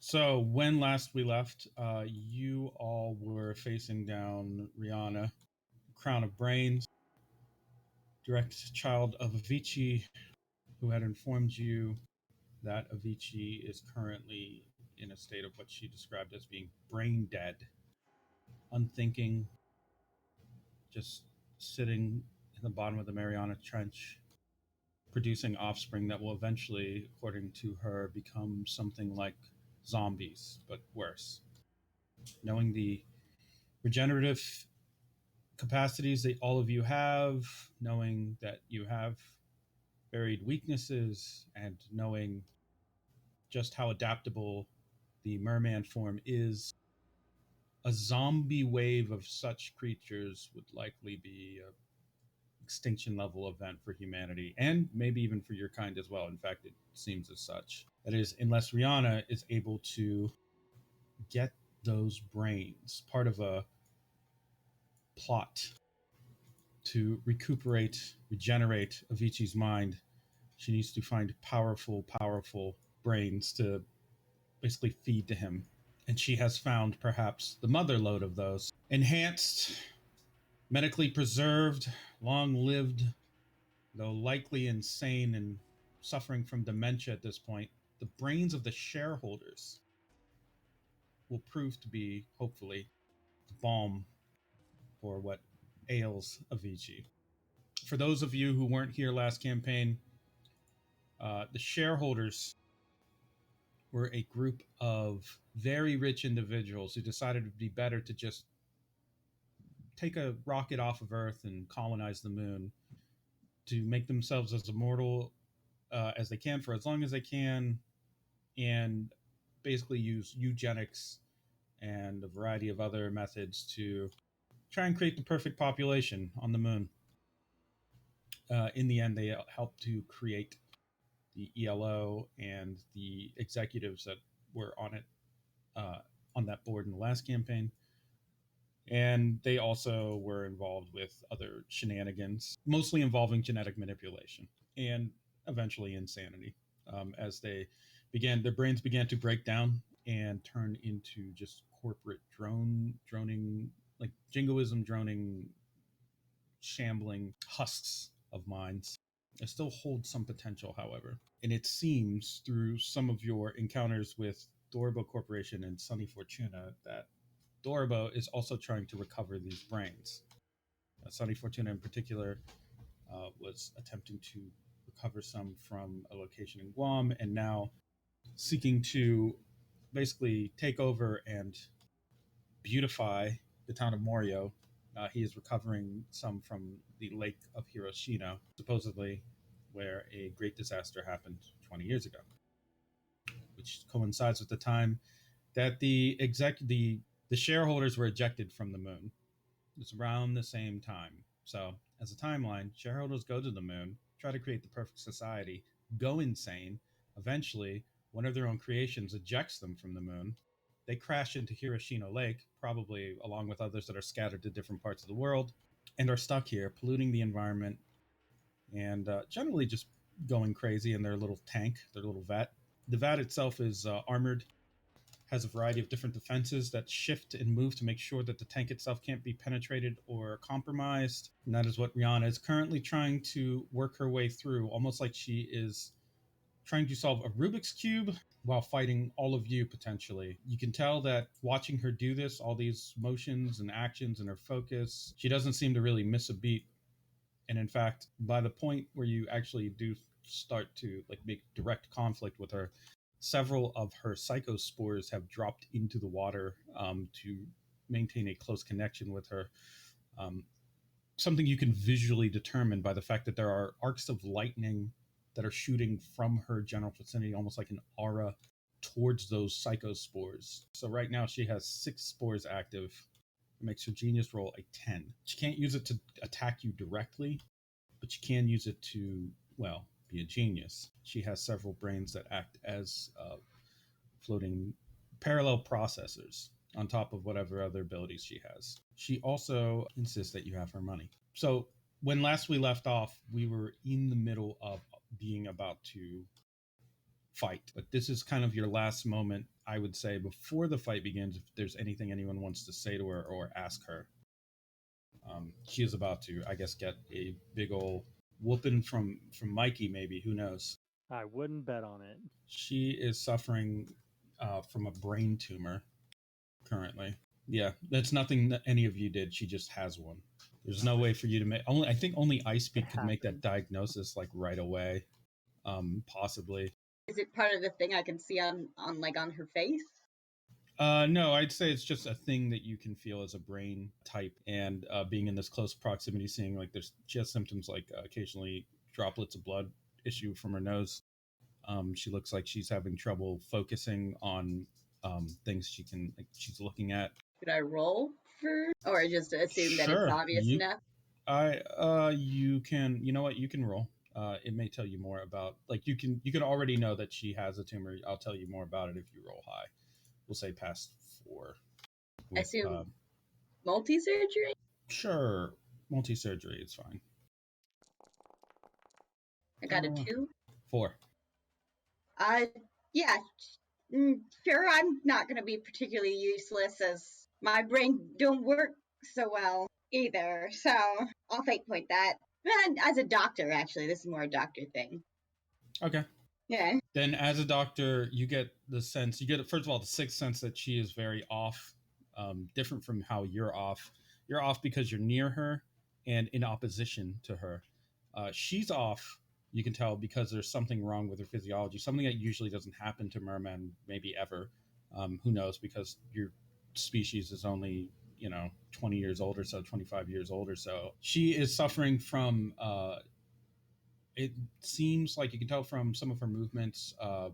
So when last we left, you all were facing down Riihana, Crown of Brains, direct child of Avicii, who had informed you that Avicii is currently in a state of what she described as being brain dead, unthinking, just sitting in the bottom of the Mariana Trench, producing offspring that will eventually, according to her, become something like zombies, but worse. Knowing the regenerative capacities that all of you have, knowing that you have buried weaknesses, and knowing just how adaptable the merman form is, a zombie wave of such creatures would likely be a extinction level event for humanity and maybe even for your kind as well. In fact, it seems as such. That is, unless Riihana is able to get those brains, part of a plot to regenerate Avicii's mind, she needs to find powerful brains to basically feed to him. And she has found perhaps the mother lode of those. Enhanced, medically preserved, long lived, though likely insane and suffering from dementia at this point, the brains of the shareholders will prove to be, hopefully, the balm for what ails Avicii. For those of you who weren't here last campaign, the shareholders were a group of very rich individuals who decided it would be better to just take a rocket off of Earth and colonize the moon to make themselves as immortal as they can for as long as they can, and basically use eugenics and a variety of other methods to try and create the perfect population on the moon. In the end, they helped to create the ELO and the executives that were on it, on that board in the last campaign. And they also were involved with other shenanigans, mostly involving genetic manipulation and eventually insanity. As their brains began to break down and turn into just corporate droning, like jingoism droning, shambling husks of minds. It still holds some potential, however. And it seems through some of your encounters with Dorobo Corporation and Sunny Fortuna that Dorobo is also trying to recover these brains. Sunny Fortuna in particular was attempting to recover some from a location in Guam and now seeking to basically take over and beautify the town of Morio. He is recovering some from the lake of Hiroshima, supposedly where a great disaster happened 20 years ago, which coincides with the time that the shareholders were ejected from the moon. It's around the same time. So, as a timeline, shareholders go to the moon, try to create the perfect society, go insane. Eventually, one of their own creations ejects them from the moon. They crash into Hiroshima Lake, probably along with others that are scattered to different parts of the world, and are stuck here, polluting the environment and generally just going crazy in their little tank, their little vat. The vat itself is armored, has a variety of different defenses that shift and move to make sure that the tank itself can't be penetrated or compromised. And that is what Riihana is currently trying to work her way through, almost like she is trying to solve a Rubik's Cube while fighting all of you potentially. You can tell that watching her do this, all these motions and actions and her focus, she doesn't seem to really miss a beat. And in fact, by the point where you actually do start to make direct conflict with her, several of her psychospores have dropped into the water to maintain a close connection with her. Something you can visually determine by the fact that there are arcs of lightning that are shooting from her general vicinity, almost like an aura towards those psychospores. So right now she has 6 spores active. It makes her genius roll a 10. She can't use it to attack you directly, but she can use it to, be a genius. She has several brains that act as floating parallel processors on top of whatever other abilities she has. She also insists that you have her money. So when last we left off, we were in the middle of being about to fight, but this is kind of your last moment I would say before the fight begins, if there's anything anyone wants to say to her or ask her. She is about to, I guess, get a big ol' whooping from Mikey. Maybe, who knows? I wouldn't bet on it. She is suffering from a brain tumor currently. Yeah, that's nothing that any of you did. She just has one. There's no way for you to make. Only I think only Ice Speed could make that diagnosis like right away. Possibly. Is it part of the thing I can see on her face? No, I'd say it's just a thing that you can feel as a brain type, and being in this close proximity, seeing like she has symptoms like occasionally droplets of blood issue from her nose. She looks like she's having trouble focusing on things she's looking at. Could I roll for, or just assume that it's obvious enough? You can. You know what? You can roll. It may tell you more about, like, you can already know that she has a tumor. I'll tell you more about it if you roll high. We'll say past 4. I assume multi-surgery? Sure. Multi-surgery, it's fine. I got a 2. 4. Yeah. Sure, I'm not going to be particularly useless as my brain don't work so well either. So I'll fate point that. And as a doctor, actually, this is more a doctor thing. Okay. Yeah. Then as a doctor, you get the sense, first of all, the sixth sense that she is very off, different from how you're off. You're off because you're near her and in opposition to her. She's off, you can tell, because there's something wrong with her physiology, something that usually doesn't happen to mermen, maybe ever. Who knows, because your species is only, 20 years old or so, 25 years old or so. She is suffering from, it seems like you can tell from some of her movements, the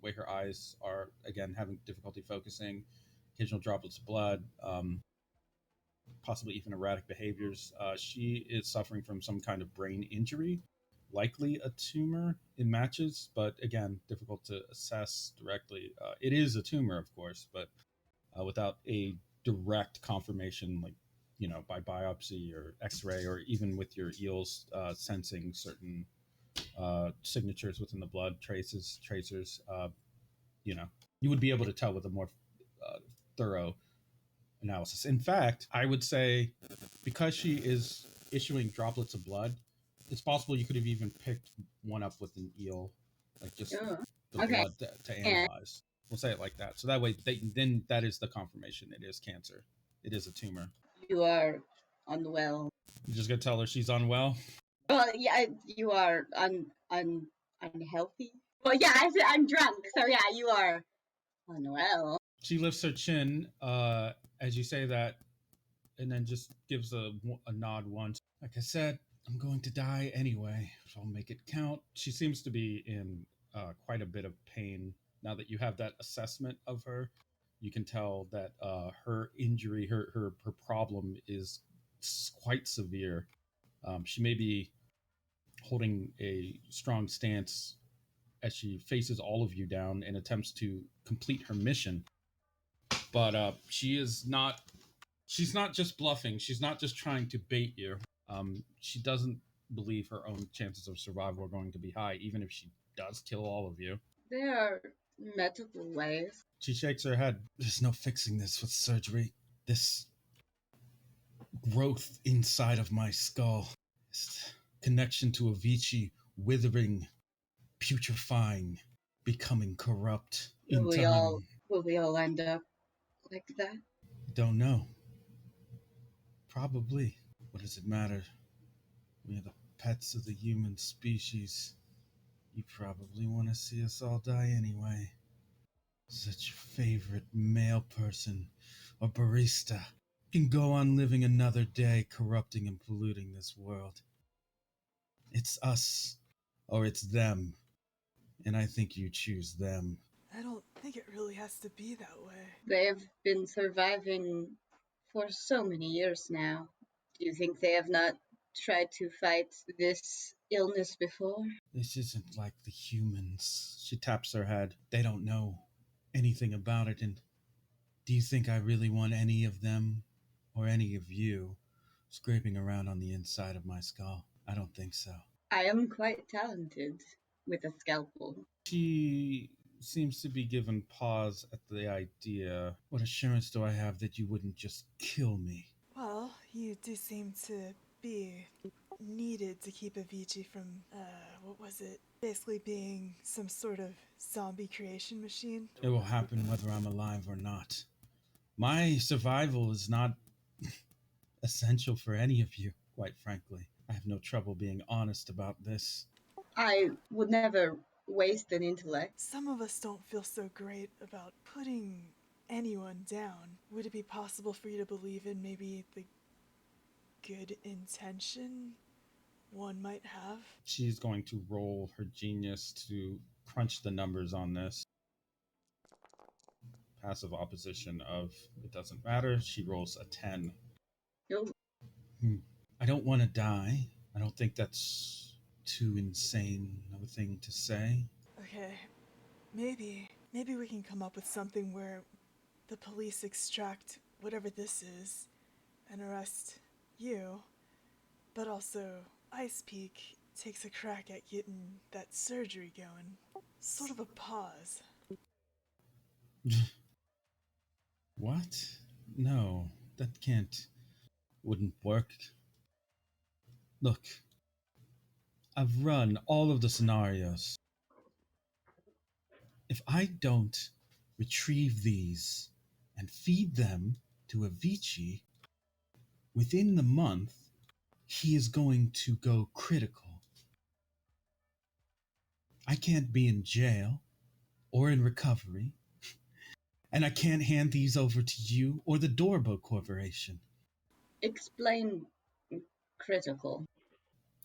way her eyes are, again, having difficulty focusing, occasional droplets of blood, possibly even erratic behaviors. She is suffering from some kind of brain injury, likely a tumor in matches, but again, difficult to assess directly. It is a tumor, of course, but without a direct confirmation, like, by biopsy or x-ray, or even with your eels sensing certain signatures within the blood tracers. You would be able to tell with a more thorough analysis. In fact, I would say, because she is issuing droplets of blood, it's possible you could have even picked one up with an eel, like just the blood to analyze. We'll say it like that. So that way, then that is the confirmation. It is cancer. It is a tumor. You are unwell. You just gonna tell her she's unwell? Well, yeah, you are unhealthy. Well, yeah, I'm drunk, so yeah, you are unwell. She lifts her chin as you say that, and then just gives a nod once. Like I said, I'm going to die anyway, so I'll make it count. She seems to be in quite a bit of pain now that you have that assessment of her. You can tell that her injury, her problem is quite severe. She may be holding a strong stance as she faces all of you down and attempts to complete her mission. But she's not just bluffing. She's not just trying to bait you. She doesn't believe her own chances of survival are going to be high, even if she does kill all of you. There are medical ways. She shakes her head. There's no fixing this with surgery. This growth inside of my skull, this connection to Avicii, withering, putrefying, becoming corrupt. Will we all end up like that? Don't know. Probably. What does it matter? We are the pets of the human species. You probably want to see us all die anyway. Such your favorite male person or barista can go on living another day, corrupting and polluting this world. It's us or it's them, and I think you choose them. I don't think it really has to be that way. They've been surviving for so many years now. Do you think they have not tried to fight this illness before? This isn't like the humans. She taps her head. They don't know anything about it, and do you think I really want any of them or any of you scraping around on the inside of my skull? I don't think so. I am quite talented with a scalpel. She seems to be given pause at the idea. What assurance do I have that you wouldn't just kill me? Well, you do seem to be needed to keep Avicii from, what was it? Basically being some sort of zombie creation machine. It will happen whether I'm alive or not. My survival is not essential for any of you, quite frankly. I have no trouble being honest about this. I would never waste an intellect. Some of us don't feel so great about putting anyone down. Would it be possible for you to believe in maybe the good intention one might have? She's going to roll her genius to crunch the numbers on this. Passive opposition of it doesn't matter. She rolls a 10. No, I don't want to die. I don't think that's too insane of a thing to say. Okay, maybe we can come up with something where the police extract whatever this is and arrest you, but also Ice Peak takes a crack at getting that surgery going. Sort of a pause. What? No, that wouldn't work. Look, I've run all of the scenarios. If I don't retrieve these and feed them to Avicii, within the month, he is going to go critical. I can't be in jail or in recovery, and I can't hand these over to you or the Dorobo Corporation. explain critical.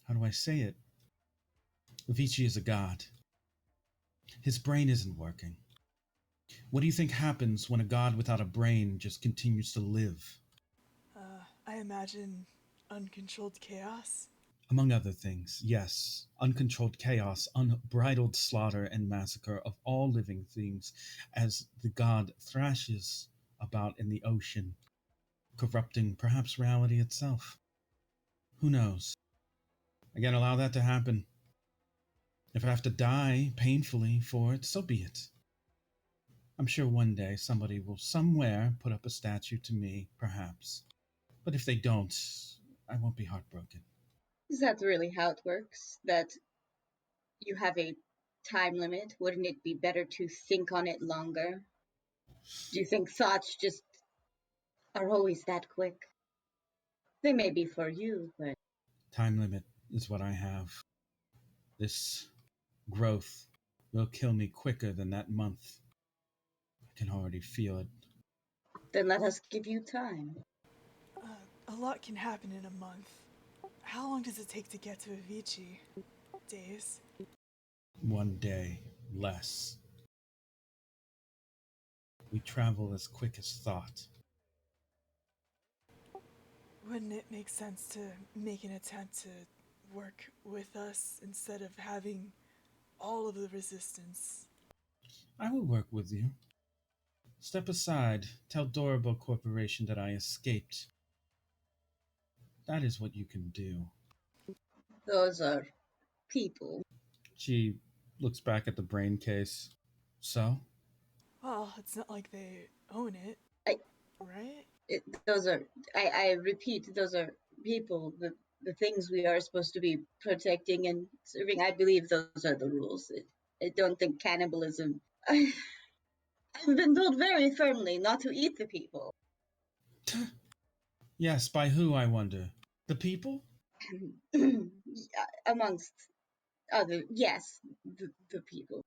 How do I say it? Avicii is a god. His brain isn't working. What do you think happens when a god without a brain just continues to live? I imagine uncontrolled chaos. Among other things, yes, uncontrolled chaos, unbridled slaughter and massacre of all living things as the god thrashes about in the ocean, corrupting perhaps reality itself. Who knows? I can't allow that to happen. If I have to die painfully for it, so be it. I'm sure one day somebody will somewhere put up a statue to me, perhaps. But if they don't, I won't be heartbroken. Is that really how it works? That you have a time limit? Wouldn't it be better to think on it longer? Do you think thoughts just are always that quick? They may be for you, but Time limit is what I have. This growth will kill me quicker than that month. I can already feel it. then let us give you time. A lot can happen in a month. How long does it take to get to Avicii? Days? One day less. We travel as quick as thought. Wouldn't it make sense to make an attempt to work with us instead of having all of the resistance? I will work with you. Step aside. Tell Dorobo Corporation that I escaped. That is what you can do. Those are people. She looks back at the brain case. So? Well, it's not like they own it, I, right? those are, I repeat, those are people. The things we are supposed to be protecting and serving. I believe those are the rules. I don't think cannibalism. I've been told very firmly not to eat the people. Yes, by who, I wonder? The people? Amongst other, yes, the people.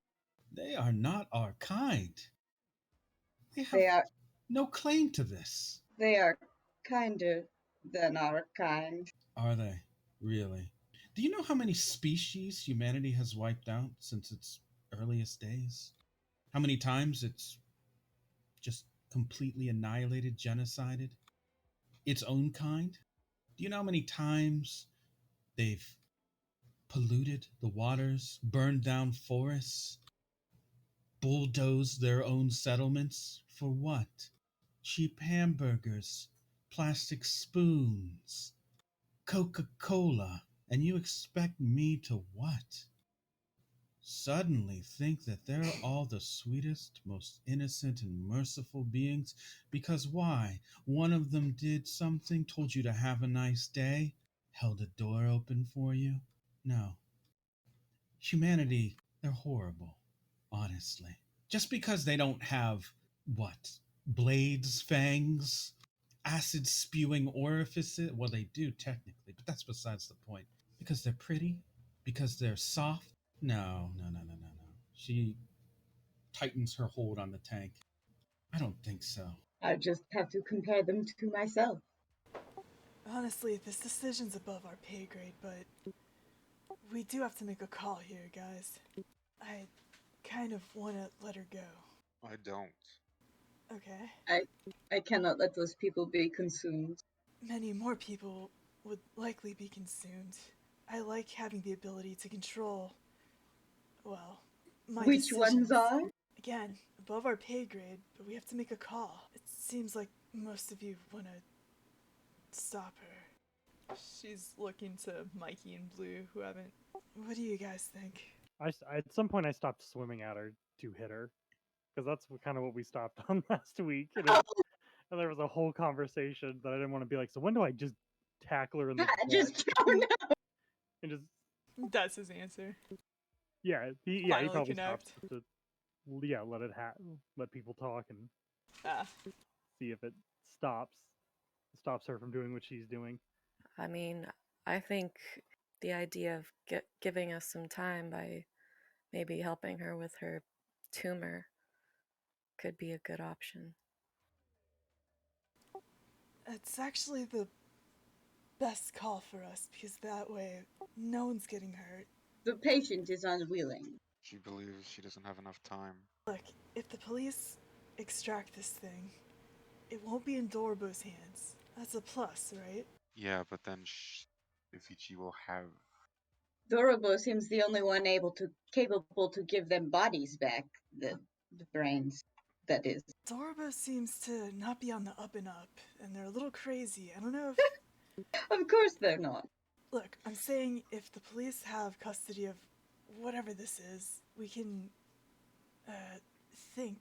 They are not our kind. They have They are no claim to this. they are kinder than our kind. Are they? Really? Do you know how many species humanity has wiped out since its earliest days? How many times it's just completely annihilated, genocided its own kind? Do you know how many times they've polluted the waters, burned down forests, bulldozed their own settlements? For what? Cheap hamburgers, plastic spoons, Coca-Cola. And you expect me to what? suddenly think that they're all the sweetest, most innocent, and merciful beings because why? One of them did something, told you to have a nice day, held a door open for you? No. Humanity, they're horrible, honestly. Just because they don't have, what? Blades, fangs, acid spewing orifices? Well, they do technically, but that's besides the point. Because they're pretty? Because they're soft? No, no, no, no, no, no. She tightens her hold on the tank. I don't think so. I just have to compare them to myself. Honestly, this decision's above our pay grade, but we do have to make a call here, guys. I kind of want to let her go. I don't. Okay. I cannot let those people be consumed. Many more people would likely be consumed. I like having the ability to control, well, my Which decisions. ones are? Again, above our pay grade, but we have to make a call. It seems like most of you want to stop her. She's looking to Mikey and Blue, who haven't. What do you guys think? At some point I stopped swimming at her to hit her, because that's kind of what we stopped on last week. And there was a whole conversation that I didn't want to be like, so when do I just tackle her in the I butt just don't know. and just That's his answer. he Finally probably connect. stops to let people talk and Ah, see if it stops her from doing what she's doing. I mean, I think the idea of giving us some time by maybe helping her with her tumor could be a good option. It's actually the best call for us because that way no one's getting hurt. The patient is unwilling. She believes she doesn't have enough time. Look, if the police extract this thing, it won't be in Dorobo's hands. That's a plus, right? Yeah, but then Avicii will have. Dorobo seems the only one capable to give them bodies back. The brains, that is. Dorobo seems to not be on the up and up, and they're a little crazy. I don't know if... Of course they're not. Look, I'm saying if the police have custody of whatever this is, we can, think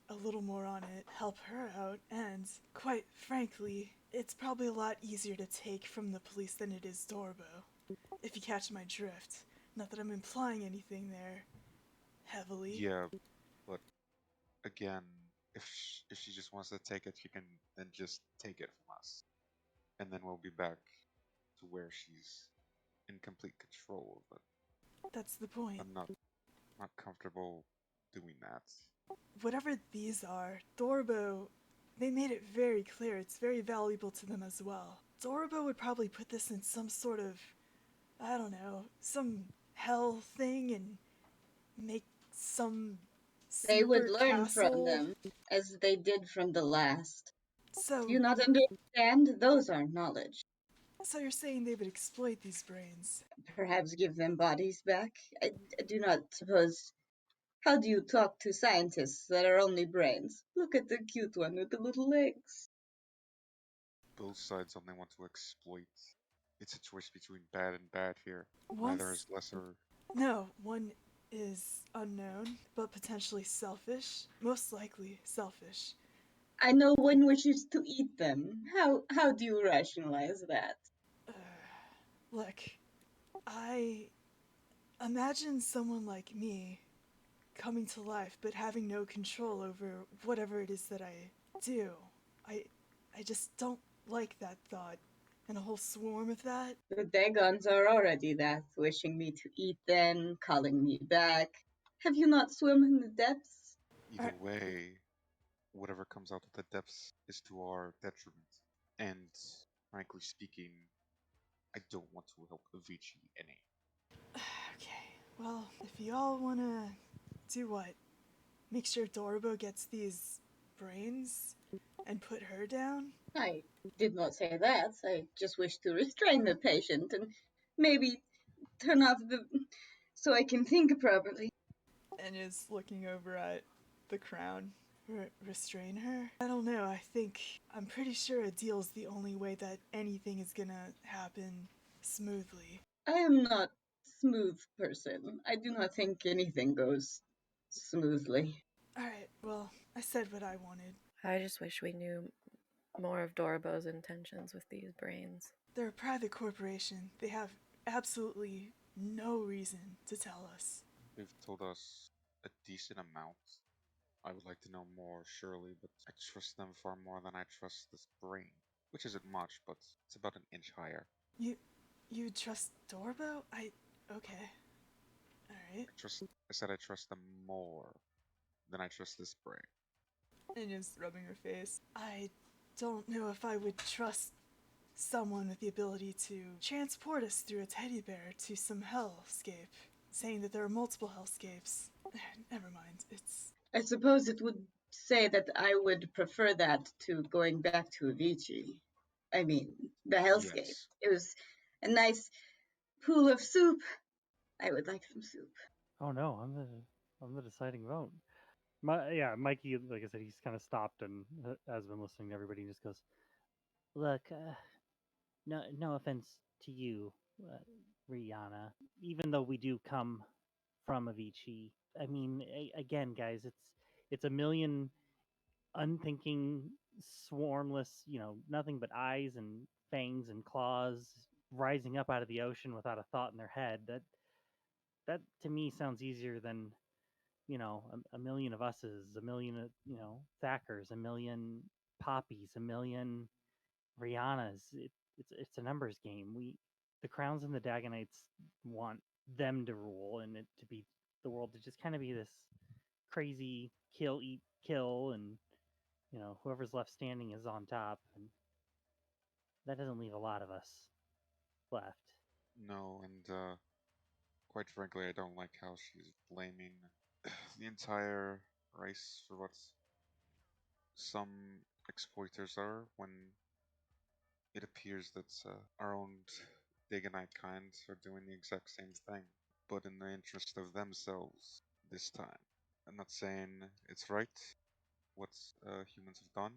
a little more on it, help her out, and, quite frankly, it's probably a lot easier to take from the police than it is Dorobo. If you catch my drift. Not that I'm implying anything there heavily. Yeah, but again, if she just wants to take it, she can then just take it from us, and then we'll be back to where she's in complete control of it. That's the point. I'm not comfortable doing that. Whatever these are, Dorobo, they made it very clear it's very valuable to them as well. Dorobo would probably put this in some sort of, I don't know, some hell thing and make some They would secret learn castle. from them, as they did from the last. So, Do you not understand? Those are knowledge. so you're saying they would exploit these brains? Perhaps give them bodies back? I do not suppose. How do you talk to scientists that are only brains? Look at the cute one with the little legs. Both sides only want to exploit. It's a choice between bad and bad here. Once- Neither is lesser. No, one is unknown, but potentially selfish. Most likely selfish. I know one wishes to eat them. How do you rationalize that? Look, I imagine someone like me coming to life but having no control over whatever it is that I do. I just don't like that thought. And a whole swarm of that. The Dagons are already that, wishing me to eat them, calling me back. Have you not swum in the depths? Either way, whatever comes out of the depths is to our detriment. And frankly speaking, I don't want to help Avicii any. Okay, well, if you all wanna do what? Make sure Dorobo gets these brains and put her down? I did not say that. I just wish to restrain the patient and maybe turn off so I can think properly. and is looking over at the crown. Restrain her? I don't know, I'm pretty sure a deal's the only way that anything is gonna happen smoothly. I am not smooth person. I do not think anything goes smoothly. Alright, well, I said what I wanted. I just wish we knew more of Dorobo's intentions with these brains. They're a private corporation. They have absolutely no reason to tell us. They've told us a decent amount. I would like to know more, surely, but I trust them far more than I trust this brain. Which isn't much, but it's about an inch higher. You trust Dorobo? Okay. Alright. I said I trust them more than I trust this brain. Enya's rubbing her face. I don't know if I would trust someone with the ability to transport us through a teddy bear to some hellscape, saying that there are multiple hellscapes. Never mind, it's... I suppose it would say that I would prefer that to going back to Avicii. I mean, the hellscape. Yes. It was a nice pool of soup. I would like some soup. Oh no, I'm the deciding vote. Mikey, like I said, he's kind of stopped and has been listening to everybody and just goes, "Look, no offense to you, Rihanna. Even though we do come from Avicii, I mean, again, guys, it's a million unthinking, swarmless, nothing but eyes and fangs and claws rising up out of the ocean without a thought in their head. That to me sounds easier than a million of us's, a million of Thackers, a million Poppies, a million Rihannas. It's a numbers game. The Crowns and the Dagonites want them to rule and it to be the world to just kind of be this crazy kill, eat, kill, and whoever's left standing is on top, and that doesn't leave a lot of us left. No, and quite frankly, I don't like how she's blaming the entire race for what some exploiters are when it appears that our own Dagonite kind are doing the exact same thing, but in the interest of themselves this time. I'm not saying it's right what humans have done,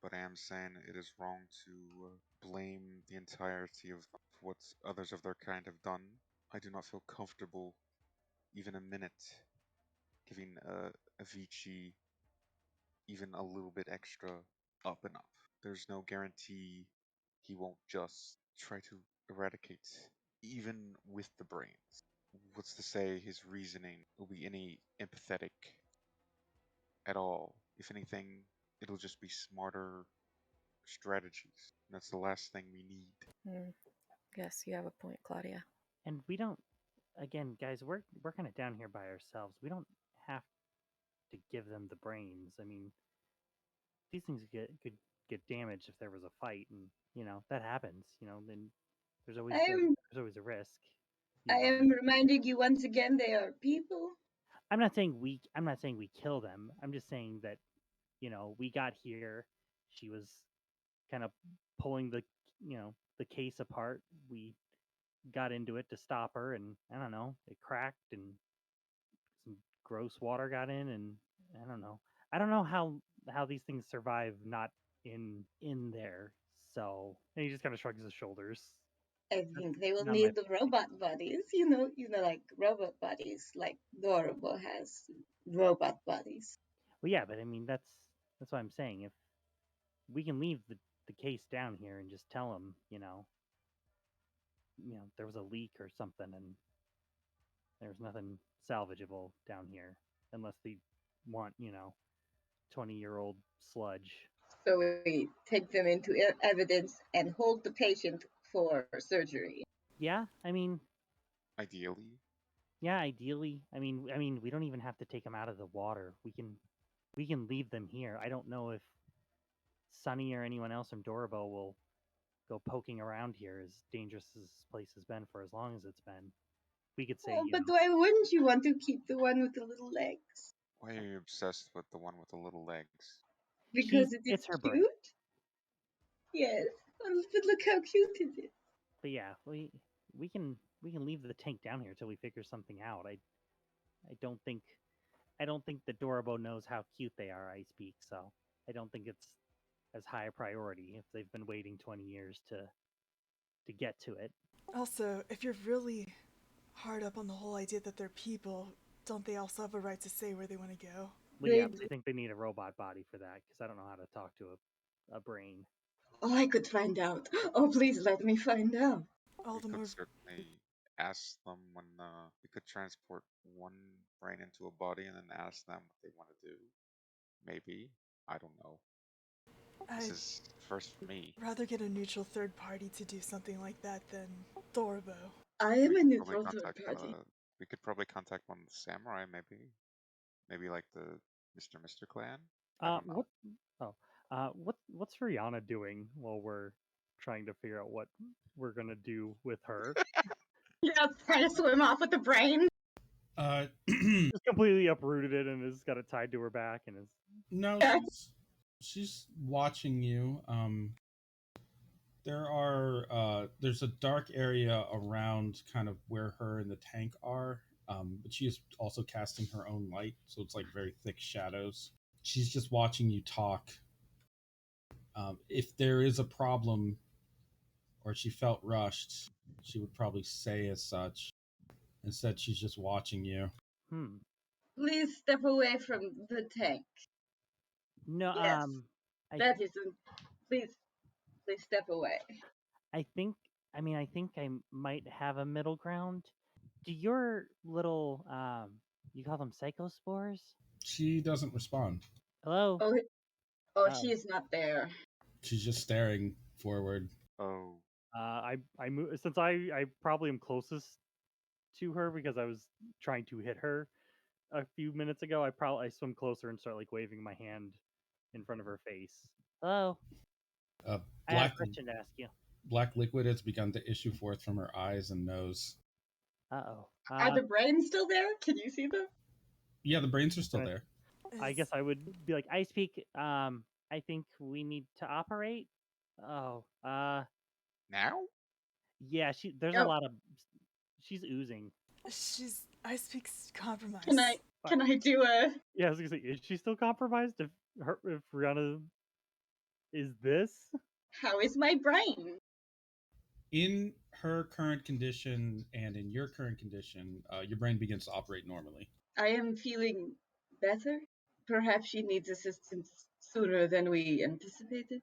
but I am saying it is wrong to blame the entirety of what others of their kind have done. I do not feel comfortable even a minute giving Avicii even a little bit extra up and up. There's no guarantee he won't just try to eradicate, even with the brains. What's to say his reasoning will be any empathetic at all? If anything, it'll just be smarter strategies. And that's the last thing we need. Yes, you have a point, Claudia. And we don't. Again, guys, we're kind of down here by ourselves. We don't have to give them the brains. I mean, these things could get damaged if there was a fight, and that happens. Then there's always a risk. I am reminding you once again, they are people. I'm not saying we kill them. I'm just saying that we got here. She was kind of pulling the case apart. We got into it to stop her, and I don't know, it cracked and some gross water got in, and I don't know. I don't know how these things survive not in there. So, and he just kind of shrugs his shoulders. I think they will need the robot bodies, like robot bodies, like Dorobo has robot bodies. Well, yeah, but I mean that's what I'm saying. If we can leave the case down here and just tell them, there was a leak or something, and there's nothing salvageable down here, unless they want 20-year-old sludge. So we take them into evidence and hold the patient for surgery. Yeah, I mean, ideally. Yeah, ideally. I mean, we don't even have to take them out of the water. We can leave them here. I don't know if Sunny or anyone else from Dorobo will go poking around here, as dangerous as this place has been for as long as it's been. We could say, but why wouldn't you want to keep the one with the little legs? Why are you obsessed with the one with the little legs? Because it's her cute? bird. Yes. But look how cute it is. But yeah, we can leave the tank down here till we figure something out. I don't think that Dorobo knows how cute they are, I speak, so I don't think it's as high a priority if they've been waiting 20 years to get to it. Also, if you're really hard up on the whole idea that they're people, don't they also have a right to say where they want to go? Well, yeah, They but I think they need a robot body for that because I don't know how to talk to a brain. Oh, I could find out. Oh, please let me find out. All We the could more certainly ask them when we could transport one brain into a body and then ask them what they want to do. Maybe. I don't know. This I'd is first for me. rather get a neutral third party to do something like that than Dorobo. I am We a could probably neutral third contact party. we could probably contact one of the samurai, maybe. Maybe like the Mr. clan. I don't know. What? Oh, what's Rihanna doing while we're trying to figure out what we're gonna do with her? Yeah, trying to swim off with the brain. Just completely uprooted it and has got it tied to her back and is. No, she's watching you. There's a dark area around kind of where her and the tank are, but she is also casting her own light, so it's like very thick shadows. She's just watching you talk. If there is a problem or she felt rushed, she would probably say as such. Instead, she's just watching you. Please step away from the tank. No, Yes, I that isn't. Please step away. I think I think I might have a middle ground. Do your little you call them psychospores? She doesn't respond. Hello? Oh, Oh. she is not there. She's just staring forward. Oh. I move since I probably am closest to her because I was trying to hit her a few minutes ago. I swim closer and start like waving my hand in front of her face. Hello. I have a question to ask you. Black liquid has begun to issue forth from her eyes and nose. Uh-oh. Are the brains still there? Can you see them? Yeah, the brains are still there. I guess I would be like, I speak. I think we need to operate. Oh. Now? Yeah. There's a lot of. She's oozing. I speak compromised. Can I do a? Yeah, I was gonna say, is she still compromised? If Rihanna is this? How is my brain? In her current condition and in your current condition, your brain begins to operate normally. I am feeling better. Perhaps she needs assistance sooner than we anticipated.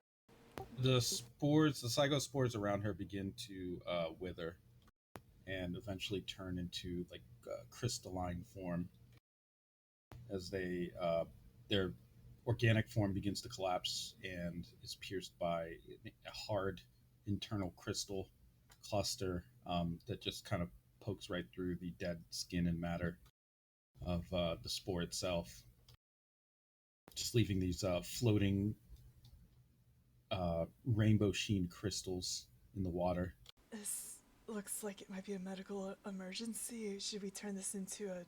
The psychospores around her begin to wither and eventually turn into like crystalline form as their organic form begins to collapse and is pierced by a hard internal crystal cluster that just kind of pokes right through the dead skin and matter of the spore itself, just leaving these floating rainbow sheen crystals in the water. This looks like it might be a medical emergency. Should we turn this into a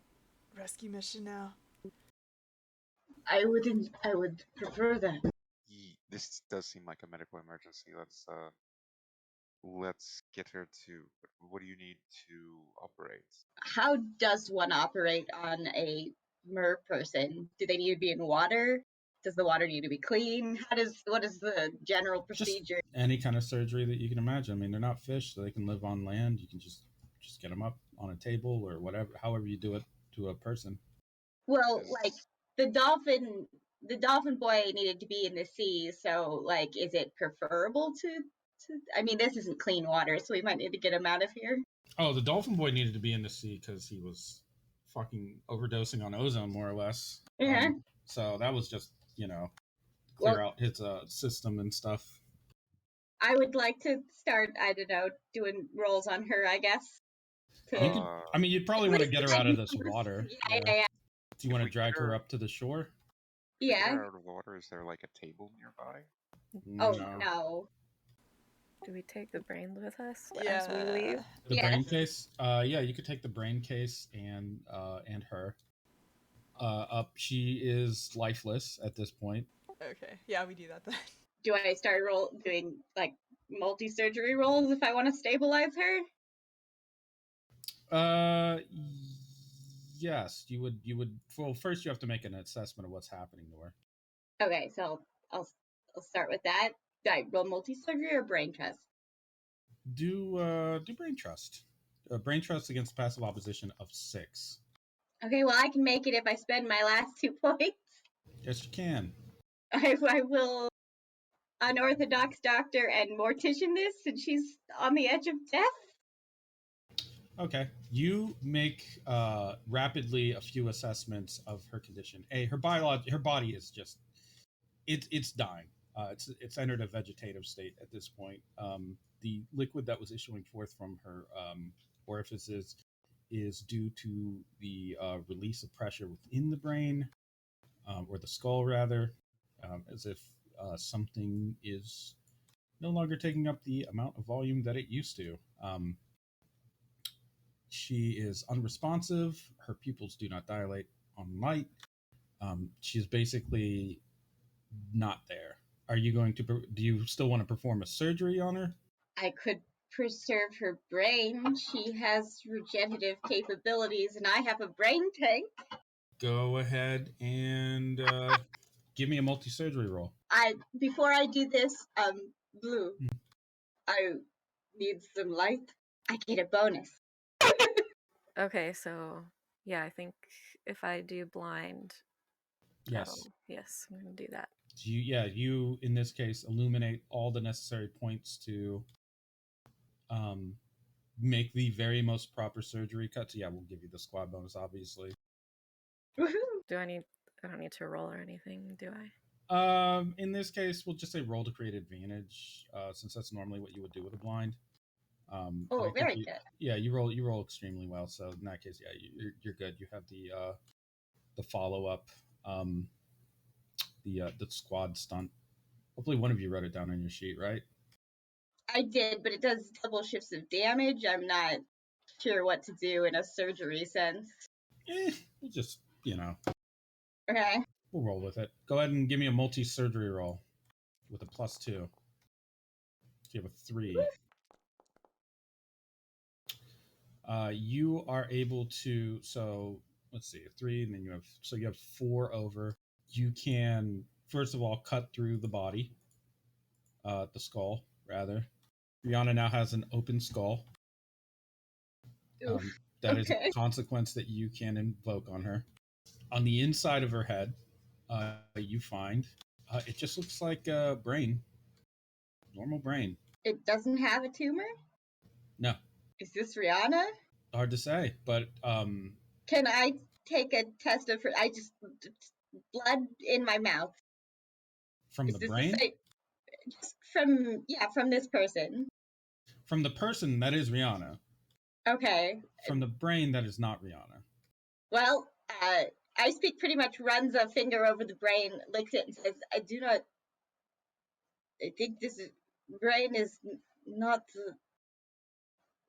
rescue mission now? I would prefer that. This does seem like a medical emergency. Let's get her to. What do you need to operate? How does one operate on a mer person? Do they need to be in water? Does the water need to be clean? What is the general procedure? Just any kind of surgery that you can imagine. I mean, they're not fish, so they can live on land. You can just get them up on a table or whatever, however you do it to a person. Well, like the dolphin boy needed to be in the sea, so like, is it preferable to? I mean, this isn't clean water, so we might need to get him out of here. Oh, the dolphin boy needed to be in the sea because he was fucking overdosing on ozone, more or less. Yeah. So that was just, clear out his system and stuff. I would like to start, I don't know, doing rolls on her, I guess. You'd probably want to get her out of this water. Yeah. Do you want to drag her up to the shore? Yeah. Get her out of the water. Is there like a table nearby? Oh, no. Do we take the brain with us as we leave? The brain case? Yeah, you could take the brain case and her up. She is lifeless at this point. Okay, yeah, we do that then. Do I start doing like multi-surgery rolls if I want to stabilize her? Yes, you would. Well, first you have to make an assessment of what's happening to her. Okay, so I'll start with that. Do I roll multi-surgery or brain trust? Do brain trust. brain trust against passive opposition of 6. Okay, well, I can make it if I spend my last 2 points. Yes, you can. I will unorthodox doctor and mortician this since she's on the edge of death. Okay. You make rapidly a few assessments of her condition. Her body is just it's dying. It's entered a vegetative state at this point. The liquid that was issuing forth from her orifices is due to the release of pressure within the brain, or the skull rather, as if something is no longer taking up the amount of volume that it used to. She is unresponsive. Her pupils do not dilate on light. She's basically not there. Are you going to? Do you still want to perform a surgery on her? I could preserve her brain. She has regenerative capabilities, and I have a brain tank. Go ahead and give me a multi-surgery roll. Before I do this, Blue, I need some light. I get a bonus. Okay, so yeah, I think if I do blind, Yes. yes, I'm gonna do that. You in this case illuminate all the necessary points to make the very most proper surgery cut. So yeah, we'll give you the squad bonus, obviously. Woohoo! I don't need to roll or anything, do I? In this case, we'll just say roll to create advantage, since that's normally what you would do with a blind. Very good. Yeah, you roll extremely well. So in that case, yeah, you're good. You have the follow up, the squad stunt. Hopefully, one of you wrote it down on your sheet, right? I did, but it does double shifts of damage. I'm not sure what to do in a surgery sense. We'll just Okay. we'll roll with it. Go ahead and give me a multi-surgery roll with a +2. So you have a 3. You are able to. So let's see, a 3, and then you have 4 over. You can first of all cut through the body, the skull rather. Rihanna now has an open skull. That is a consequence that you can invoke on her. On the inside of her head, you find it just looks like a brain, normal brain. It doesn't have a tumor? No. Is this Rihanna? Hard to say, but can I take a test of her? I just blood in my mouth. From the brain? Just from this person. From the person, that is Rihanna. Okay. From the brain, that is not Rihanna. Well, I speak pretty much runs a finger over the brain, licks it, and says, I think this brain is not the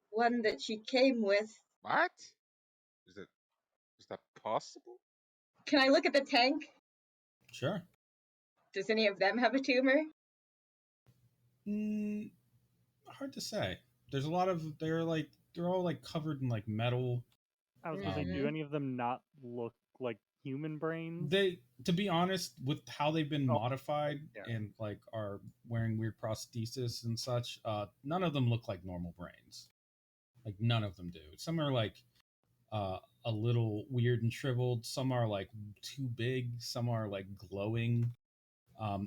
one that she came with. What? Is that possible? Can I look at the tank? Sure. Does any of them have a tumor? Hard to say. There's a lot of they're all like covered in like metal. I was gonna say, do any of them not look like human brains? They, to be honest, with how they've been modified and like are wearing weird prosthesis and such, none of them look like normal brains. Like none of them do. Some are like a little weird and shriveled. Some are like too big. Some are like glowing.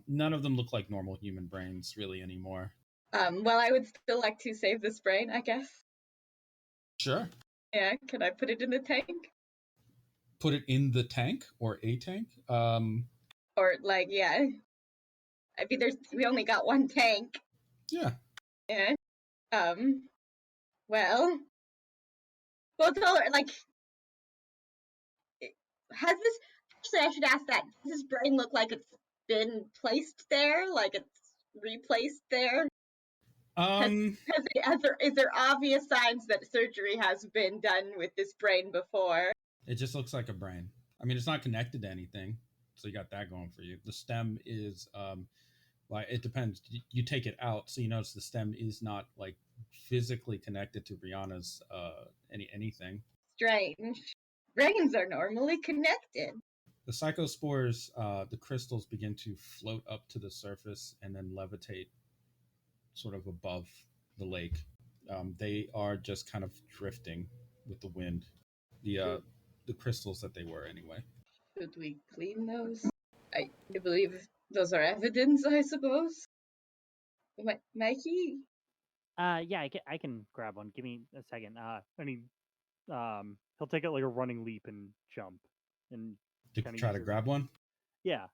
None of them look like normal human brains really anymore. Well, I would still like to save this brain, I guess. Sure. Yeah, can I put it in the tank? Put it in the tank or a tank? Or like, yeah. I mean, we only got one tank. Yeah. Yeah. Well, tell her, like, has this, actually I should ask that, does this brain look like it's been placed there? Like it's replaced there? Is there obvious signs that surgery has been done with this brain before? It just looks like a brain. I mean, it's not connected to anything, so you got that going for you. The stem is, it depends. You take it out, so you notice the stem is not like physically connected to Rihanna's anything. Strange. Brains are normally connected. The psychospores, the crystals begin to float up to the surface and then levitate sort of above the lake. They are just kind of drifting with the wind. The crystals that they were anyway. Should we clean those? I believe those are evidence, I suppose. Mikey? Yeah, I can grab one. Give me a second. And he'll take it like a running leap and jump, and To kinda try to uses- grab one. Yeah,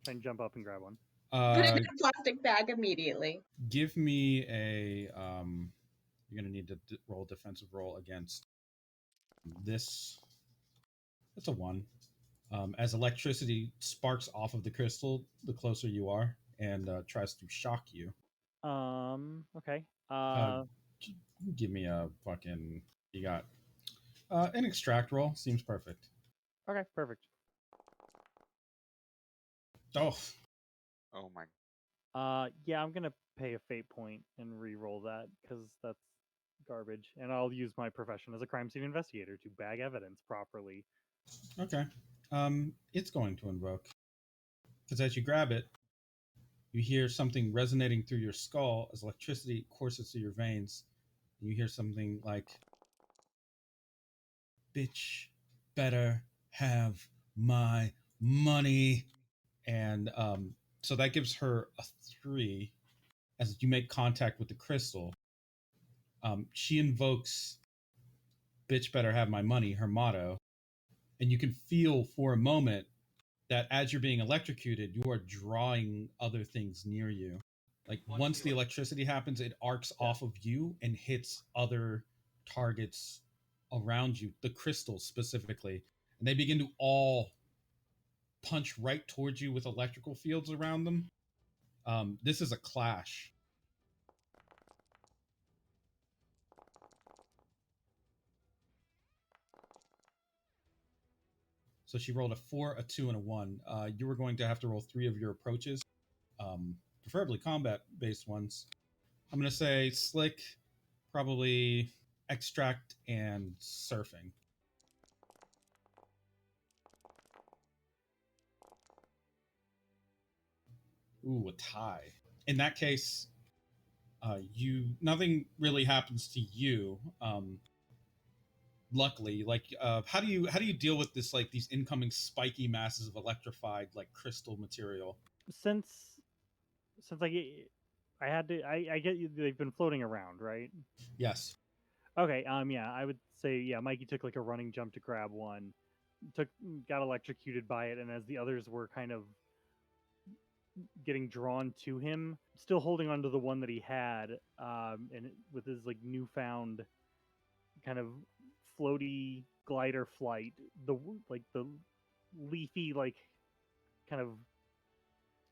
try and jump up and grab one. Put it in a plastic bag immediately. Give me a. You're gonna need to roll a defensive roll against this. That's a 1. As electricity sparks off of the crystal, the closer you are, and tries to shock you. Okay. Give me a fucking. You got an extract roll. Seems perfect. Okay, perfect. Oh, Oh my. Yeah, I'm gonna pay a fate point and re-roll that because that's garbage, and I'll use my profession as a crime scene investigator to bag evidence properly. okay. It's going to invoke because as you grab it, you hear something resonating through your skull as electricity courses through your veins, and you hear something like, "Bitch, better have my money," and so that gives her a 3 as you make contact with the crystal. She invokes "Bitch, better have my money," her motto, and you can feel for a moment that as you're being electrocuted, you are drawing other things near you. Like once the electricity happens, it arcs off of you and hits other targets around you, the crystals specifically, and they begin to all punch right towards you with electrical fields around them. This is a clash. So she rolled a 4, a 2, and a 1. You were going to have to roll 3 of your approaches, preferably combat-based ones. I'm going to say slick, probably extract, and surfing. Ooh, a tie. In that case, nothing really happens to you. Luckily, like, how do you deal with this, like these incoming spiky masses of electrified like crystal material? Since I had to, I get you. They've been floating around, right? Yes. Okay. Yeah, I would say Mikey took like a running jump to grab one, got electrocuted by it, and as the others were kind of getting drawn to him, still holding onto the one that he had, with his like newfound kind of floaty glider flight, the leafy like kind of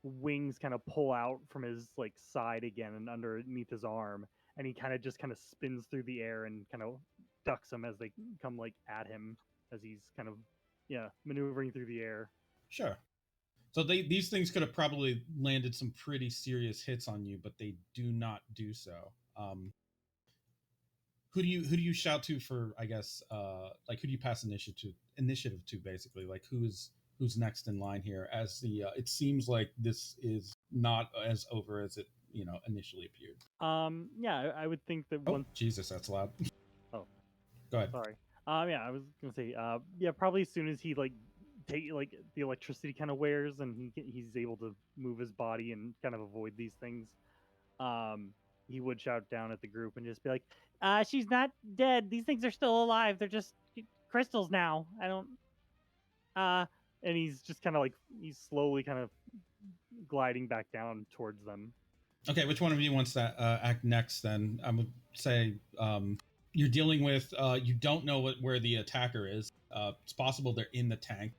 wings kind of pull out from his like side again and underneath his arm, and he kind of spins through the air and kind of ducks them as they come like at him as he's kind of maneuvering through the air. Sure. So these things could have probably landed some pretty serious hits on you, but they do not do so. Who do you shout to for, I guess, like who do you pass initiative to basically? Like who's next in line here? As the it seems like this is not as over as it initially appeared. Yeah, I would think that Oh, Jesus, that's loud. Oh, go ahead. Sorry. Yeah, I was gonna say, probably as soon as he like the electricity kind of wears and he's able to move his body and kind of avoid these things, he would shout down at the group and just be like, she's not dead. These things are still alive. They're just crystals now. I don't. And he's just kind of like he's slowly kind of gliding back down towards them. Okay, which one of you wants to act next? Then I would say you're dealing with. You don't know where the attacker is. It's possible they're in the tank,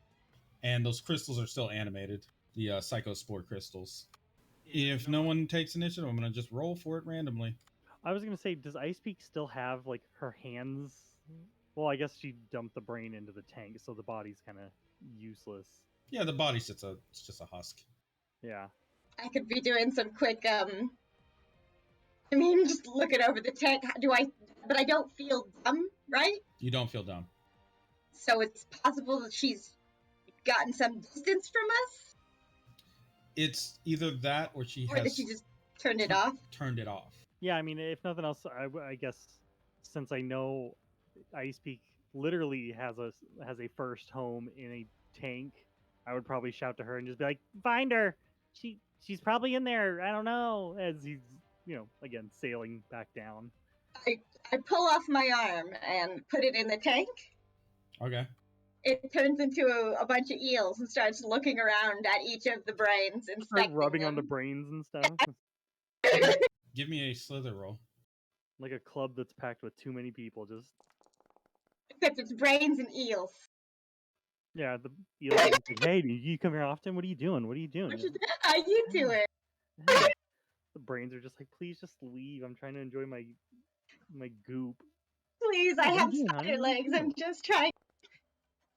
and those crystals are still animated. The Psychospore crystals. If no one takes initiative, I'm gonna just roll for it randomly. I was gonna say, does Ice Peak still have like her hands? Well, I guess she dumped the brain into the tank, so the body's kind of useless. Yeah, the body's it's just a husk. Yeah. I could be doing some quick, just looking over the tank. But I don't feel dumb, right? You don't feel dumb. So it's possible that she's gotten some distance from us? It's either that or that she just turned it off? Turned it off. Yeah, I mean, if nothing else, I guess since I know Ice Peak literally has a first home in a tank, I would probably shout to her and just be like, "Find her! She's probably in there. I don't know." As he's again sailing back down. I pull off my arm and put it in the tank. Okay. It turns into a bunch of eels and starts looking around at each of the brains, Start inspecting rubbing on the them. brains and stuff. Give me a slither roll. Like a club that's packed with too many people. Just Except it's brains and eels. yeah, the eels are just like, "Hey, do you come here often? What are you doing? What are you doing?" How you doing? The brains are just like, "Please just leave. I'm trying to enjoy my goop." Please, Yeah, I what are have you doing, honey? spider What are you legs. I'm doing? just trying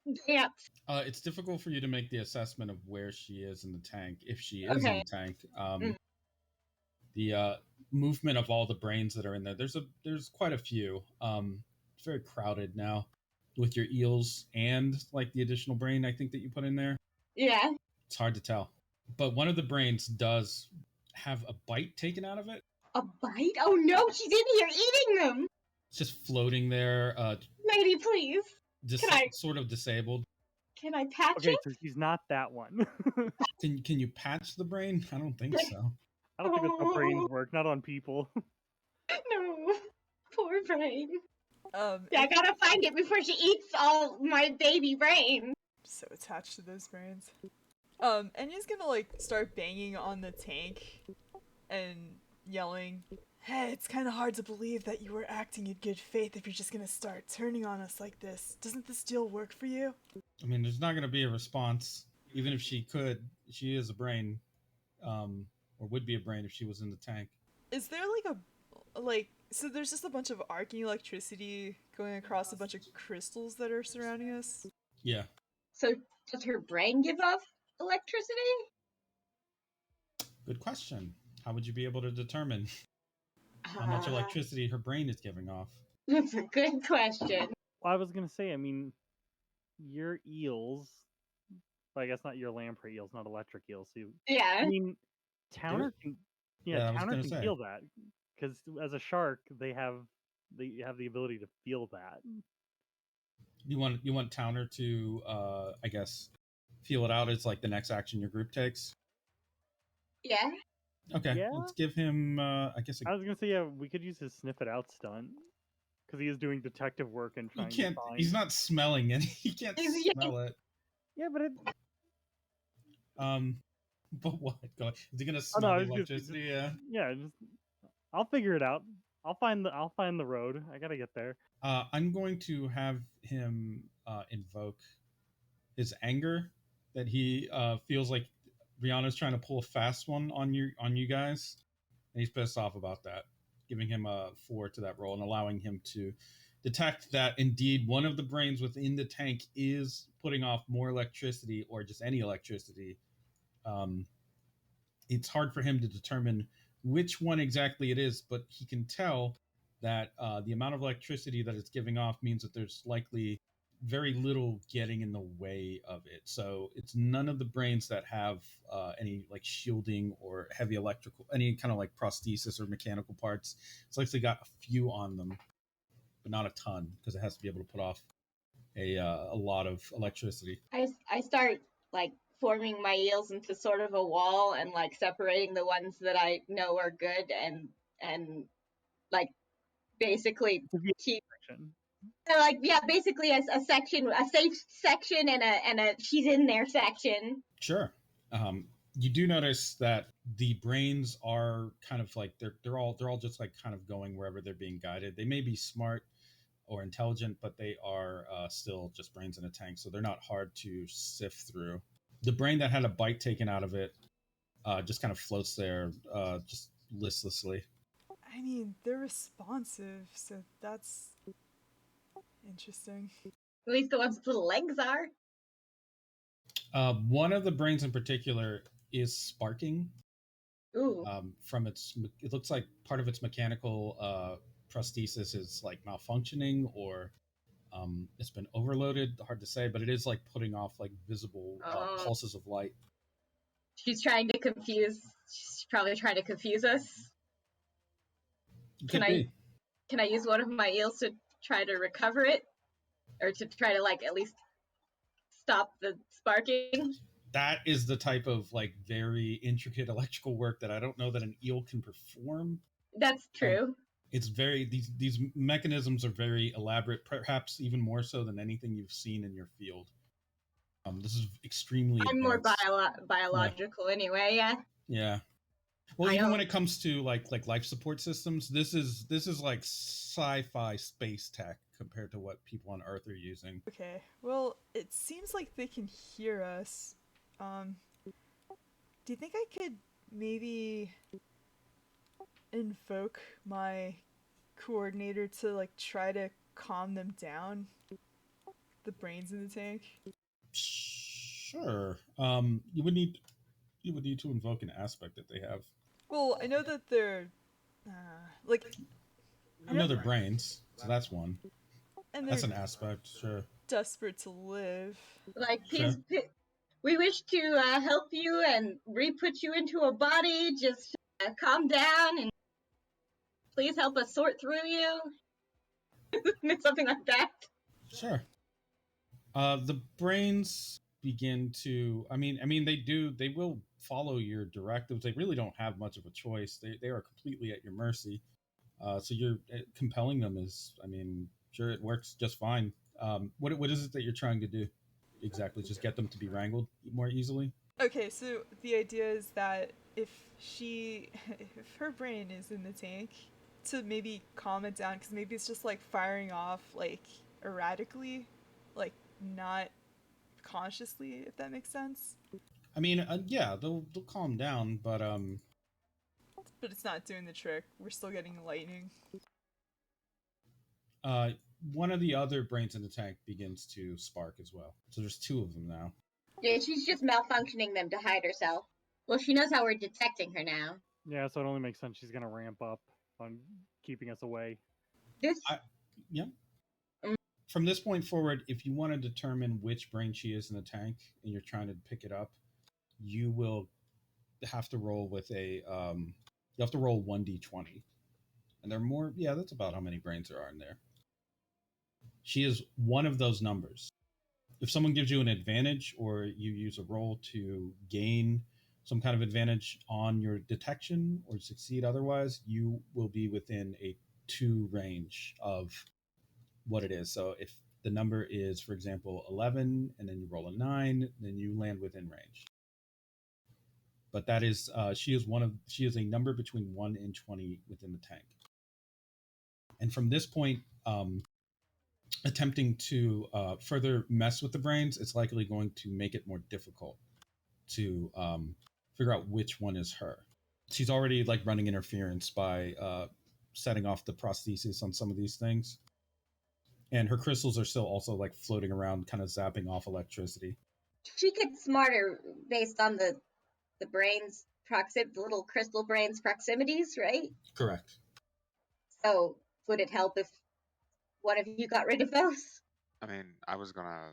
to dance. It's difficult for you to make the assessment of where she is in the tank, if she is in Okay. the tank. The movement of all the brains that are in there. There's quite a few. It's very crowded now with your eels and like the additional brain I think that you put in there. Yeah. It's hard to tell, but one of the brains does have a bite taken out of it. A bite? Oh no, she's in here eating them. It's just floating there, Lady, please. just Can I- sort of disabled. Can I patch Okay, it? so she's not that one. Can you patch the brain? I don't think so. I don't think that's how brains work. Not on people. No. Poor brain. Yeah, I If- gotta find it before she eats all my baby brain. so attached to those brains. Enya's gonna like start banging on the tank and yelling, "Hey, it's kind of hard to believe that you were acting in good faith if you're just gonna start turning on us like this. Doesn't this deal work for you?" I mean, there's not going to be a response, even if she could. She is a brain, or would be a brain if she was in the tank. Is there so there's just a bunch of arcing electricity going across a bunch of crystals that are surrounding us? Yeah. So, does her brain give off electricity? Good question. How would you be able to determine how much electricity her brain is giving off? That's a good question. Well, I was gonna say, I mean, your eels. I guess not your lamprey eels, not electric eels. So Yeah. I mean, Towner can. Yeah, I was Towner gonna can say. feel that because as a shark, they have the ability to feel that. You want Towner to, I guess, feel it out as like the next action your group takes. Yeah. Okay, Yeah? let's give him. I guess I was gonna say, yeah, we could use his sniff it out stunt because he is doing detective work and he trying to can't. find. He's not smelling it. He can't Yeah. smell it. Yeah, but it. But what? Is he gonna Oh smell no, I the was electricity? Yeah. yeah. I'll figure it out. I'll find the road. I gotta get there. I'm going to have him invoke his anger that he feels like Rihanna's trying to pull a fast one on you guys, and he's pissed off about that. Giving him a 4 to that roll and allowing him to detect that indeed one of the brains within the tank is putting off more electricity or just any electricity. It's hard for him to determine which one exactly it is, but he can tell that the amount of electricity that it's giving off means that there's likely very little getting in the way of it. So it's none of the brains that have any like shielding or heavy electrical, any kind of like prosthesis or mechanical parts. It's likely got a few on them, but not a ton because it has to be able to put off a lot of electricity. I start like forming my eels into sort of a wall and like separating the ones that I know are good and like basically keep like basically a section, a safe section and a she's in there section. Sure. You do notice that the brains are kind of like they're all just like kind of going wherever they're being guided. They may be smart or intelligent, but they are still just brains in a tank, so they're not hard to sift through. The brain that had a bite taken out of it just kind of floats there, just listlessly. I mean, they're responsive, so that's interesting. At least the ones with little legs are. One of the brains in particular is sparking. Ooh. From it looks like part of its mechanical prosthesis is like malfunctioning or it's been overloaded. Hard to say, but it is like putting off like visible pulses of light. She's probably trying to confuse us. Can I use one of my eels to try to recover it, or to try to like at least stop the sparking? That is the type of like very intricate electrical work that I don't know that an eel can perform. That's true. It's very these mechanisms are very elaborate, perhaps even more so than anything you've seen in your field. This is extremely I'm more advanced. biological anyway. Yeah. Yeah. Well, I even don't- when it comes to like life support systems, this is like sci-fi space tech compared to what people on Earth are using. Okay, well, it seems like they can hear us. Do you think I could maybe invoke my coordinator to like try to calm them down? The brains in the tank? Sure. You would need to invoke an aspect that they have. Well, I know that they're like I know their brains, so that's one. and That's they're an aspect, sure. desperate to live. Like, Sure. we wish to help you and re-put you into a body. Just calm down and please help us sort through you. Something like that. Sure. The brains begin to. I mean, they will follow your directives. They really don't have much of a choice. They are completely at your mercy. So you're compelling them is. I mean, sure, it works just fine. What is it that you're trying to do exactly? Just get them to be wrangled more easily. Okay, so the idea is that if her brain is in the tank, to maybe calm it down, because maybe it's just like firing off like erratically, like not consciously, if that makes sense. I mean, yeah, they'll calm down, but it's not doing the trick. We're still getting lightning. one of the other brains in the tank begins to spark as well. So there's two of them now. Yeah, she's just malfunctioning them to hide herself. Well, she knows how we're detecting her now. Yeah, so it only makes sense she's gonna ramp up on keeping us away. Yeah. From this point forward, if you want to determine which brain she is in the tank and you're trying to pick it up, you will have to roll with a you have to roll 1d20. And there are more, yeah, that's about how many brains there are in there. She is one of those numbers. If someone gives you an advantage or you use a roll to gain some kind of advantage on your detection or succeed otherwise, you will be within a 2 range of what it is. So if the number is, for example, 11, and then you roll a 9, then you land within range. But that is, she is a number between 1 and 20 within the tank. And from this point, attempting to further mess with the brains, it's likely going to make it more difficult to figure out which one is her. She's already like running interference by setting off the prosthesis on some of these things. And her crystals are still also like floating around, kind of zapping off electricity. She gets smarter based on the brain's the little crystal brain's proximities, right? Correct. So would it help if one of you got rid of those? I mean, I was gonna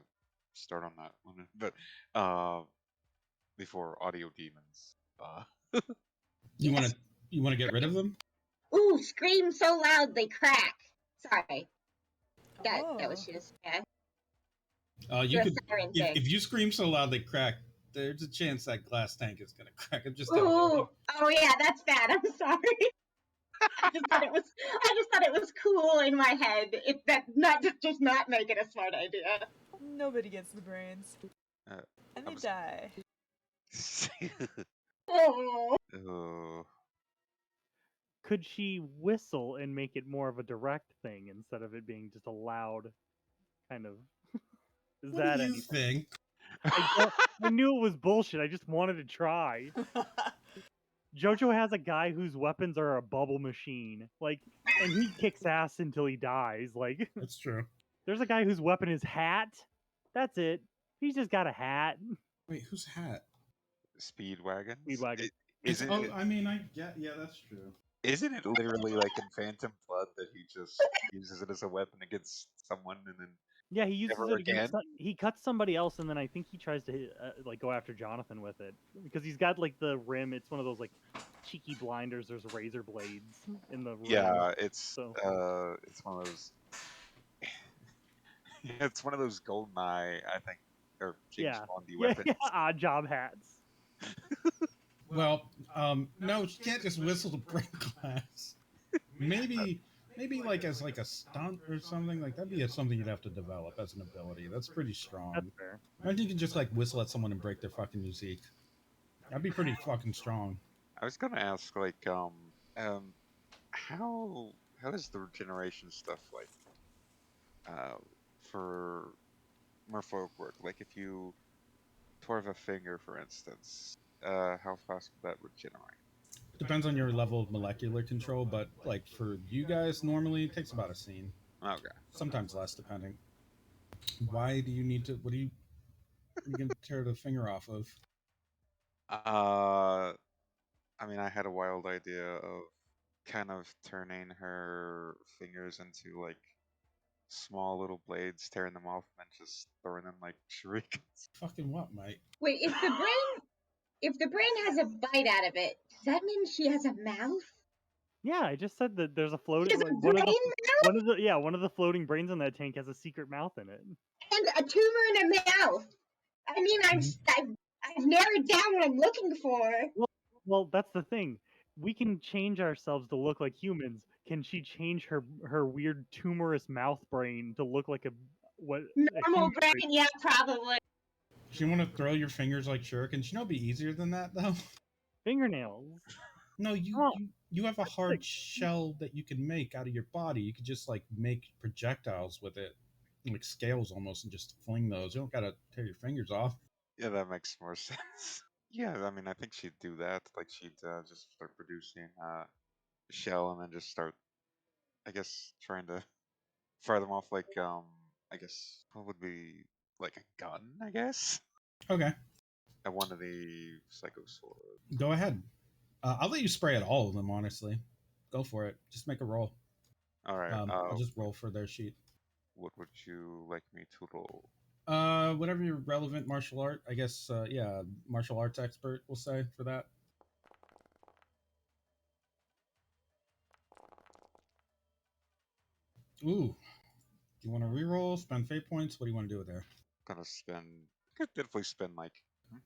start on that one, but before audio demons. You want to get rid of them? Ooh, scream so loud they crack. Sorry. That was just, yeah. You The could, siren thing. if you scream so loud they crack, there's a chance that glass tank is gonna crack. I'm just Ooh, telling you. oh yeah, that's bad. I'm sorry. I just thought it was cool in my head. Just not make it a smart idea. Nobody gets the brains. And they die. Oh. Oh. Could she whistle and make it more of a direct thing instead of it being just a loud kind of? Is What that do you anything? think? I knew it was bullshit. I just wanted to try. Jojo has a guy whose weapons are a bubble machine, like, and he kicks ass until he dies. Like, That's true. there's a guy whose weapon is hat. That's it. He's just got a hat. Wait, whose hat? Speedwagon. Speedwagon. I mean, yeah, that's true. Isn't it literally like in Phantom Blood that he just uses it as a weapon against someone and then Yeah, he uses never it against. He cuts somebody else, and then I think he tries to like go after Jonathan with it because he's got like the rim. It's one of those like cheeky blinders, there's razor blades in the room. Yeah, it's So one of those. It's one of those GoldenEye, I think, or James Bondy weapons. Yeah, odd job hats. Well, no, you can't just whistle to break glass. Maybe like as like a stunt or something like that'd be something you'd have to develop as an ability. That's pretty strong. That's fair. Imagine you can just like whistle at someone and break their fucking music. That'd be pretty fucking strong. I was gonna ask, like, how does the regeneration stuff like, for merfolk work? Like, if you tore off a finger, for instance, how fast would that regenerate? Depends on your level of molecular control, but like for you guys, normally it takes about a scene. Okay. Sometimes less, depending. Why do you need to? What are you gonna tear the finger off of? I mean, I had a wild idea of kind of turning her fingers into like small little blades, tearing them off, and then just throwing them like shurikens. Fucking what, mate? Wait, if the brain has a bite out of it, does that mean she has a mouth? Yeah, I just said that there's a She floating has a one of brain mouth one of the floating brains in that tank has a secret mouth in it. and a tumor in a mouth. I mean, I've narrowed down what I'm looking for. Well, that's the thing. We can change ourselves to look like humans. Can she change her weird tumorous mouth brain to look like a Normal human brain, yeah, probably. You want to throw your fingers like shurikens? You know, it'd be easier than that though. Fingernails. No, Oh, you have a hard shell that you can make out of your body. You could just like make projectiles with it, like scales almost, and just fling those. You don't gotta tear your fingers off. Yeah, that makes more sense. Yeah, I mean, I think she'd do that. Like, she'd just start producing a shell and then just start, I guess, trying to fire them off like, I guess, what would be like a gun, I guess? Okay, At one of the Psychosaur. go ahead. I'll let you spray at all of them. Honestly, go for it. Just make a roll. All right. I'll just roll for their sheet. What would you like me to roll? Whatever your relevant martial art. I guess. Yeah, martial arts expert. We'll say for that. Ooh. Do you want to reroll? Spend fate points? What do you want to do with there? Gonna spend. Could definitely spend like.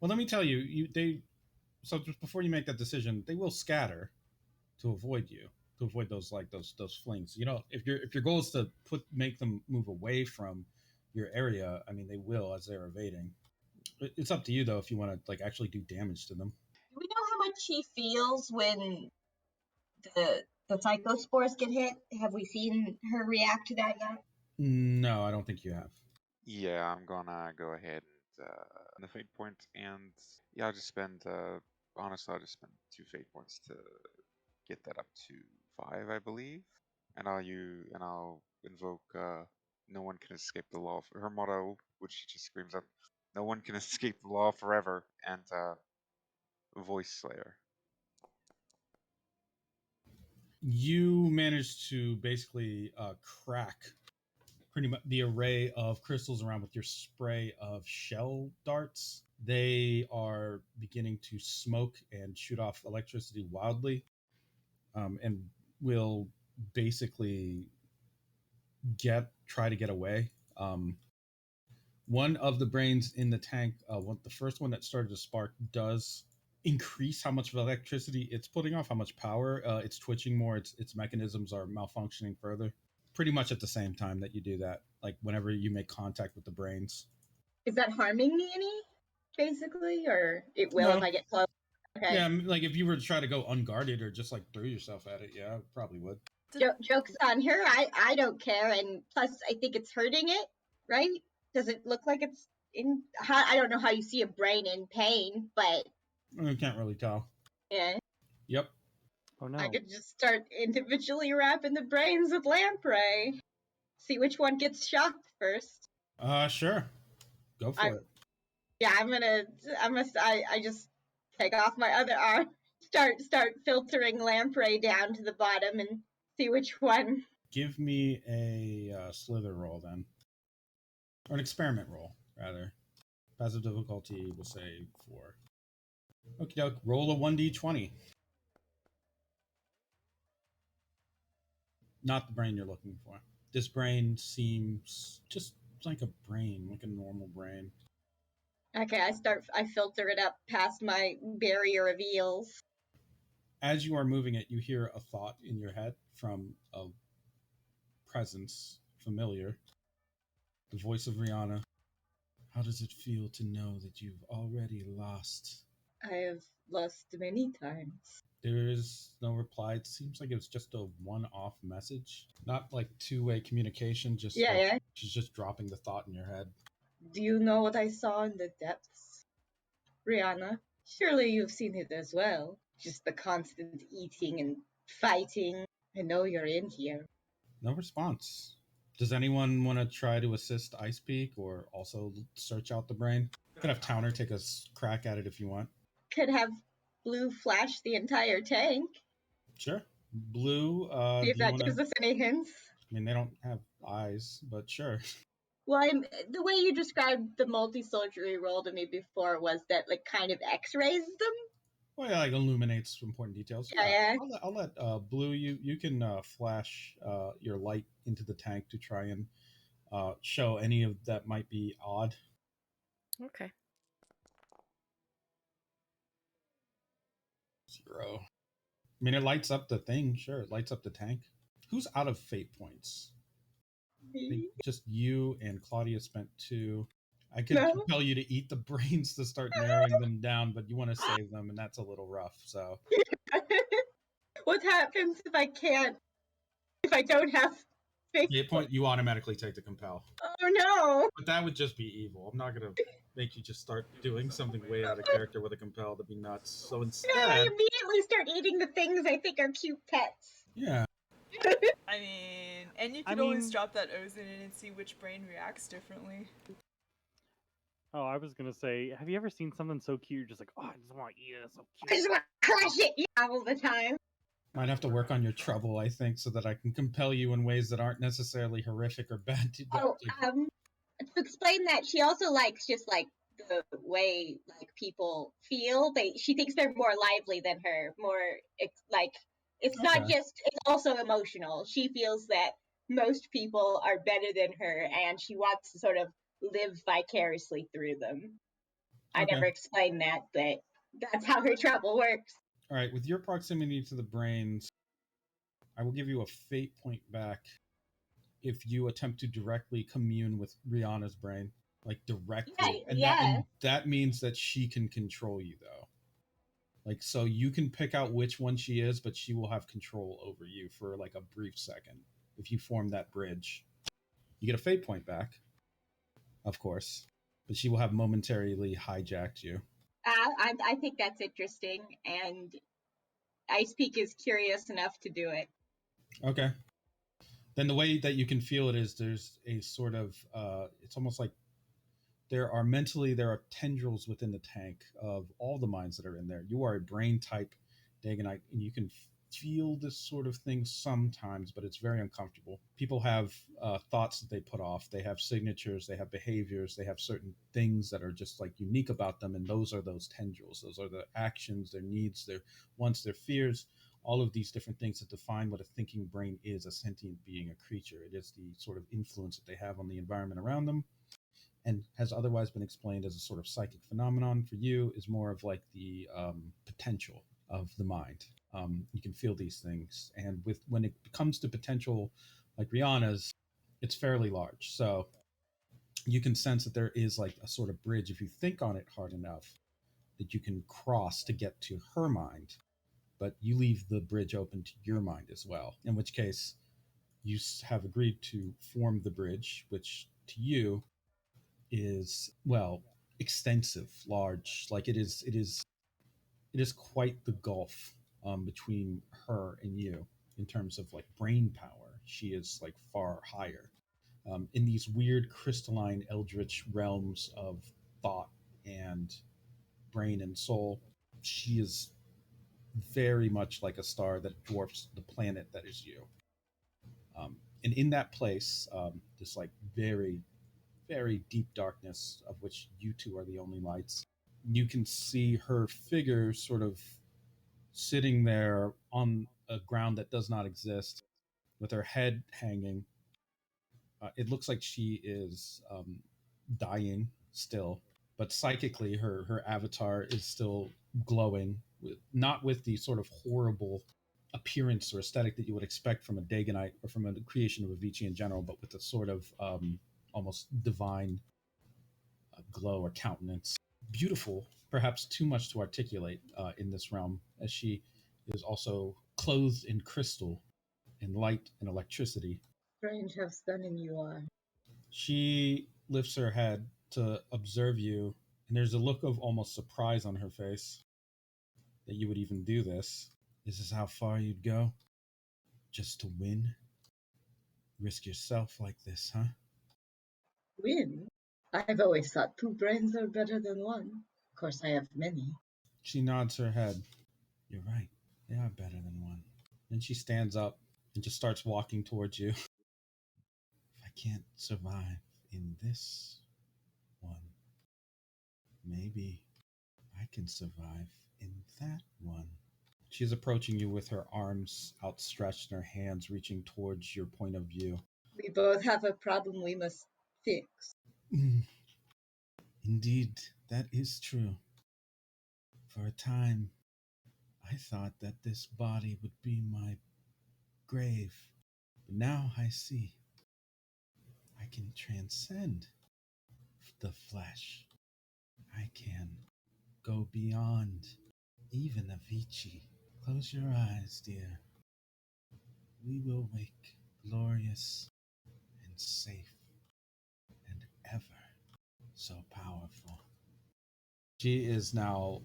Well, let me tell you. So just before you make that decision, they will scatter to avoid you, to avoid those those flings. You know, if your goal is to make them move away from your area, I mean, they will as they're evading. It's up to you though if you want to like actually do damage to them. Do we know how much she feels when the psychospores get hit? Have we seen her react to that yet? No, I don't think you have. Yeah, I'm gonna go ahead and the fate point, and yeah, I'll just spend. Honestly, I'll just spend 2 fate points to get that up to 5, I believe, and I'll invoke. No one can escape the law. Her motto, which she just screams out, "No one can escape the law forever," and Voice Slayer. You managed to basically crack pretty much the array of crystals around with your spray of shell darts. They are beginning to smoke and shoot off electricity wildly, and will basically try to get away. One of the brains in the tank, the first one that started to spark, does increase how much of electricity it's putting off, how much power. It's twitching more. Its mechanisms are malfunctioning further. Pretty much at the same time that you do that, like whenever you make contact with the brains. Is that harming me any, basically, or it will No. if I get close? Okay. Yeah, like if you were to try to go unguarded or just like throw yourself at it, yeah, probably would. Joke's on her. I don't care, and plus I think it's hurting it, right? Does it look like it's in? I don't know how you see a brain in pain, but I can't really tell. yeah. Yep. Oh no. I could just start individually wrapping the brains with lamprey. See which one gets shocked first. Sure. Go for it. Yeah, I just take off my other arm, start filtering lamprey down to the bottom and see which one. Give me a slither roll then. Or an experiment roll, rather. Passive difficulty, we'll say 4. Okie doke, roll a 1d20. Not the brain you're looking for. This brain seems just like a brain, like a normal brain. Okay, I filter it up past my barrier of eels. As you are moving it, you hear a thought in your head from a presence familiar. The voice of Riihana. How does it feel to know that you've already lost? I have lost many times. There is no reply. It seems like it's just a one-off message, not like two-way communication. Just Yeah, like yeah. she's just dropping the thought in your head. Do you know what I saw in the depths, Riihana? Surely you've seen it as well. Just the constant eating and fighting. I know you're in here. No response. Does anyone want to try to assist Ice Peak or also search out the brain? Could have Towner take a crack at it if you want. Could have Blue flash the entire tank. Sure. Blue, See if do you that want to? gives us any hints. I mean, they don't have eyes, but sure. Well, the way you described the multi-surgery role to me before was that, like, kind of x-rays them. Well, yeah, like illuminates important details. Yeah. I'll let Blue, you can flash your light into the tank to try and show any of that might be odd. Okay. 0. I mean, it lights up the thing. Sure, it lights up the tank. Who's out of fate points? I think just you and Claudia spent 2. I could No. compel you to eat the brains to start narrowing them down, but you want to save them, and that's a little rough. So, What happens if I don't have fate fate point, you automatically take the compel. Oh no! But that would just be evil. I'm not gonna make you just start doing something way out of character with a compel. That'd be nuts. So instead, No, I immediately start eating the things I think are cute pets. Yeah. I mean, and you could always drop that Ozen in and see which brain reacts differently. Oh, I was gonna say, have you ever seen something so cute? You're just like, oh, I just want to eat it. It's so cute. I just want to crush it all the time. Might have to work on your trouble, I think, so that I can compel you in ways that aren't necessarily horrific or bad. To explain that, she also likes just like the way like people feel. She thinks they're more lively than her. It's not just, it's also emotional. She feels that most people are better than her, and she wants to sort of live vicariously through them. I never explained that, but that's how her trouble works. All right, with your proximity to the brains, I will give you a fate point back if you attempt to directly commune with Rihanna's brain, like directly. And that means that she can control you, though. Like, so you can pick out which one she is, but she will have control over you for like a brief second if you form that bridge. You get a fate point back, of course, but she will have momentarily hijacked you. I think that's interesting, and Ice Peak is curious enough to do it. Okay. Then the way that you can feel it is there's a sort of, it's almost like there are tendrils within the tank of all the minds that are in there. You are a brain type Dagonite, and you can feel this sort of thing sometimes, but it's very uncomfortable. People have thoughts that they put off. They have signatures, they have behaviors, they have certain things that are just like unique about them, and those are those tendrils. Those are the actions, their needs, their wants, their fears, all of these different things that define what a thinking brain is, a sentient being, a creature. It is the sort of influence that they have on the environment around them, and has otherwise been explained as a sort of psychic phenomenon. For you is more of like the potential of the mind. You can feel these things, and when it comes to potential like Rihanna's, it's fairly large. So you can sense that there is like a sort of bridge, if you think on it hard enough, that you can cross to get to her mind, but you leave the bridge open to your mind as well, in which case you have agreed to form the bridge, which to you is, well, extensive, large. Like it is quite the gulf between her and you in terms of like brain power. She is like far higher in these weird crystalline eldritch realms of thought and brain and soul. She is very much like a star that dwarfs the planet that is you. And in that place, this like very, very deep darkness of which you two are the only lights, you can see her figure sort of sitting there on a ground that does not exist, with her head hanging. It looks like she is dying still, but psychically her avatar is still glowing, not with the sort of horrible appearance or aesthetic that you would expect from a Dagonite or from a creation of Avicii in general, but with a sort of almost divine glow or countenance. Beautiful, perhaps too much to articulate in this realm, as she is also clothed in crystal and light and electricity. Strange how stunning you are. She lifts her head to observe you, and there's a look of almost surprise on her face that you would even do this. This is how far you'd go? Just to win? Risk yourself like this, huh? Win? I've always thought 2 brains are better than 1. Of course, I have many. She nods her head. You're right. They are better than 1. Then she stands up and just starts walking towards you. If I can't survive in this one, maybe I can survive in that one. She's approaching you with her arms outstretched and her hands reaching towards your point of view. We both have a problem we must fix. Indeed, that is true. For a time, I thought that this body would be my grave. But now I see I can transcend the flesh. I can go beyond even Avicii. Close your eyes, dear. We will wake glorious and safe and ever so powerful. She is now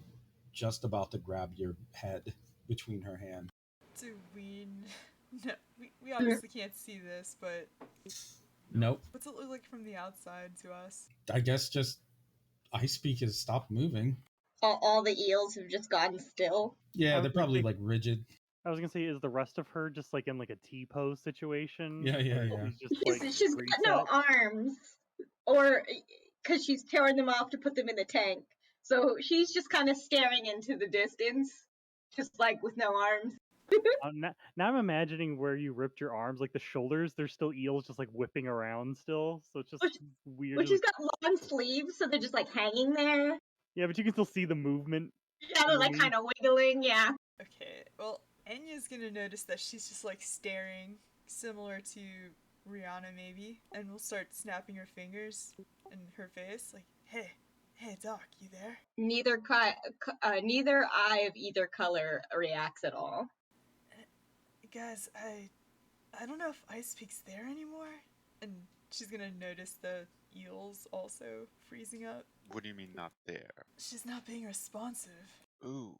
just about to grab your head between her hands. Do we... No, we obviously can't see this, but... Nope. What's it look like from the outside to us? I guess just Ice Peak has stopped moving. All the eels have just gone still. Yeah, was they're gonna probably say- like rigid. I was gonna say, is the rest of her just like in like a T-pose situation? Yeah, yeah, where yeah. She's just like She's got no reset? arms, or because she's tearing them off to put them in the tank. So she's just kind of staring into the distance, just like with no arms. Now I'm imagining where you ripped your arms, like the shoulders. There's still eels just like whipping around still, so it's just weird. Which she's got long sleeves, so they're just like hanging there. Yeah, but you can still see the movement. Yeah, they're like kind of wiggling. Yeah. Okay, well, Enya's gonna notice that she's just like staring, similar to Riihana maybe, and we'll start snapping her fingers in her face, like, hey, Doc, you there? Neither eye of either color reacts at all. Guys, I don't know if Ice Peak's there anymore. And she's gonna notice the eels also freezing up. What do you mean not there? She's not being responsive. Ooh.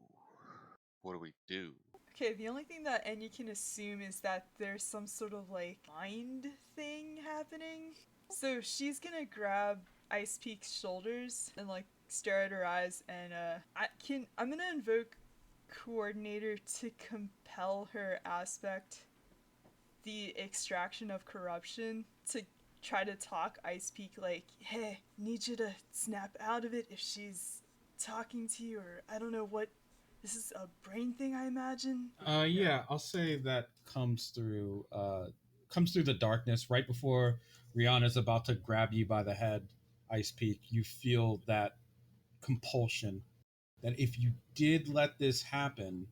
What do we do? Okay, the only thing that Enya can assume is that there's some sort of like mind thing happening. So she's gonna grab Ice Peak's shoulders and like stare at her eyes, and I'm gonna invoke Coordinator to compel her aspect the extraction of corruption to try to talk Ice Peak like, hey, need you to snap out of it if she's talking to you, or I don't know what. This is a brain thing, I imagine. Yeah, I'll say that comes through the darkness right before Rihanna's about to grab you by the head. Ice Peak, you feel that compulsion that if you did let this happen,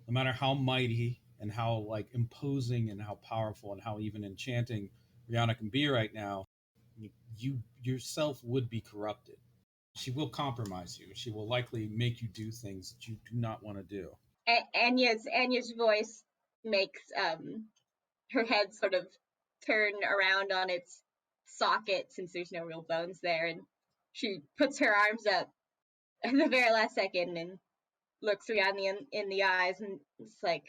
no matter how mighty and how like imposing and how powerful and how even enchanting Rihanna can be right now, you yourself would be corrupted. She will compromise you. She will likely make you do things that you do not want to do. Anya's voice makes her head sort of turn around on its socket since there's no real bones there, and she puts her arms up at the very last second and looks Rihanna in the eyes, and it's like,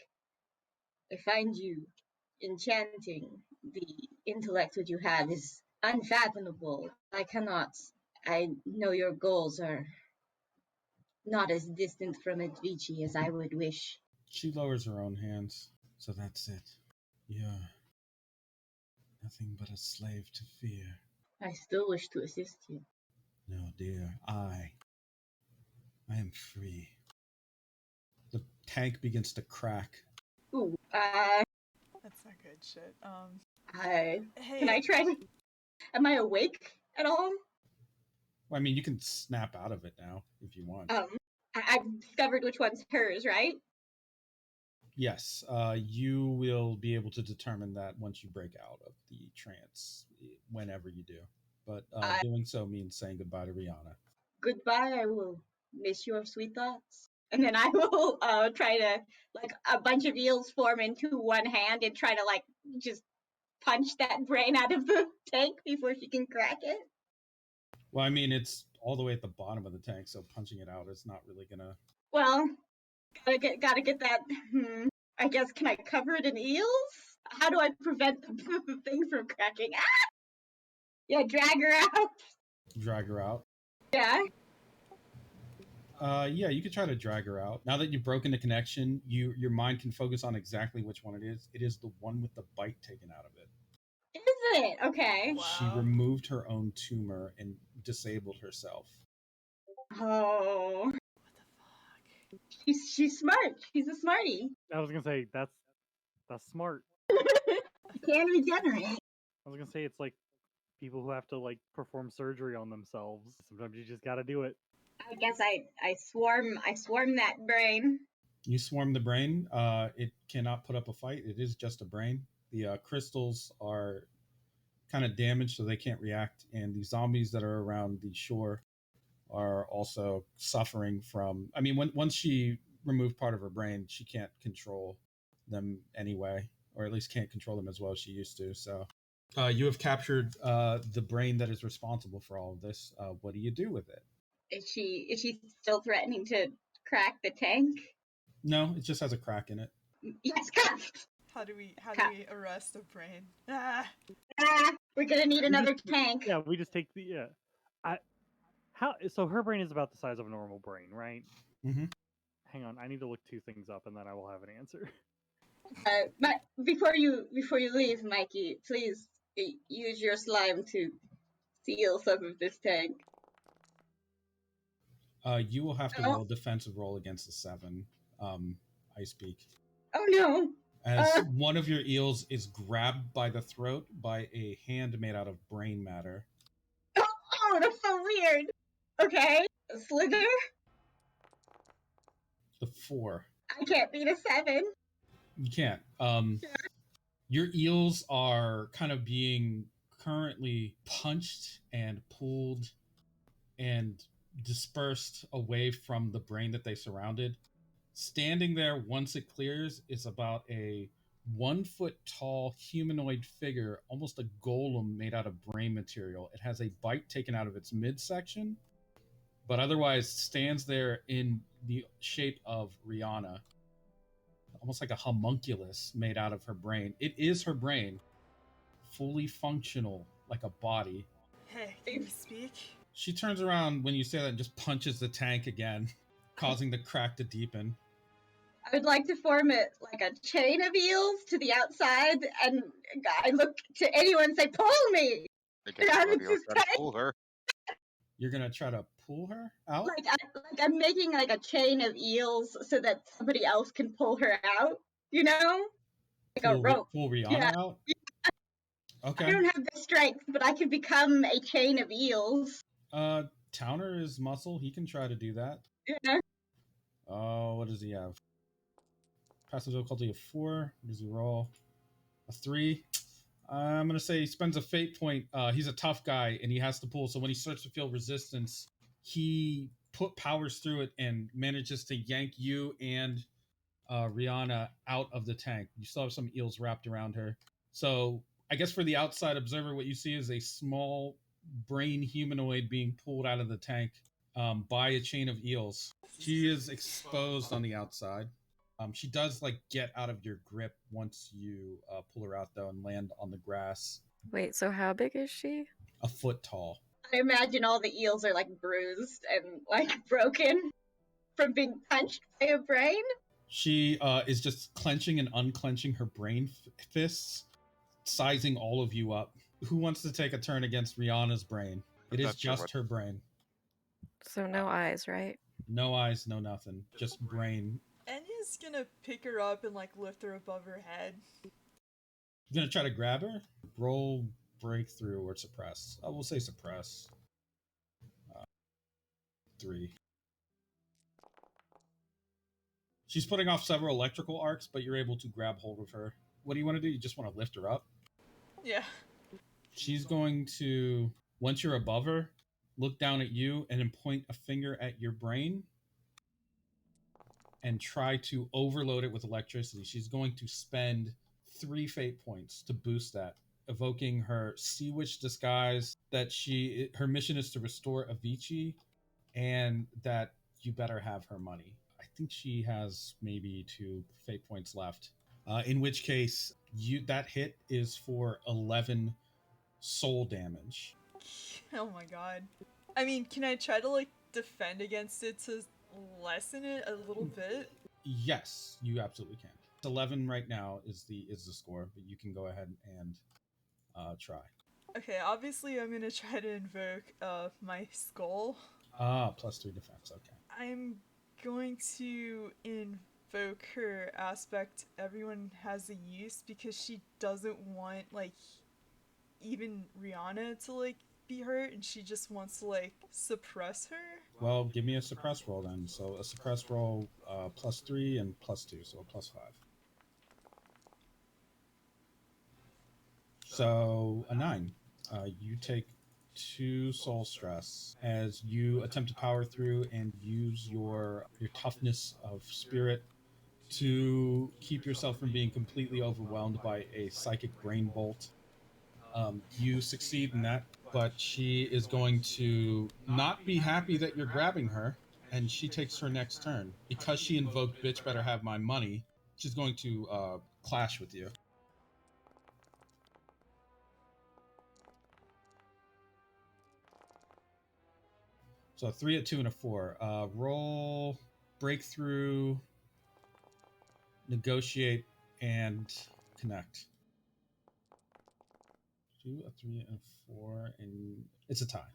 I find you enchanting. The intellect that you have is unfathomable. I know your goals are not as distant from Avicii as I would wish. She lowers her own hands. So that's it. You're nothing but a slave to fear. I still wish to assist you. No, dear, I am free. The tank begins to crack. Ooh, That's That's not good shit. Can Hey, I try to? Am I awake at all? Well, I mean, you can snap out of it now if you want. I've discovered which one's hers, right? Yes, you will be able to determine that once you break out of the trance, whenever you do. But doing so means saying goodbye to Rihanna. Goodbye. I will miss your sweet thoughts. And then I will try to, like, a bunch of eels form into one hand and try to, like, just punch that brain out of the tank before she can crack it. Well, I mean, it's all the way at the bottom of the tank, so punching it out is not really gonna. Well, gotta get that. I guess, can I cover it in eels? How do I prevent the thing from cracking? Ah! Yeah, drag her out. Drag her out. Yeah. Yeah, you could try to drag her out. Now that you've broken the connection, your mind can focus on exactly which one it is. It is the one with the bite taken out of it. Is it? Okay. wow. She removed her own tumor and disabled herself. Oh. What the fuck? She's smart. She's a smarty. I was gonna say that's smart. She can regenerate. I was gonna say it's like people who have to like perform surgery on themselves. Sometimes you just gotta do it. I guess I swarm that brain. You swarm the brain. It cannot put up a fight. It is just a brain. The crystals are kind of damaged, so they can't react. And the zombies that are around the shore are also suffering from. I mean, once she removed part of her brain, she can't control them anyway, or at least can't control them as well as she used to. So, you have captured the brain that is responsible for all of this. What do you do with it? Is she still threatening to crack the tank? No, it just has a crack in it. Yes, cuffed. How do we arrest the brain? We're gonna need another tank. Yeah, we just take the so her brain is about the size of a normal brain, right? Mm-hmm. Hang on, I need to look two things up and then I will have an answer. But before you leave, Mikey, please use your slime to seal some of this tank. You will have to roll a defensive roll against the 7. I speak. Oh no! As one of your eels is grabbed by the throat by a hand made out of brain matter. Oh, that's so weird. Okay, Slither. The 4. I can't beat a 7. You can't. Your eels are kind of being currently punched and pulled and dispersed away from the brain that they surrounded. Standing there once it clears is about a 1 foot tall humanoid figure, almost a golem made out of brain material. It has a bite taken out of its midsection, but otherwise stands there in the shape of Riihana, almost like a homunculus made out of her brain. It is her brain, fully functional like a body. Hey, can you speak? She turns around when you say that and just punches the tank again, causing the crack to deepen. I would like to form it like a chain of eels to the outside, and I look to anyone and say, "Pull me!" I guess somebody else try to pull her. You're gonna try to pull her out? Like I'm making like a chain of eels so that somebody else can pull her out. You know, like a rope. Pull Riihana out? Okay. I don't have the strength, but I can become a chain of eels. Towner is muscle. He can try to do that. Yeah. Oh, what does he have? Passive difficulty of 4. What does he roll? A 3. I'm gonna say he spends a fate point. He's a tough guy and he has to pull. So when he starts to feel resistance, he powers through it and manages to yank you and Riihana out of the tank. You still have some eels wrapped around her. So I guess for the outside observer, what you see is a small brain humanoid being pulled out of the tank by a chain of eels. She is exposed on the outside. She does like get out of your grip once you pull her out though and land on the grass. Wait, so how big is she? A foot tall. I imagine all the eels are like bruised and like broken from being punched by a brain. She is just clenching and unclenching her brain fists, sizing all of you up. Who wants to take a turn against Rihanna's brain? It is just her brain. So no eyes, right? No eyes, no nothing. Just brain. Enya's gonna pick her up and like lift her above her head. You're gonna try to grab her. Roll breakthrough or suppress. I will say suppress. 3. She's putting off several electrical arcs, but you're able to grab hold of her. What do you want to do? You just want to lift her up? Yeah. She's going to, once you're above her, look down at you and then point a finger at your brain and try to overload it with electricity. She's going to spend 3 fate points to boost that, evoking her Sea Witch disguise. That her mission is to restore Avicii, and that you better have her money. I think she has maybe 2 fate points left. In which case, that hit is for 11 soul damage. Oh my god. I mean, can I try to like defend against it to lessen it a little bit? Yes, you absolutely can. 11 right now is the score, but you can go ahead and try. Okay, obviously I'm gonna try to invoke my skull. +3 defense. Okay. I'm going to invoke her aspect everyone has a use because she doesn't want like even Riihana to like be hurt, and she just wants to like suppress her. Well, give me a suppress roll then. So a suppress roll, +3 and +2, so a +5. So a 9. You take 2 soul stress as you attempt to power through and use your toughness of spirit to keep yourself from being completely overwhelmed by a psychic brain bolt. You succeed in that, but she is going to not be happy that you're grabbing her, and she takes her next turn. Because she invoked "Bitch better have my money," she's going to clash with you. So a 3, a 2, and a 4. Roll breakthrough, negotiate, and connect. 2, a 3, and a 4, and it's a tie.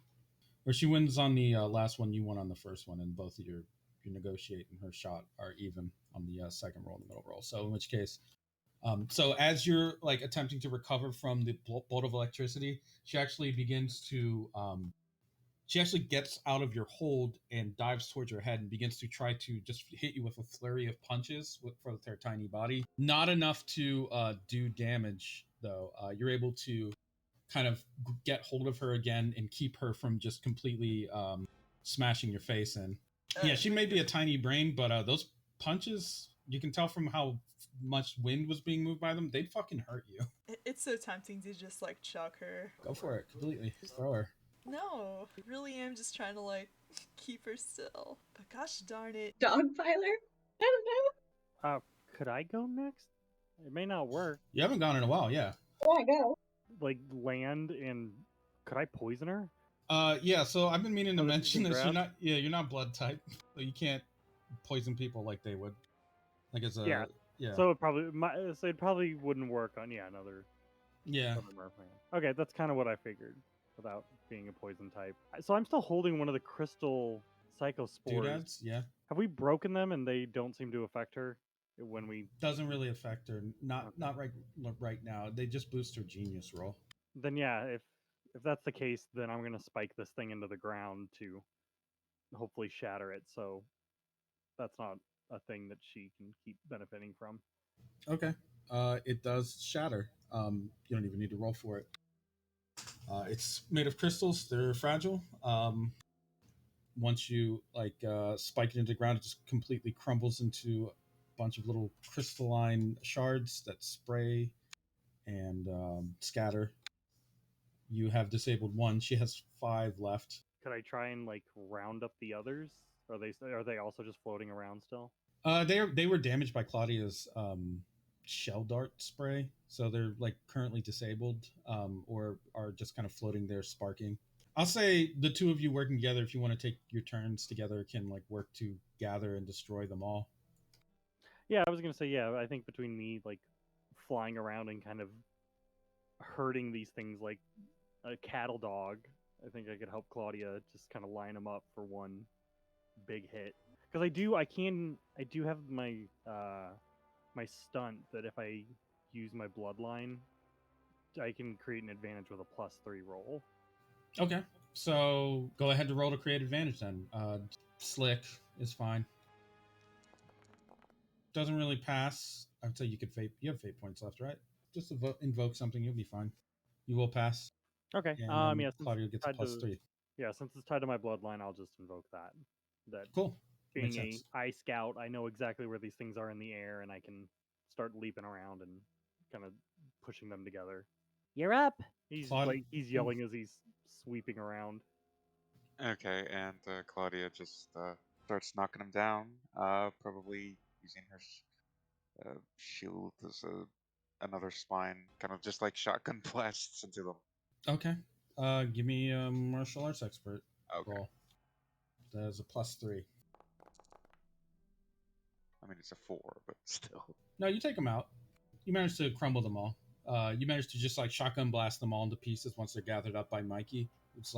Or she wins on the last one, you won on the first one, and both of your negotiate and her shot are even on the second roll and the middle roll. So in which case, so as you're like attempting to recover from the bolt of electricity, she actually begins to she actually gets out of your hold and dives towards your head and begins to try to just hit you with a flurry of punches for their tiny body. Not enough to do damage, though. You're able to kind of get hold of her again and keep her from just completely smashing your face in. Yeah, she may be a tiny brain, but those punches, you can tell from how much wind was being moved by them, they'd fucking hurt you. It's so tempting to just like chuck her. Go for it, completely. Throw her. No, really am just trying to like keep her still. But gosh darn it. Dogpiler? I don't know. Could I go next? It may not work. You haven't gone in a while, yeah. There I go. Like land and could I poison her? Yeah. So I've been meaning to Oh, mention you this. can grab? You're not blood type, so you can't poison people like they would. Like it's a yeah. So it probably wouldn't work on another merman. Okay, that's kind of what I figured without being a poison type. So I'm still holding one of the crystal psychospores. Doodads, yeah. Have we broken them and they don't seem to affect her when we? Doesn't really affect her. Not right now. They just boost her genius roll. Then yeah, if that's the case, then I'm gonna spike this thing into the ground to hopefully shatter it. So that's not a thing that she can keep benefiting from. Okay. It does shatter. You don't even need to roll for it. It's made of crystals. They're fragile. Once you spike it into the ground, it just completely crumbles into a bunch of little crystalline shards that spray and scatter. You have disabled one. She has 5 left. Could I try and like round up the others? Are they also just floating around still? They were damaged by Claudia's shell dart spray, so they're like currently disabled, or are just kind of floating there, sparking. I'll say the two of you working together, if you want to take your turns together, can like work to gather and destroy them all. Yeah, I was gonna say I think between me like flying around and kind of hurting these things like a cattle dog, I think I could help Claudia just kind of line them up for one big hit. Because I do have my my stunt that if I use my bloodline I can create an advantage with a +3 roll. Okay. So go ahead to roll to create advantage then. Slick is fine. Doesn't really pass. I would say you could fate. You have fate points left, right? Just invoke something, you'll be fine. You will pass. Okay. And Yeah. Claudio gets a +3. Yeah, since it's tied to my bloodline, I'll just invoke that. That Cool. being Makes sense. a eye scout, I know exactly where these things are in the air, and I can start leaping around and kind of pushing them together. You're up. He's he's yelling as he's sweeping around. Okay, and Claudia just starts knocking him down, probably using her shield as another spine, kind of just like shotgun blasts into them. Okay. Give me a martial arts expert roll. There's a +3. I mean, it's a 4, but still. No, you take them out. You manage to crumble them all. You manage to just like shotgun blast them all into pieces once they're gathered up by Mikey. It's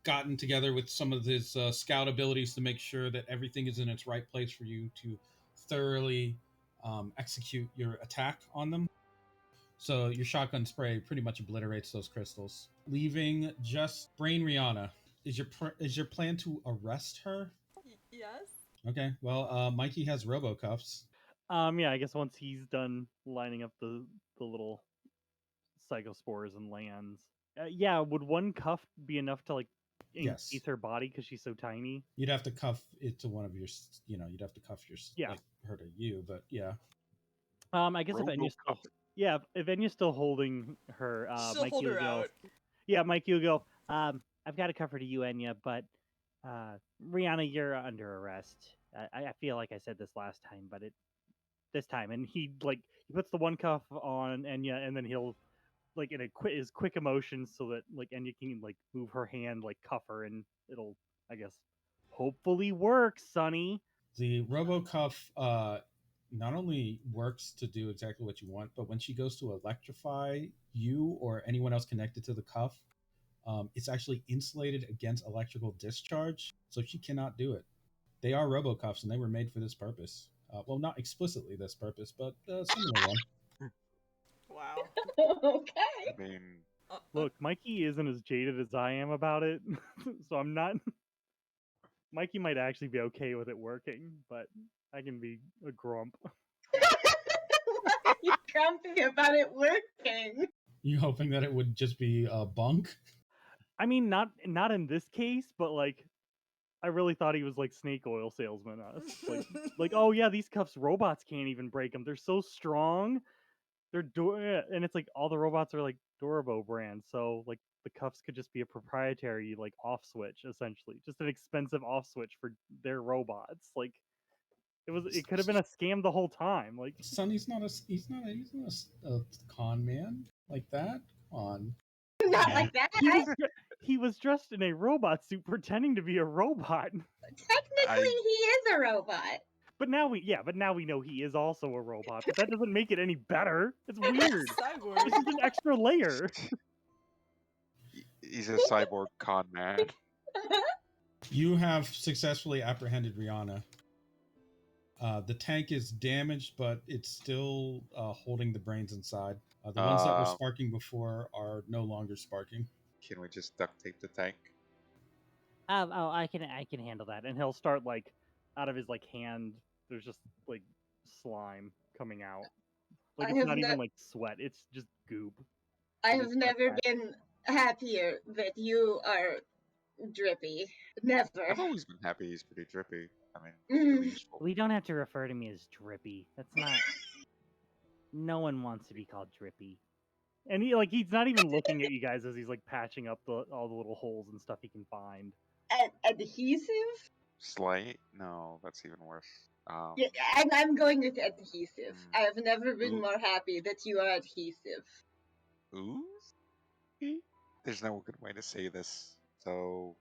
gotten together with some of his scout abilities to make sure that everything is in its right place for you to thoroughly execute your attack on them. So your shotgun spray pretty much obliterates those crystals, leaving just Brain Riihana. Is your plan to arrest her? Yes. Okay. Well, Mikey has Robocuffs. Yeah, I guess once he's done lining up the little psychospores and lands. Yeah, would one cuff be enough to like encase her body because she's so tiny? You'd have to cuff it to one of your, you'd have to cuff your, like her to you, but yeah. I guess if Enya's still, if Enya's still holding her, Still hold her out. Yeah, Mikey will go. I've got to cover to you, Enya, but Riihana, you're under arrest. I feel like I said this last time, but this time, and he puts the one cuff on Enya, and then he'll like in his quick emotions so that like Enya can like move her hand, like cuff her, and it'll, I guess, hopefully work, Sonny. The Robocuff not only works to do exactly what you want, but when she goes to electrify you or anyone else connected to the cuff, it's actually insulated against electrical discharge, so she cannot do it. They are Robocuffs, and they were made for this purpose. Well, not explicitly this purpose, but a similar one. Wow. Okay. I mean, look, Mikey isn't as jaded as I am about it, so I'm not. Mikey might actually be okay with it working, but I can be a grump. Why are you grumpy about it working? You hoping that it would just be a bunk? I mean, not in this case, but like, I really thought he was like snake oil salesman us. Like, oh yeah, these cuffs, robots can't even break them. They're so strong. They're and it's like all the robots are like Dorobo brands, so like the cuffs could just be a proprietary like off switch, essentially, just an expensive off switch for their robots. Like it could have been a scam the whole time. Like Sonny's not a con man like that. Come on. Not like that. He was dressed in a robot suit pretending to be a robot. Technically, he is a robot. But now we know he is also a robot. But that doesn't make it any better. It's weird. Cyborg. This is an extra layer. He's a cyborg con man. You have successfully apprehended Riihana. The tank is damaged, but it's still holding the brains inside. The ones that were sparking before are no longer sparking. Can we just duct tape the tank? I can handle that. And he'll start like out of his like hand. There's just like slime coming out. Like it's not even like sweat. It's just goop. I have never been happier that you are drippy. Never. I've always been happy he's pretty drippy. I mean, useful. We don't have to refer to me as drippy. That's not. No one wants to be called drippy. And he's not even looking at you guys as he's like patching up all the little holes and stuff he can find. Adhesive? Slight? No, that's even worse. Yeah, I'm going with adhesive. I have never been more happy that you are adhesive. Ooze? There's no good way to say this. So,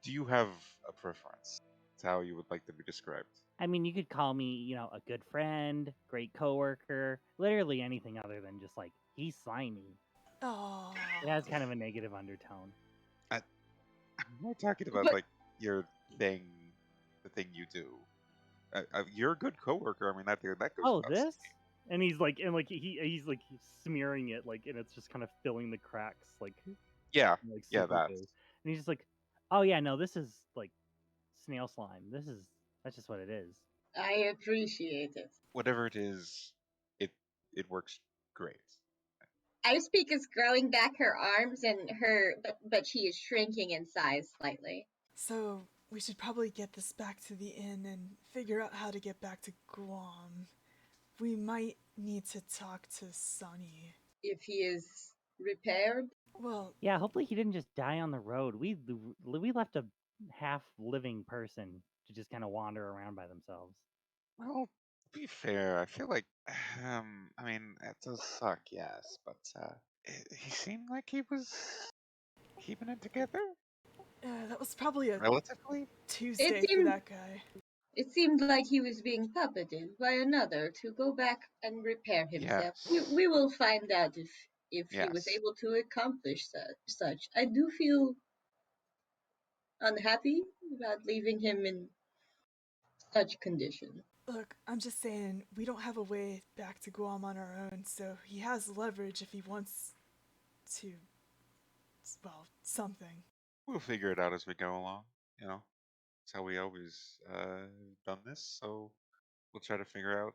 do you have a preference? It's how you would like to be described. I mean, you could call me, a good friend, great coworker, literally anything other than just like, he's slimy. Oh. It has kind of a negative undertone. I'm not talking about like your thing, the thing you do. You're a good coworker. I mean, that goes. Oh, this? And he's like, he's like smearing it, like, and it's just kind of filling the cracks, like Yeah, like yeah, super that. good. And he's just like, oh yeah, no, this is like snail slime. That's just what it is. I appreciate it. Whatever it is, it works great. I speak is growing back her arms and but she is shrinking in size slightly. So we should probably get this back to the inn and figure out how to get back to Guam. We might need to talk to Sonny. If he is repaired. Well, Yeah, hopefully he didn't just die on the road. We left a half living person to just kind of wander around by themselves. Well, to be fair, I feel like, I mean, it does suck, yes, but he seemed like he was keeping it together, that was probably a relatively. Tuesday It for seemed- that guy. It seemed like he was being puppeted by another to go back and repair himself. Yes. We will find out if he was Yes. able to accomplish such. I do feel unhappy about leaving him in such condition. Look, I'm just saying, we don't have a way back to Guam on our own, so he has leverage if he wants to, well, something. We'll figure it out as we go along, you know. That's how we always done this, so we'll try to figure out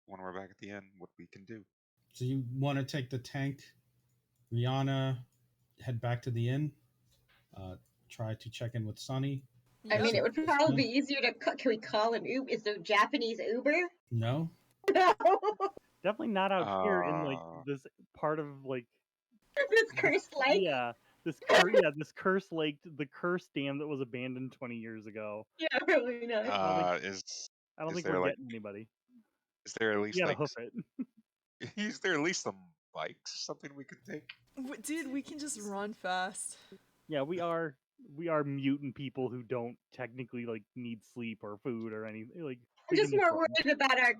when we're back at the end what we can do. So you want to take the tank, Riihana, head back to the inn, try to check in with Sonny. I mean, it would probably Hmm. be easier to. Can we call an Uber? Is there Japanese Uber? No? No. Definitely not out here in like this part of like This cursed lake. yeah, this cursed lake, the cursed dam that was abandoned 20 years ago. Yeah, really not. I don't Is think there, we're like- getting anybody. is there at least You gotta like hoof it. is there at least some bikes or something we could take? Dude, we can just run fast. Yeah, we are mutant people who don't technically like need sleep or food or anything. Like I'm we just can more run. worried about our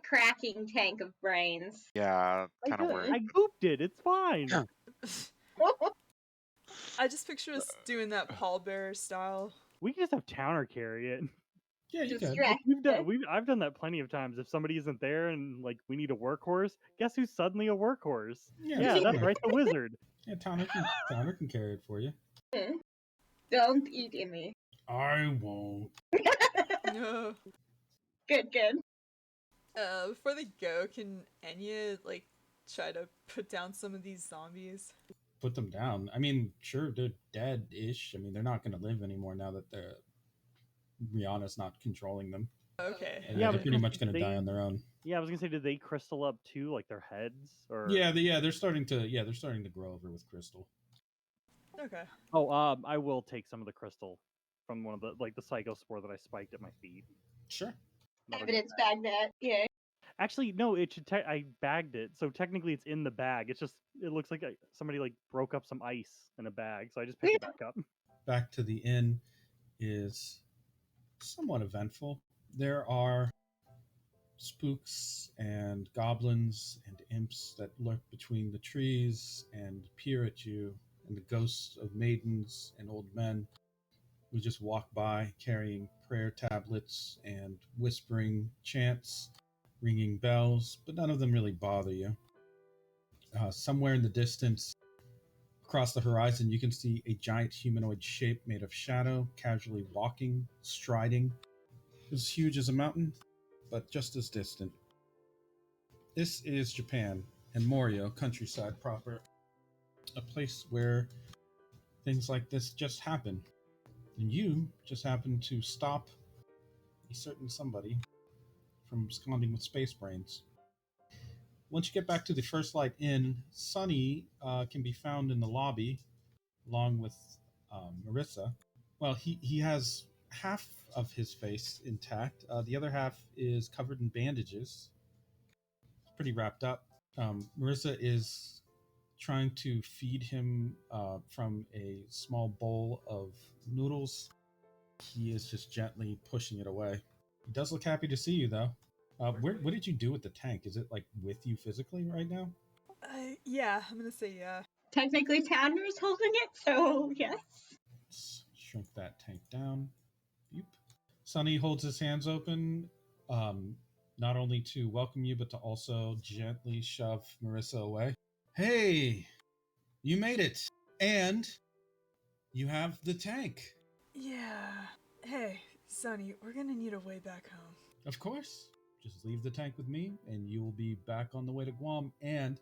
cracking tank of brains. Yeah, kind of do- worried. I gooped it. It's fine. I just picture us doing that pallbearer style. We can just have Towner carry it. Yeah, you could. Distract. I've done that plenty of times. If somebody isn't there and like we need a workhorse, guess who's suddenly a workhorse? Yeah, that's right, the wizard. Yeah, Towner can carry it for you. Don't eat me. I won't. No. Good. Before they go, can Enya like try to put down some of these zombies? Put them down. I mean, sure, they're dead-ish. I mean, they're not going to live anymore now that Rihanna's not controlling them. Okay. And Yeah, they're but pretty much going to they- die on their own. Yeah, I was gonna say, did they crystal up too, like their heads? Or Yeah, they're starting to grow over with crystal. Okay. oh, I will take some of the crystal from one of the like the psychospore that I spiked at my feet. Sure. That'll get Evidence back. bag that. Yeah. Actually, no, it should. I bagged it, so technically it's in the bag. It's just it looks like somebody like broke up some ice in a bag, so I just picked it back up. Back to the inn is somewhat eventful. There are spooks and goblins and imps that lurk between the trees and peer at you, and the ghosts of maidens and old men who just walk by carrying prayer tablets and whispering chants, ringing bells, but none of them really bother you. Somewhere in the distance, across the horizon, you can see a giant humanoid shape made of shadow, casually walking, striding. It's as huge as a mountain, but just as distant. This is Japan, and Morio, countryside proper. A place where things like this just happen. And you just happen to stop a certain somebody from absconding with space brains. Once you get back to the First Light Inn, Sonny can be found in the lobby along with Marissa. Well, he has half of his face intact. The other half is covered in bandages. It's pretty wrapped up. Marissa is trying to feed him from a small bowl of noodles. He is just gently pushing it away. He does look happy to see you, though. What did you do with the tank? Is it like with you physically right now? Yeah, I'm gonna say yeah. Technically, Towner is holding it, so yes. Let's shrink that tank down. Beep. Sonny holds his hands open. not only to welcome you, but to also gently shove Marissa away. Hey, you made it. And you have the tank. Yeah. Hey, Sonny, we're gonna need a way back home. Of course. Just leave the tank with me, and you will be back on the way to Guam, and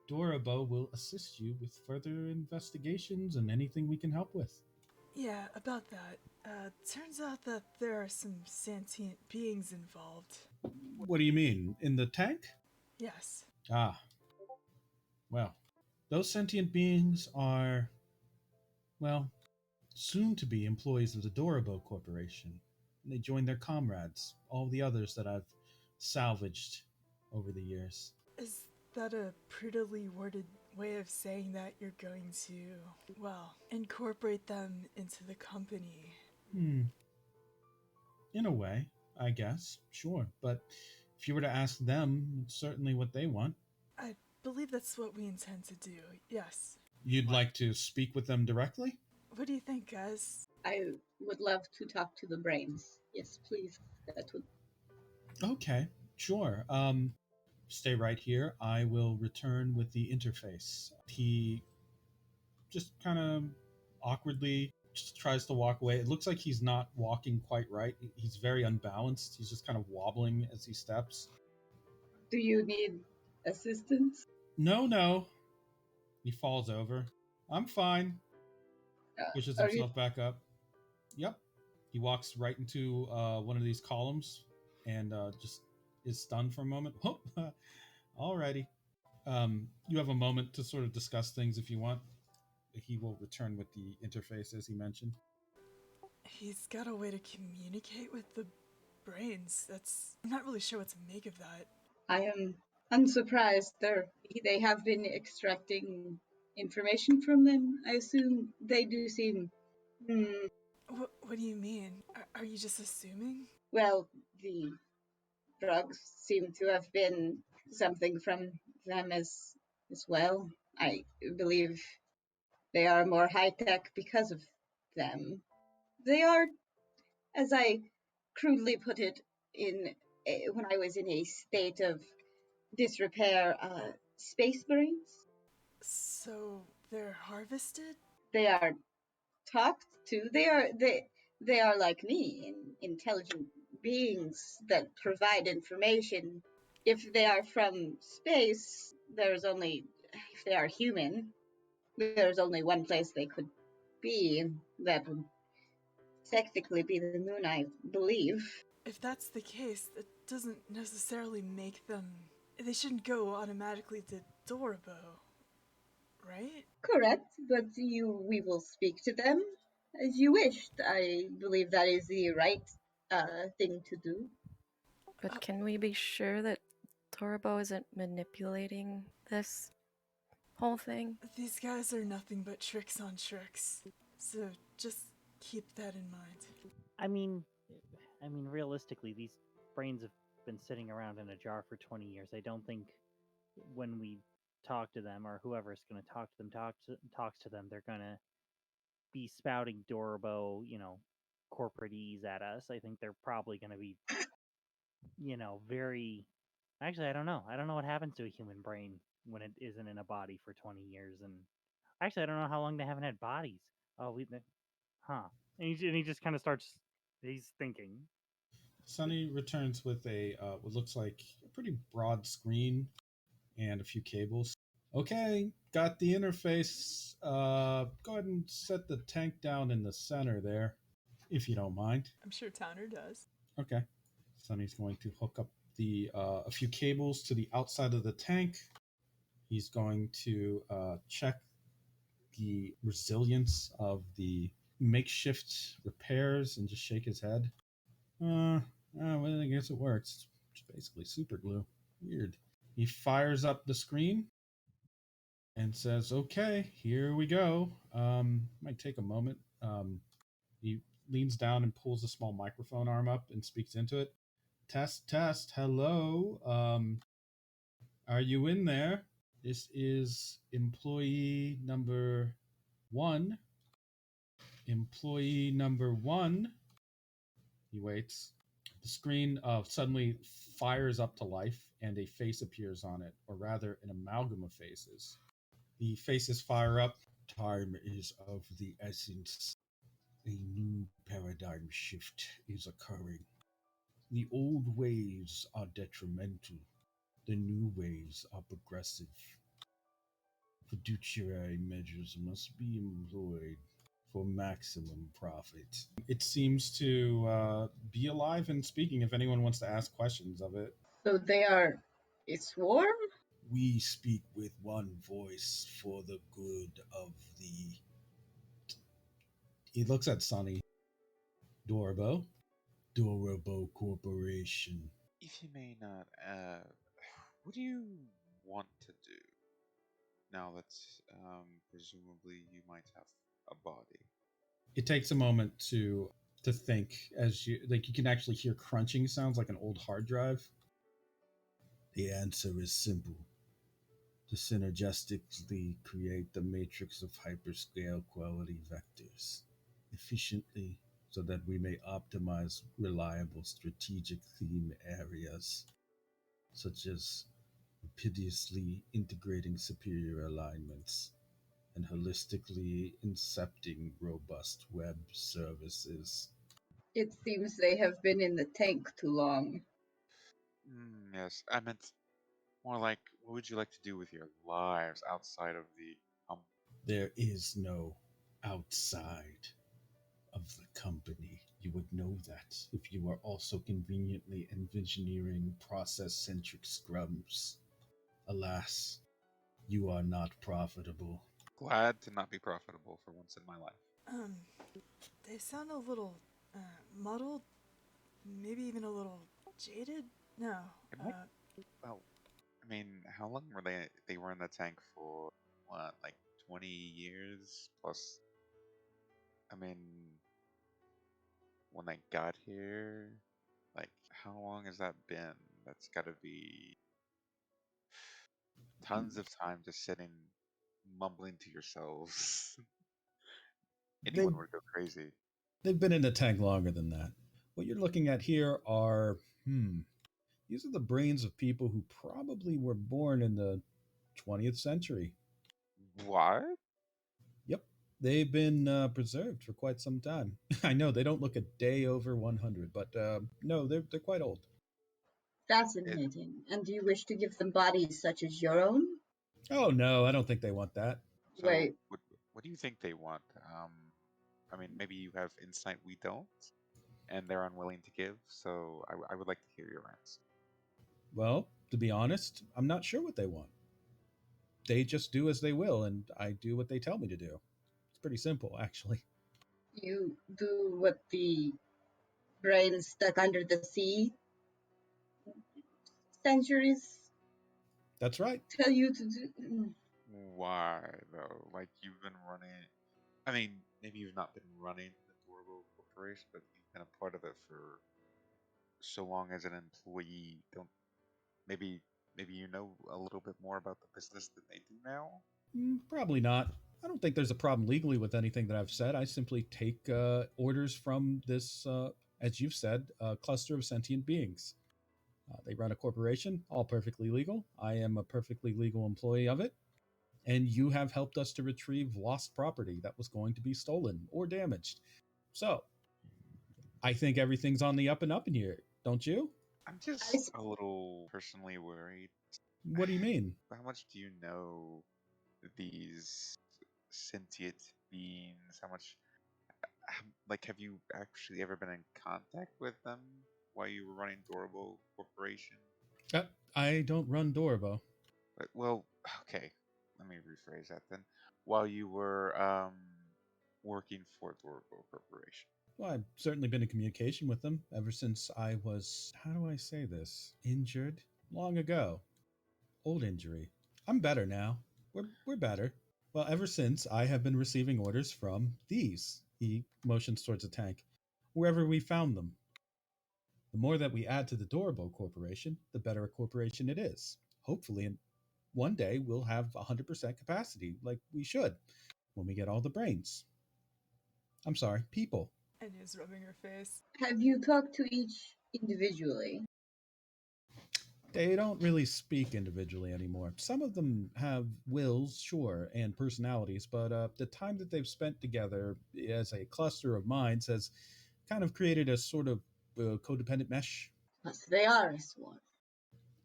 Dorobo will assist you with further investigations and anything we can help with. Yeah, about that. Turns out that there are some sentient beings involved. What do you mean? In the tank? Yes. Ah, well, those sentient beings are, well, soon to be employees of the Dorobo Corporation. And they join their comrades, all the others that I've salvaged over the years. Is that a prettily worded way of saying that you're going to, well, incorporate them into the company? In a way, I guess, sure. But if you were to ask them, it's certainly what they want. I believe that's what we intend to do, yes. You'd like to speak with them directly? What do you think, guys? I would love to talk to the brains. Yes, please. That would. Okay, sure. Stay right here. I will return with the interface. He just kind of awkwardly just tries to walk away. It looks like he's not walking quite right. He's very unbalanced. He's just kind of wobbling as he steps. Do you need assistance? No. He falls over. I'm fine. Pushes Are you? himself back up. Yep. He walks right into one of these columns and just is stunned for a moment. Alrighty. You have a moment to sort of discuss things if you want. He will return with the interface, as he mentioned. He's got a way to communicate with the brains. I'm not really sure what to make of that. I am unsurprised. They have been extracting information from them. I assume they do seem. What do you mean? Are you just assuming? Well, the drugs seem to have been something from them as well. I believe they are more high tech because of them. They are, as I crudely put it, when I was in a state of disrepair, space brains. So they're harvested? They are talked to. They are like me, intelligent beings that provide information. If they are from space, if they are human, there's only one place they could be, and that would technically be the moon, I believe. If that's the case, that doesn't necessarily make them. They shouldn't go automatically to Dorobo, right? Correct, but we will speak to them as you wished. I believe that is the right thing to do. But can we be sure that Dorobo isn't manipulating this whole thing? These guys are nothing but tricks on tricks. So just keep that in mind. I mean, realistically, these brains have been sitting around in a jar for 20 years. I don't think when we talk to them, or whoever's going to talk to them talks to them, they're going to be spouting Dorobo, corporatese at us. I think they're probably going to be, very. Actually, I don't know. I don't know what happens to a human brain when it isn't in a body for 20 years, and actually, I don't know how long they haven't had bodies. Oh, huh? And he just kind of starts. He's thinking. Sonny returns with what looks like a pretty broad screen and a few cables. Okay, got the interface. Go ahead and set the tank down in the center there, if you don't mind. I'm sure Towner does. Okay. Sonny's going to hook up a few cables to the outside of the tank. He's going to check the resilience of the makeshift repairs and just shake his head. Well, I guess it works. It's basically super glue. Weird. He fires up the screen and says, okay, here we go. Might take a moment. He leans down and pulls a small microphone arm up and speaks into it. Test, hello. Are you in there? This is employee number 1. Employee number 1. He waits. The screen suddenly fires up to life and a face appears on it, or rather, an amalgam of faces. The faces fire up. Time is of the essence. A new paradigm shift is occurring. The old ways are detrimental. The new ways are progressive. Fiduciary measures must be employed for maximum profit. It seems to be alive and speaking if anyone wants to ask questions of it. So they are a swarm? We speak with one voice for the good of the. He looks at Sonny. Dorobo? Dorobo Corporation. If you may not, what do you want to do now that presumably you might have a body? It takes a moment to think as you can actually hear crunching sounds like an old hard drive. The answer is simple. To synergistically create the matrix of hyperscale quality vectors efficiently so that we may optimize reliable strategic theme areas, such as rapidly integrating superior alignments and holistically incepting robust web services. It seems they have been in the tank too long. Yes, I meant more like, what would you like to do with your lives outside of the There is no outside of the company. You would know that if you are also conveniently engineering process-centric scrums. Alas, you are not profitable. Glad to not be profitable for once in my life. They sound a little muddled, maybe even a little jaded. No. Well, I mean, how long were they? They were in the tank for what, like 20 years plus? I mean, when they got here, like, how long has that been? That's got to be tons of time just sitting, mumbling to yourselves. They, Anyone would go crazy. they've been in the tank longer than that. What you're looking at here are, these are the brains of people who probably were born in the 20th century. What? Yep, they've been preserved for quite some time. I know they don't look a day over 100, but no, they're quite old. Fascinating. And do you wish to give them bodies such as your own? Oh no, I don't think they want that. So, Wait, what do you think they want? I mean, maybe you have insight we don't, and they're unwilling to give. So, I would like to hear your answer. Well, to be honest, I'm not sure what they want. They just do as they will, and I do what they tell me to do. It's pretty simple, actually. you do what the brain stuck under the sea centuries That's right. tell you to do? Why though? Like you've been running. I mean, maybe you've not been running the Dorobo Corporation, but you've been a part of it for so long as an employee. Don't maybe you know a little bit more about the business than they do now. Probably not. I don't think there's a problem legally with anything that I've said. I simply take orders from this, as you've said, cluster of sentient beings. They run a corporation, all perfectly legal. I am a perfectly legal employee of it. And you have helped us to retrieve lost property that was going to be stolen or damaged. So, I think everything's on the up and up in here, don't you? I'm just a little personally worried. What do you mean? How much do you know these sentient beings? How much, like, have you actually ever been in contact with them while you were running Dorobo Corporation? I don't run Dorobo. But, well, okay, let me rephrase that then. While you were working for Dorobo Corporation. Well, I've certainly been in communication with them ever since I was, how do I say this, injured long ago. Old injury. I'm better now. We're better. Well, ever since I have been receiving orders from these. He motions towards a tank. Wherever we found them. The more that we add to the Dorobo Corporation, the better a corporation it is. Hopefully, one day we'll have 100% capacity, like we should, when we get all the brains. I'm sorry, people. Enya's rubbing her face. Have you talked to each individually. They don't really speak individually anymore. Some of them have wills, sure, and personalities, but the time that they've spent together as a cluster of minds has kind of created a sort of codependent mesh. Plus, they are a swarm.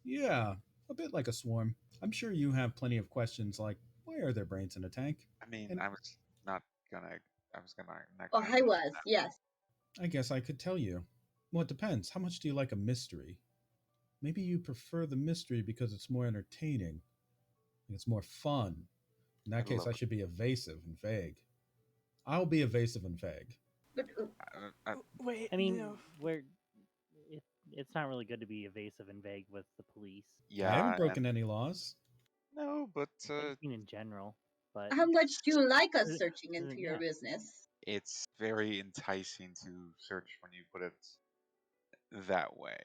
Yeah, a bit like a swarm. I'm sure you have plenty of questions like, why are there brains in a tank? I mean, And I was not gonna. I was gonna not Oh, gonna I go was, yes. I guess I could tell you. Well, it depends. How much do you like a mystery? Maybe you prefer the mystery because it's more entertaining. It's more fun. In I that case, love I it. should be evasive and vague. I'll be evasive and vague. But Wait, I mean, no. it, it's not really good to be evasive and vague with the police. I haven't yeah, and broken any laws. no, but I just mean in general, but how much do you like us uh, searching into your yeah. business? it's very enticing to search when you put it that way.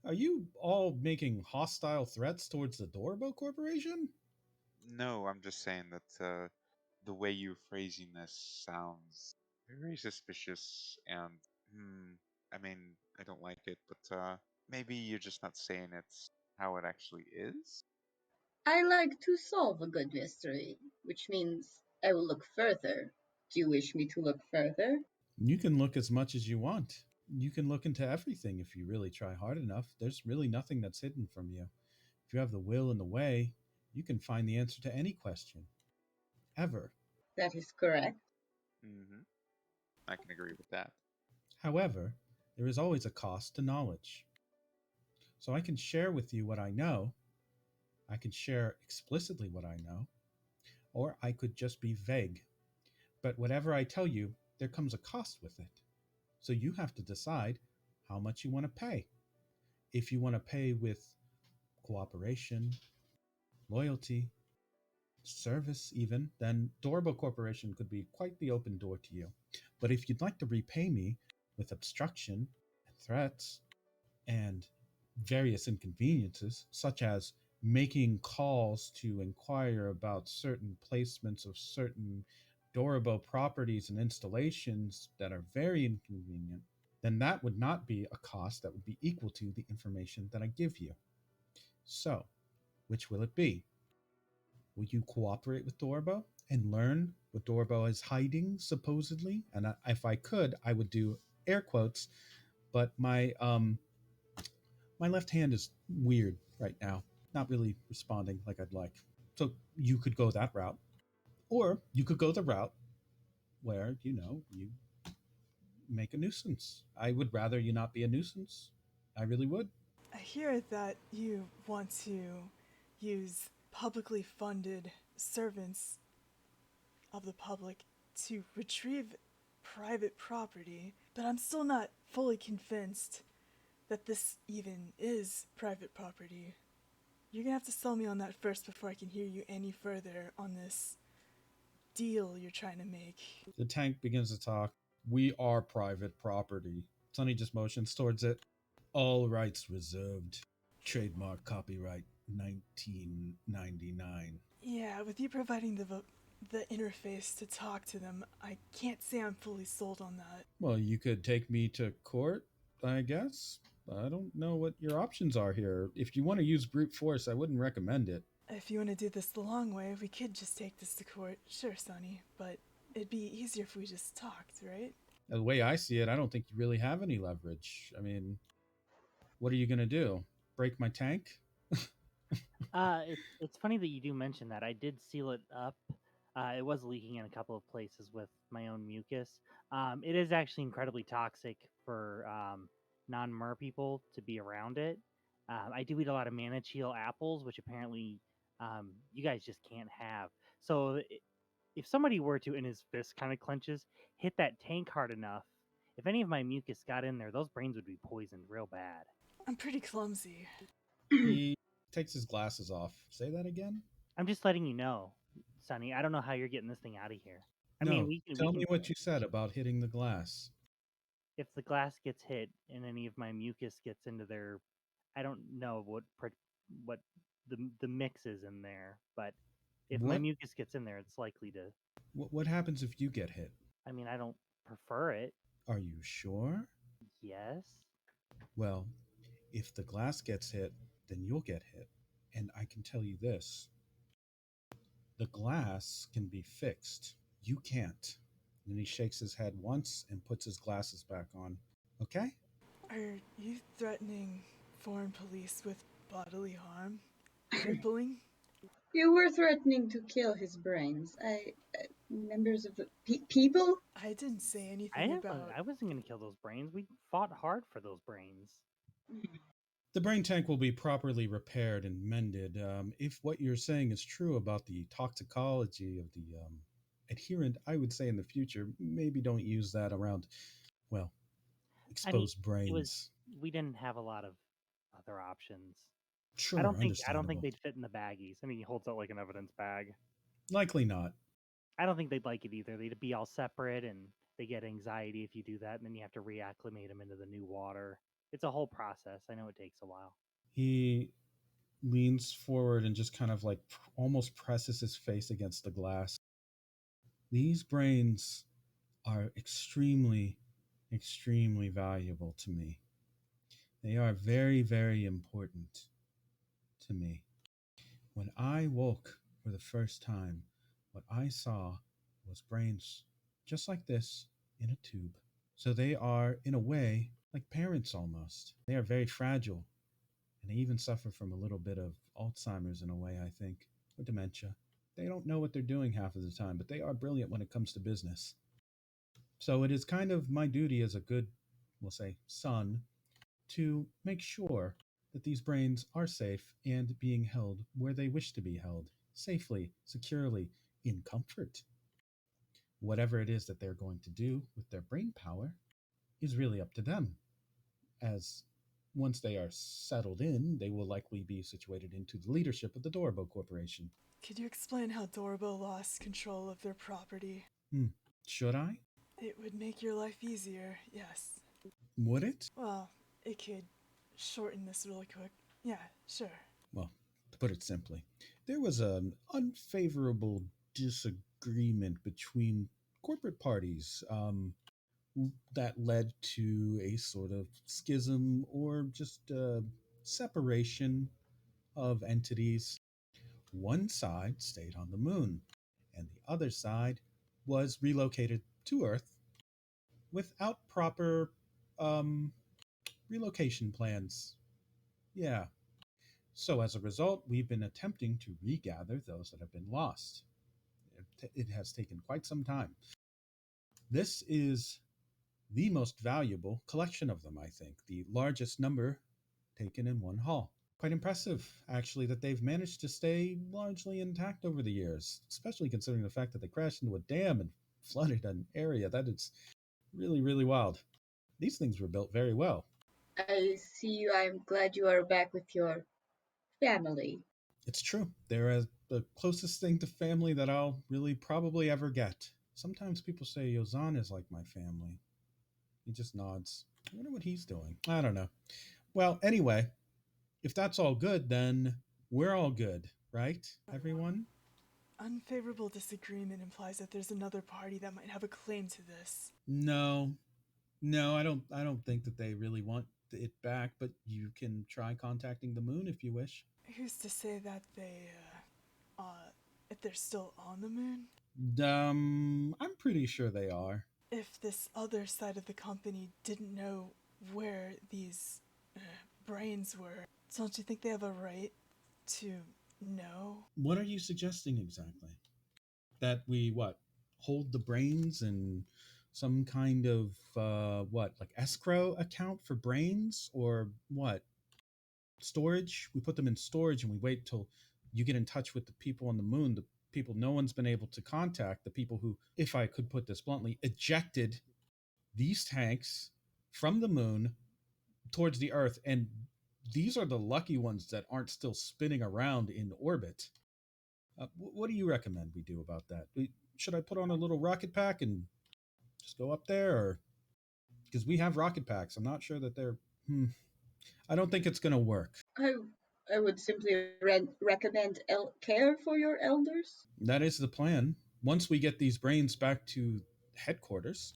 Are you all making hostile threats towards the Dorobo Corporation? No, I'm just saying that the way you're phrasing this sounds very suspicious, and I mean, I don't like it, but maybe you're just not saying it how it actually is. I like to solve a good mystery, which means I will look further. Do you wish me to look further? You can look as much as you want. You can look into everything if you really try hard enough. There's really nothing that's hidden from you. If you have the will and the way, you can find the answer to any question. Ever. That is correct. hmm I can agree with that. However, there is always a cost to knowledge. So I can share with you what I know. I can share explicitly what I know. Or I could just be vague. But whatever I tell you, there comes a cost with it. So you have to decide how much you want to pay. If you want to pay with cooperation, loyalty, service, even, then Dorobo Corporation could be quite the open door to you. But if you'd like to repay me with obstruction and threats and various inconveniences, such as making calls to inquire about certain placements of certain Dorobo properties and installations that are very inconvenient, then that would not be a cost that would be equal to the information that I give you. So, which will it be? Will you cooperate with Dorobo and learn what Dorobo is hiding, supposedly? And if I could, I would do air quotes, but my left hand is weird right now, not really responding like I'd like. So you could go that route, or you could go the route where you make a nuisance. I would rather you not be a nuisance. I really would. I hear that you want to use publicly funded servants of the public to retrieve private property, but I'm still not fully convinced that this even is private property. You're gonna have to sell me on that first before I can hear you any further on this deal you're trying to make. The tank begins to talk. We are private property. Sonny just motions towards it. All rights reserved. Trademark copyright 1999. Yeah, with you providing the interface to talk to them, I can't say I'm fully sold on that. Well, you could take me to court, I guess. I don't know what your options are here. If you want to use brute force, I wouldn't recommend it. If you want to do this the long way, we could just take this to court. Sure, Sonny, but it'd be easier if we just talked, right? The way I see it, I don't think you really have any leverage. I mean, what are you going to do? Break my tank? It's funny that you do mention that. I did seal it up. It was leaking in a couple of places with my own mucus. It is actually incredibly toxic for non-mer people to be around it. I do eat a lot of Manichil apples, which apparently you guys just can't have. So if somebody were to, and his fist kind of clenches, hit that tank hard enough, if any of my mucus got in there, those brains would be poisoned real bad. I'm pretty clumsy. He takes his glasses off. Say that again? I'm just letting you know, Sonny. I don't know how you're getting this thing out of here. I mean, No, we can. tell me what you said about hitting the glass. If the glass gets hit and any of my mucus gets into there, I don't know what the mix is in there, but if my What mucus gets in there, it's likely to. what happens if you get hit? I mean, I don't prefer it. Are you sure? Yes. Well, if the glass gets hit, then you'll get hit. And I can tell you this, the glass can be fixed. You can't. And he shakes his head once and puts his glasses back on. Okay? Are you threatening foreign police with bodily harm? Crippling? You were threatening to kill his brains. Members of the people? I didn't say anything about. I wasn't gonna kill those brains. We fought hard for those brains. The brain tank will be properly repaired and mended. If what you're saying is true about the toxicology of the adherent, I would say in the future, maybe don't use that around, well, exposed brains. We didn't have a lot of other options. Sure, I don't think understandable. they'd fit in the baggies. I mean, he holds out like an evidence bag. Likely not. I don't think they'd like it either. They'd be all separate, and they get anxiety if you do that, and then you have to reacclimate them into the new water. It's a whole process. I know it takes a while. He leans forward and just kind of like almost presses his face against the glass. These brains are extremely, extremely valuable to me. They are very, very important to me. When I woke for the first time, what I saw was brains just like this in a tube. So they are, in a way, like parents almost. They are very fragile, and they even suffer from a little bit of Alzheimer's in a way, I think, or dementia. They don't know what they're doing half of the time, but they are brilliant when it comes to business. So it is kind of my duty as a good, we'll say, son, to make sure that these brains are safe and being held where they wish to be held, safely, securely, in comfort. Whatever it is that they're going to do with their brain power is really up to them, as once they are settled in, they will likely be situated into the leadership of the Dorobo Corporation. Could you explain how Dorobo lost control of their property? Should I? It would make your life easier, yes. Would it? Well, it could shorten this really quick. Yeah, sure. Well, to put it simply, there was an unfavorable disagreement between corporate parties that led to a sort of schism or just separation of entities. One side stayed on the moon, and the other side was relocated to Earth without proper um, relocation plans. Yeah. So as a result, we've been attempting to regather those that have been lost. It has taken quite some time. This is the most valuable collection of them, I think. The largest number taken in one haul. Quite impressive, actually, that they've managed to stay largely intact over the years, especially considering the fact that they crashed into a dam and flooded an area. That is really, really wild. These things were built very well. I see you. I'm glad you are back with your family. It's true. They're the closest thing to family that I'll really probably ever get. Sometimes people say Yozan is like my family. He just nods. I wonder what he's doing. I don't know. Well, anyway, if that's all good, then we're all good, right, everyone? Unfavorable disagreement implies that there's another party that might have a claim to this. No, I don't think that they really want it back. But you can try contacting the moon if you wish. Who's to say that if they're still on the moon? I'm pretty sure they are. If this other side of the company didn't know where these brains were, don't you think they have a right to know? What are you suggesting exactly? That we hold the brains in some kind of like escrow account for brains, or what? Storage? We put them in storage and we wait till you get in touch with the people on the moon, the people no one's been able to contact, the people who, if I could put this bluntly, ejected these tanks from the moon towards the Earth, and these are the lucky ones that aren't still spinning around in orbit. What do you recommend we do about that? Should I put on a little rocket pack and just go up there, or because we have rocket packs? I'm not sure that they're. I don't think it's going to work. I would simply recommend care for your elders. That is the plan. Once we get these brains back to headquarters,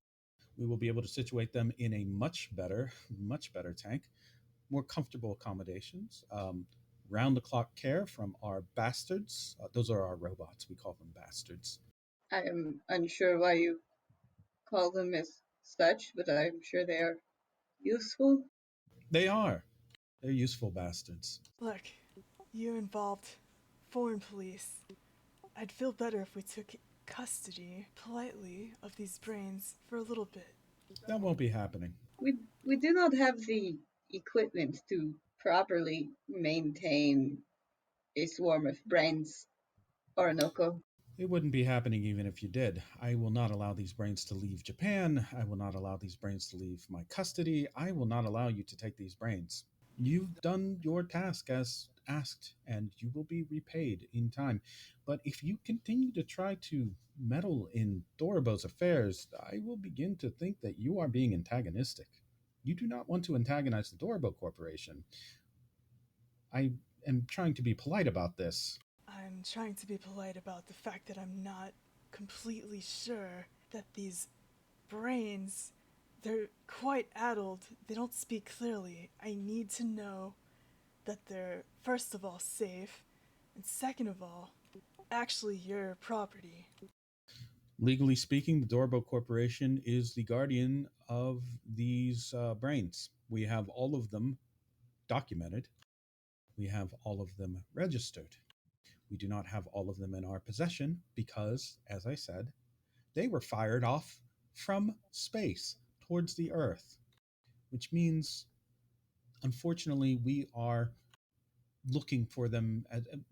We will be able to situate them in a much better tank, more comfortable accommodations, round the clock care from our bastards. Those are our robots. We call them bastards. I am unsure why you call them as such, but I'm sure they are useful. They are. They're useful bastards. Look, you involved foreign police. I'd feel better if we took custody, politely, of these brains for a little bit. That won't be happening. We do not have the equipment to properly maintain a swarm of brains, Orinoco. It wouldn't be happening even if you did. I will not allow these brains to leave Japan. I will not allow these brains to leave my custody. I will not allow you to take these brains. You've done your task as asked, and you will be repaid in time. But if you continue to try to meddle in Dorobo's affairs, I will begin to think that you are being antagonistic. You do not want to antagonize the Dorobo Corporation. I am trying to be polite about this. I'm trying to be polite about the fact that I'm not completely sure that these brains, they're quite addled. They don't speak clearly. I need to know that they're, first of all, safe, and second of all, actually your property. Legally speaking, the Dorobo Corporation is the guardian of these brains. We have all of them documented. We have all of them registered. We do not have all of them in our possession because, as I said, they were fired off from space towards the Earth, which means, unfortunately, we are looking for them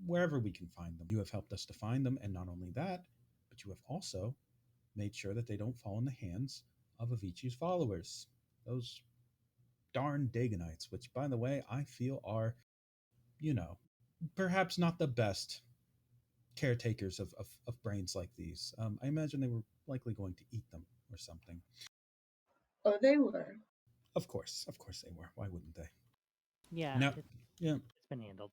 wherever we can find them. You have helped us to find them, and not only that, but you have also made sure that they don't fall in the hands of Avicii's followers. Those darn Daganites, which, by the way, I feel are, perhaps not the best caretakers of brains like these. I imagine they were likely going to eat them or something. Oh, they were. Of course they were. Why wouldn't they? Yeah, Now, yeah, it's been handled.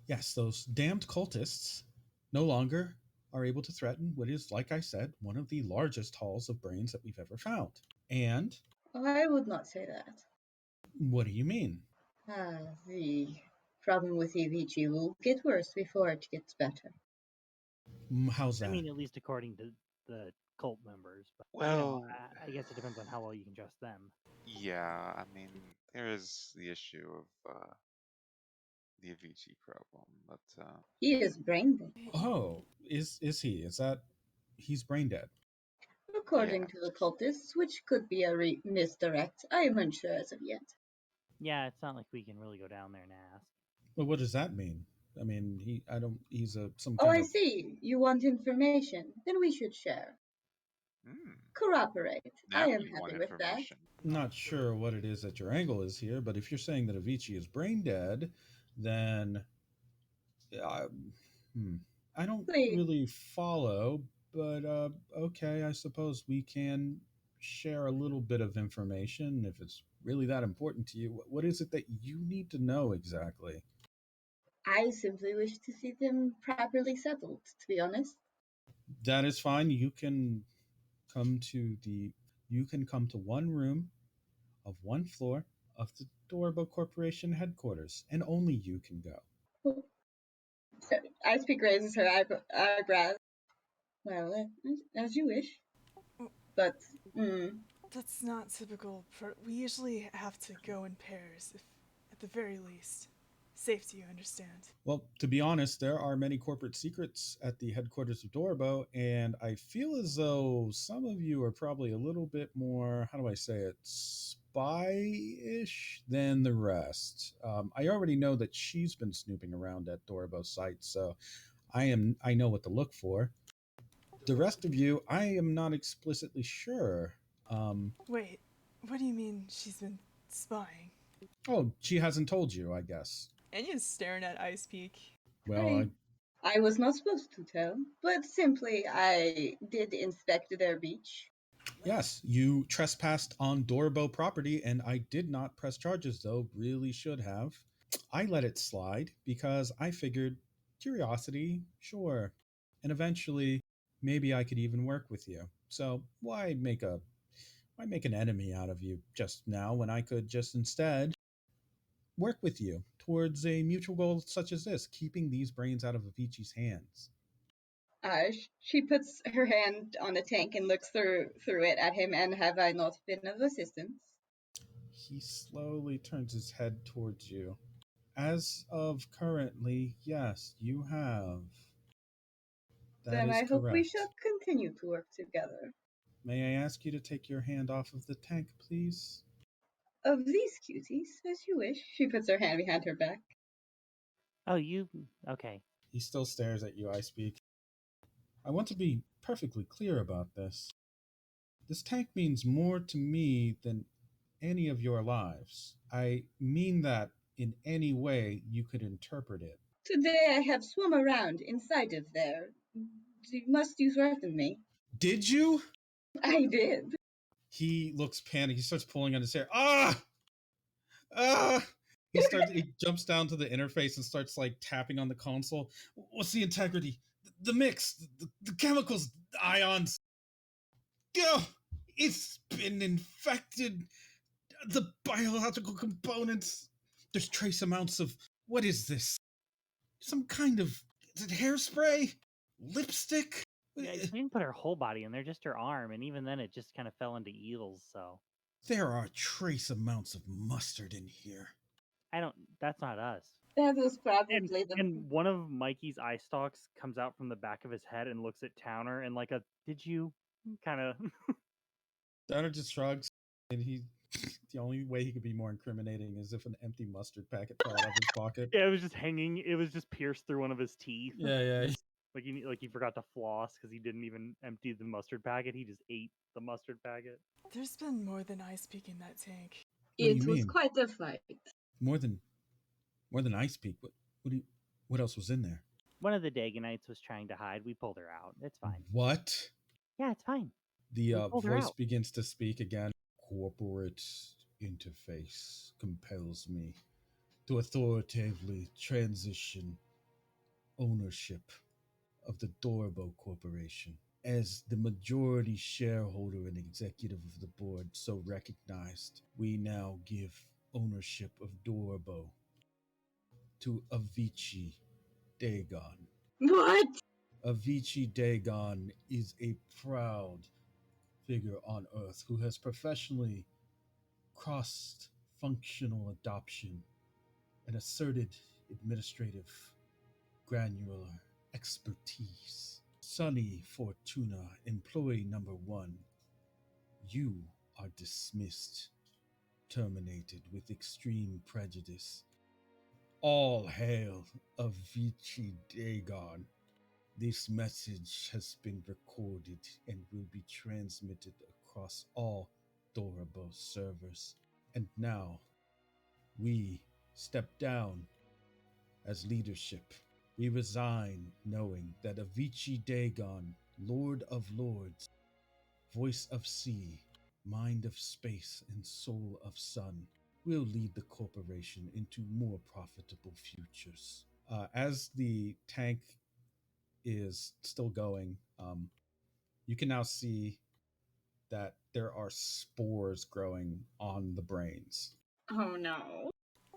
yes, those damned cultists no longer are able to threaten what is, like I said, one of the largest hauls of brains that we've ever found. And I would not say that. what do you mean? The problem with Avicii will get worse before it gets better. How's that? I mean, at least according to the cult members. But, Well, I guess it depends on how well you can trust them. yeah, I mean, there is the issue of the Avicii problem, but He is brain dead. Oh, is he? Is that he's brain dead? According yeah. to the cultists, which could be a misdirect. I am unsure as of yet. Yeah, it's not like we can really go down there and ask. Well, what does that mean? I mean, he's some Oh, kind I of. see. You want information. Then we should share. Cooperate. I Now am you want happy with that. information. Not sure what it is that your angle is here, but if you're saying that Avicii is brain dead, then uh, I don't Please. really follow. But okay, I suppose we can share a little bit of information if it's really that important to you. What is it that you need to know exactly? I simply wish to see them properly settled, to be honest. That is fine. Come to the you can come to one room of one floor of the Dorobo Corporation headquarters, and only you can go. I speak raises her eyebrows. Well, as you wish. But, That's not typical. We usually have to go in pairs, if at the very least. Safety, you understand. Well, to be honest, there are many corporate secrets at the headquarters of Dorobo, and I feel as though some of you are probably a little bit more, how do I say it, spy-ish than the rest. I already know that she's been snooping around at Dorobo's site, so I know what to look for. The rest of you, I am not explicitly sure. Wait, what do you mean she's been spying? Oh, she hasn't told you, I guess. Enya's staring at Ice Peak. Well, I was not supposed to tell, but simply I did inspect their beach. yes, you trespassed on Dorobo property, and I did not press charges, though. Really should have. I let it slide because I figured curiosity, sure. And eventually, maybe I could even work with you. So why make a Why make an enemy out of you just now when I could just instead work with you towards a mutual goal such as this, keeping these brains out of Avicii's hands? She puts her hand on the tank and looks through it at him. And have I not been of assistance? He slowly turns his head towards you. As of currently, yes, you have. That then is I hope we correct. shall continue to work together. May I ask you to take your hand off of the tank, please? Of these cuties, as you wish. She puts her hand behind her back. Oh, you okay? He still stares at you, I speak. I want to be perfectly clear about this. This tank means more to me than any of your lives. I mean that in any way you could interpret it. Today I have swum around inside of there. Must you threaten me? Did you? I did. He looks panicked. He starts pulling on his hair. Ah! Ah! He jumps down to the interface and starts like tapping on the console. What's the integrity? The mix, the chemicals, the ions. Go! It's been infected. The biological components. There's trace amounts of, what is this? Some kind of, is it hairspray? Lipstick? Yeah, she didn't put her whole body in there, just her arm, and even then, it just kind of fell into eels. So There are trace amounts of mustard in here. I don't. That's not us. That was And, probably the. and one of Mikey's eye stalks comes out from the back of his head and looks at Towner and like a "Did you?" kind of. Donner just shrugs, and the only way he could be more incriminating is if an empty mustard packet fell out of his pocket. Yeah, it was just hanging. It was just pierced through one of his teeth. Yeah. Like he forgot to floss because he didn't even empty the mustard packet. He just ate the mustard packet. There's been more than ice peak in that tank. What do It you was mean? quite a fight. More than Ice Peak. What else was in there? One of the Daganites was trying to hide. We pulled her out. It's fine. What? Yeah, it's fine. The pulled her voice out. begins to speak again. Corporate interface compels me to authoritatively transition ownership of the Dorobo Corporation. As the majority shareholder and executive of the board so recognized, we now give ownership of Dorobo to Avicii Dagon. What? Avicii Dagon is a proud figure on Earth who has professionally crossed functional adoption and asserted administrative granular expertise. Sonny Fortuna, employee number 1, you are dismissed, terminated with extreme prejudice. All hail Avicii Dagon. This message has been recorded and will be transmitted across all Dorobo servers. And now, we step down as leadership. We resign knowing that Avicii Dagon, Lord of Lords, Voice of Sea, Mind of Space, and Soul of Sun, will lead the corporation into more profitable futures. As the tank is still going, you can now see that there are spores growing on the brains. Oh no.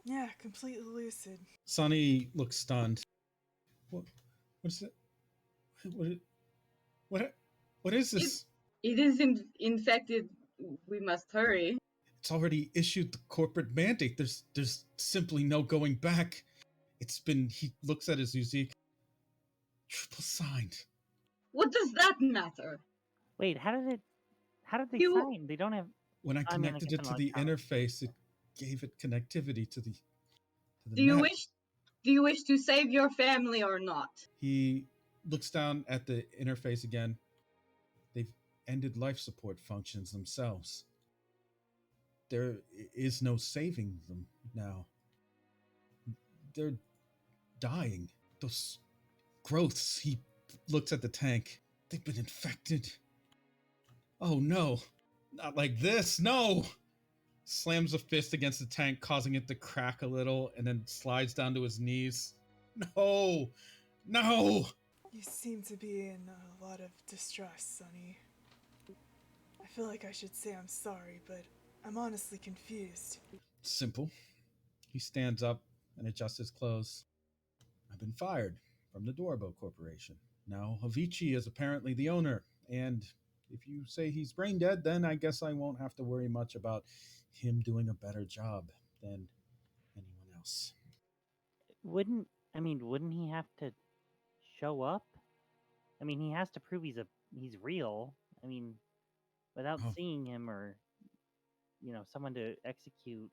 Yeah, completely lucid. Sonny looks stunned. What's it? What is this? It is infected. We must hurry. It's already issued the corporate mandate. There's simply no going back. He looks at his Uzik. Triple signed. What does that matter? Wait, how did they You- sign? They don't have. When I I mean, I connected guess it in to the electronic. interface, it gave it connectivity to the Do you net. wish to save your family or not? He looks down at the interface again. They've ended life support functions themselves. There is no saving them now. They're dying. Those growths, he looks at the tank. They've been infected. Oh no, not like this, no! Slams a fist against the tank, causing it to crack a little, and then slides down to his knees. No! You seem to be in a lot of distress, Sonny. I feel like I should say I'm sorry, but I'm honestly confused. Simple. He stands up and adjusts his clothes. I've been fired from the Dorobo Corporation. Now, Avicii is apparently the owner, and if you say he's brain dead, then I guess I won't have to worry much about him doing a better job than anyone else. Wouldn't wouldn't he have to show up? I mean, he has to prove he's real. I mean, without Oh, seeing him or someone to execute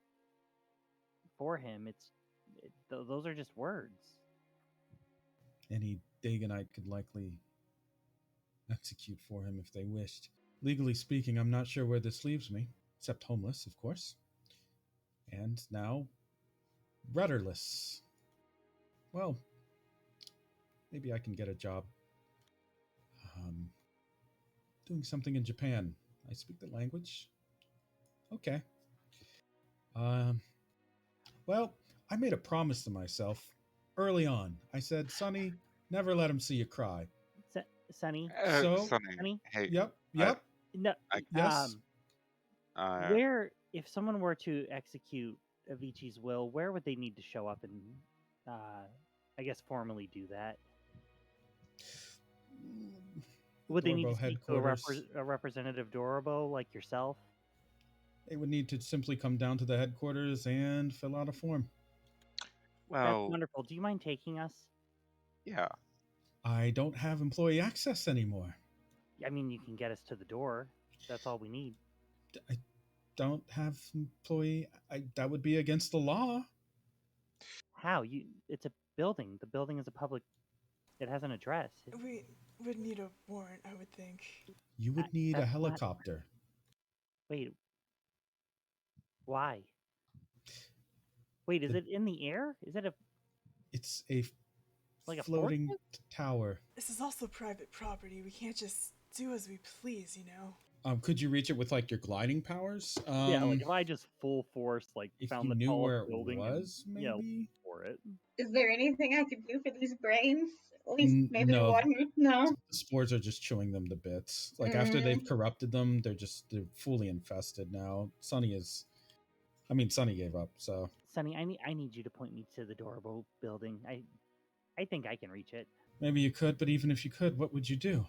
for him, those are just words. any Dagonite could likely execute for him if they wished. Legally speaking, I'm not sure where this leaves me, except homeless, of course. And now, rudderless. Well, maybe I can get a job um, doing something in Japan. I speak the language. Okay. Um, well, I made a promise to myself early on. I said, Sonny, never let him see you cry. Sonny, So, Sonny, hey, yep, I, no, I, yes. where if someone were to execute Avicii's will, where would they need to show up and, I guess, formally do that? Would they need Dorobo to speak to headquarters. a representative Dorobo like yourself? They would need to simply come down to the headquarters and fill out a form. That's well, wonderful. Do you mind taking us? yeah. I don't have employee access anymore. I mean, you can get us to the door. That's all we need. I don't have employee. That would be against the law. How? It's a building. The building is a public. It has an address. We would need a warrant, I would think. You would need a That's not. helicopter. Wait. Why? Wait, is it in the air? Is it It's a like a floating forklift? tower. This is also private property. We can't just do as we please, you know? Could you reach it with like your gliding powers? Yeah, like if I just full force If found you the knew tallest where it building was, and maybe. for it. Is there anything I could do for these brains? At least maybe No, one? No. the spores are just chewing them to bits. Like after Mm. they've corrupted them, they're fully infested now. Sonny gave up. So Sonny, I need you to point me to the Dorobo building. I think I can reach it. maybe you could, but even if you could, what would you do?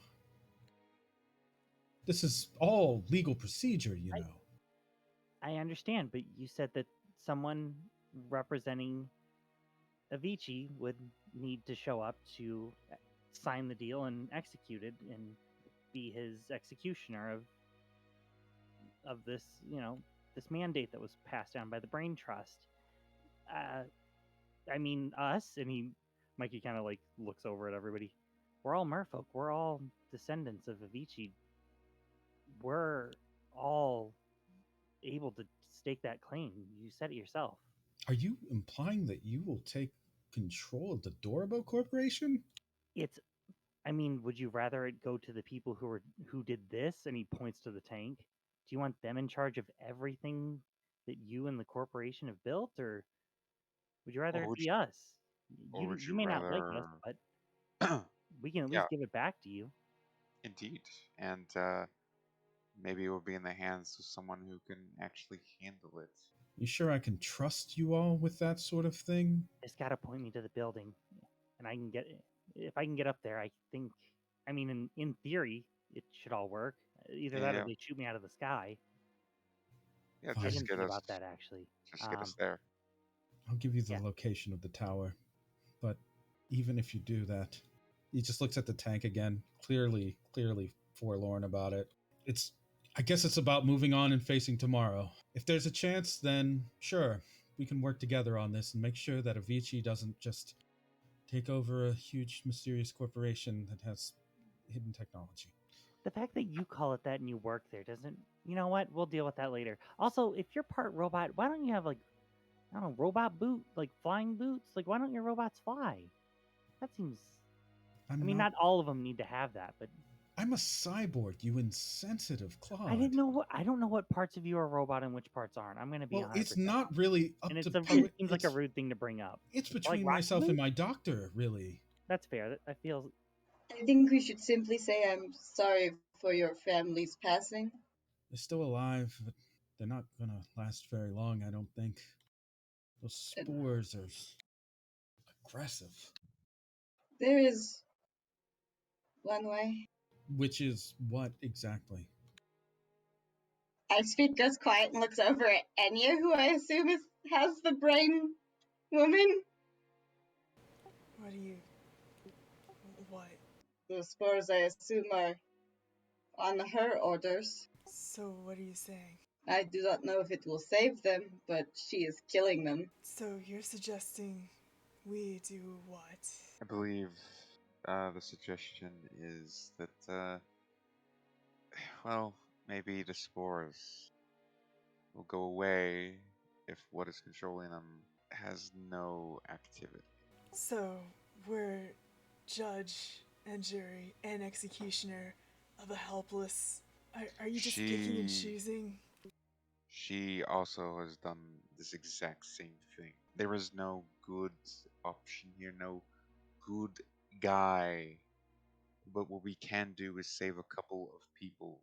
This is all legal procedure, you know. I understand, but you said that someone representing Avicii would need to show up to sign the deal and execute it and be his executioner of this, this mandate that was passed down by the Brain Trust. I mean, us, and Mikey kind of like looks over at everybody. We're all merfolk. We're all descendants of Avicii. We're all able to stake that claim. You said it yourself. Are you implying that you will take control of the Dorobo Corporation? Would you rather it go to the people who did this? And he points to the tank. Do you want them in charge of everything that you and the corporation have built, or would you rather Or it would be us? or would You you may not like us, rather? but we can at Yeah, least give it back to you. indeed. And maybe it will be in the hands of someone who can actually handle it. You sure I can trust you all with that sort of thing? Just gotta point me to the building, and I can get. If I can get up there, I think. In theory, it should all work. Either that or Yeah, they shoot me out of the sky. yeah. I Fine. Just didn't get think us, about that actually. just get us there. I'll give you the Yeah. location of the tower. But even if you do that, he just looks at the tank again, clearly forlorn about it. I guess it's about moving on and facing tomorrow. If there's a chance, then sure, we can work together on this and make sure that Avicii doesn't just take over a huge mysterious corporation that has hidden technology. The fact that you call it that and you work there doesn't. You know what? We'll deal with that later. Also, if you're part robot, why don't you have robot flying boots? Why don't your robots fly? That seems. Not all of them need to have that, but I'm a cyborg, you insensitive Claude. I don't know what parts of you are robot and which parts aren't. I'm gonna be 100%. It's not really up and to. it seems like a rude thing to bring up. It's between myself and my doctor, really. That's fair. I feel. I think we should simply say I'm sorry for your family's passing. They're still alive, but they're not gonna last very long, I don't think. Those spores are aggressive. There is one way. Which is what exactly? Icebeat goes quiet and looks over at Enya, who I assume has the brain woman. What do you. What? The spores, I assume, are on her orders. So, what are you saying? I do not know if it will save them, but she is killing them. So, you're suggesting we do what? I believe the suggestion is that, well, maybe the spores will go away if what is controlling them has no activity. So, we're judge and jury and executioner of a helpless. Are you just picking and choosing? She also has done this exact same thing. There is no good option here, no good guy. But what we can do is save a couple of people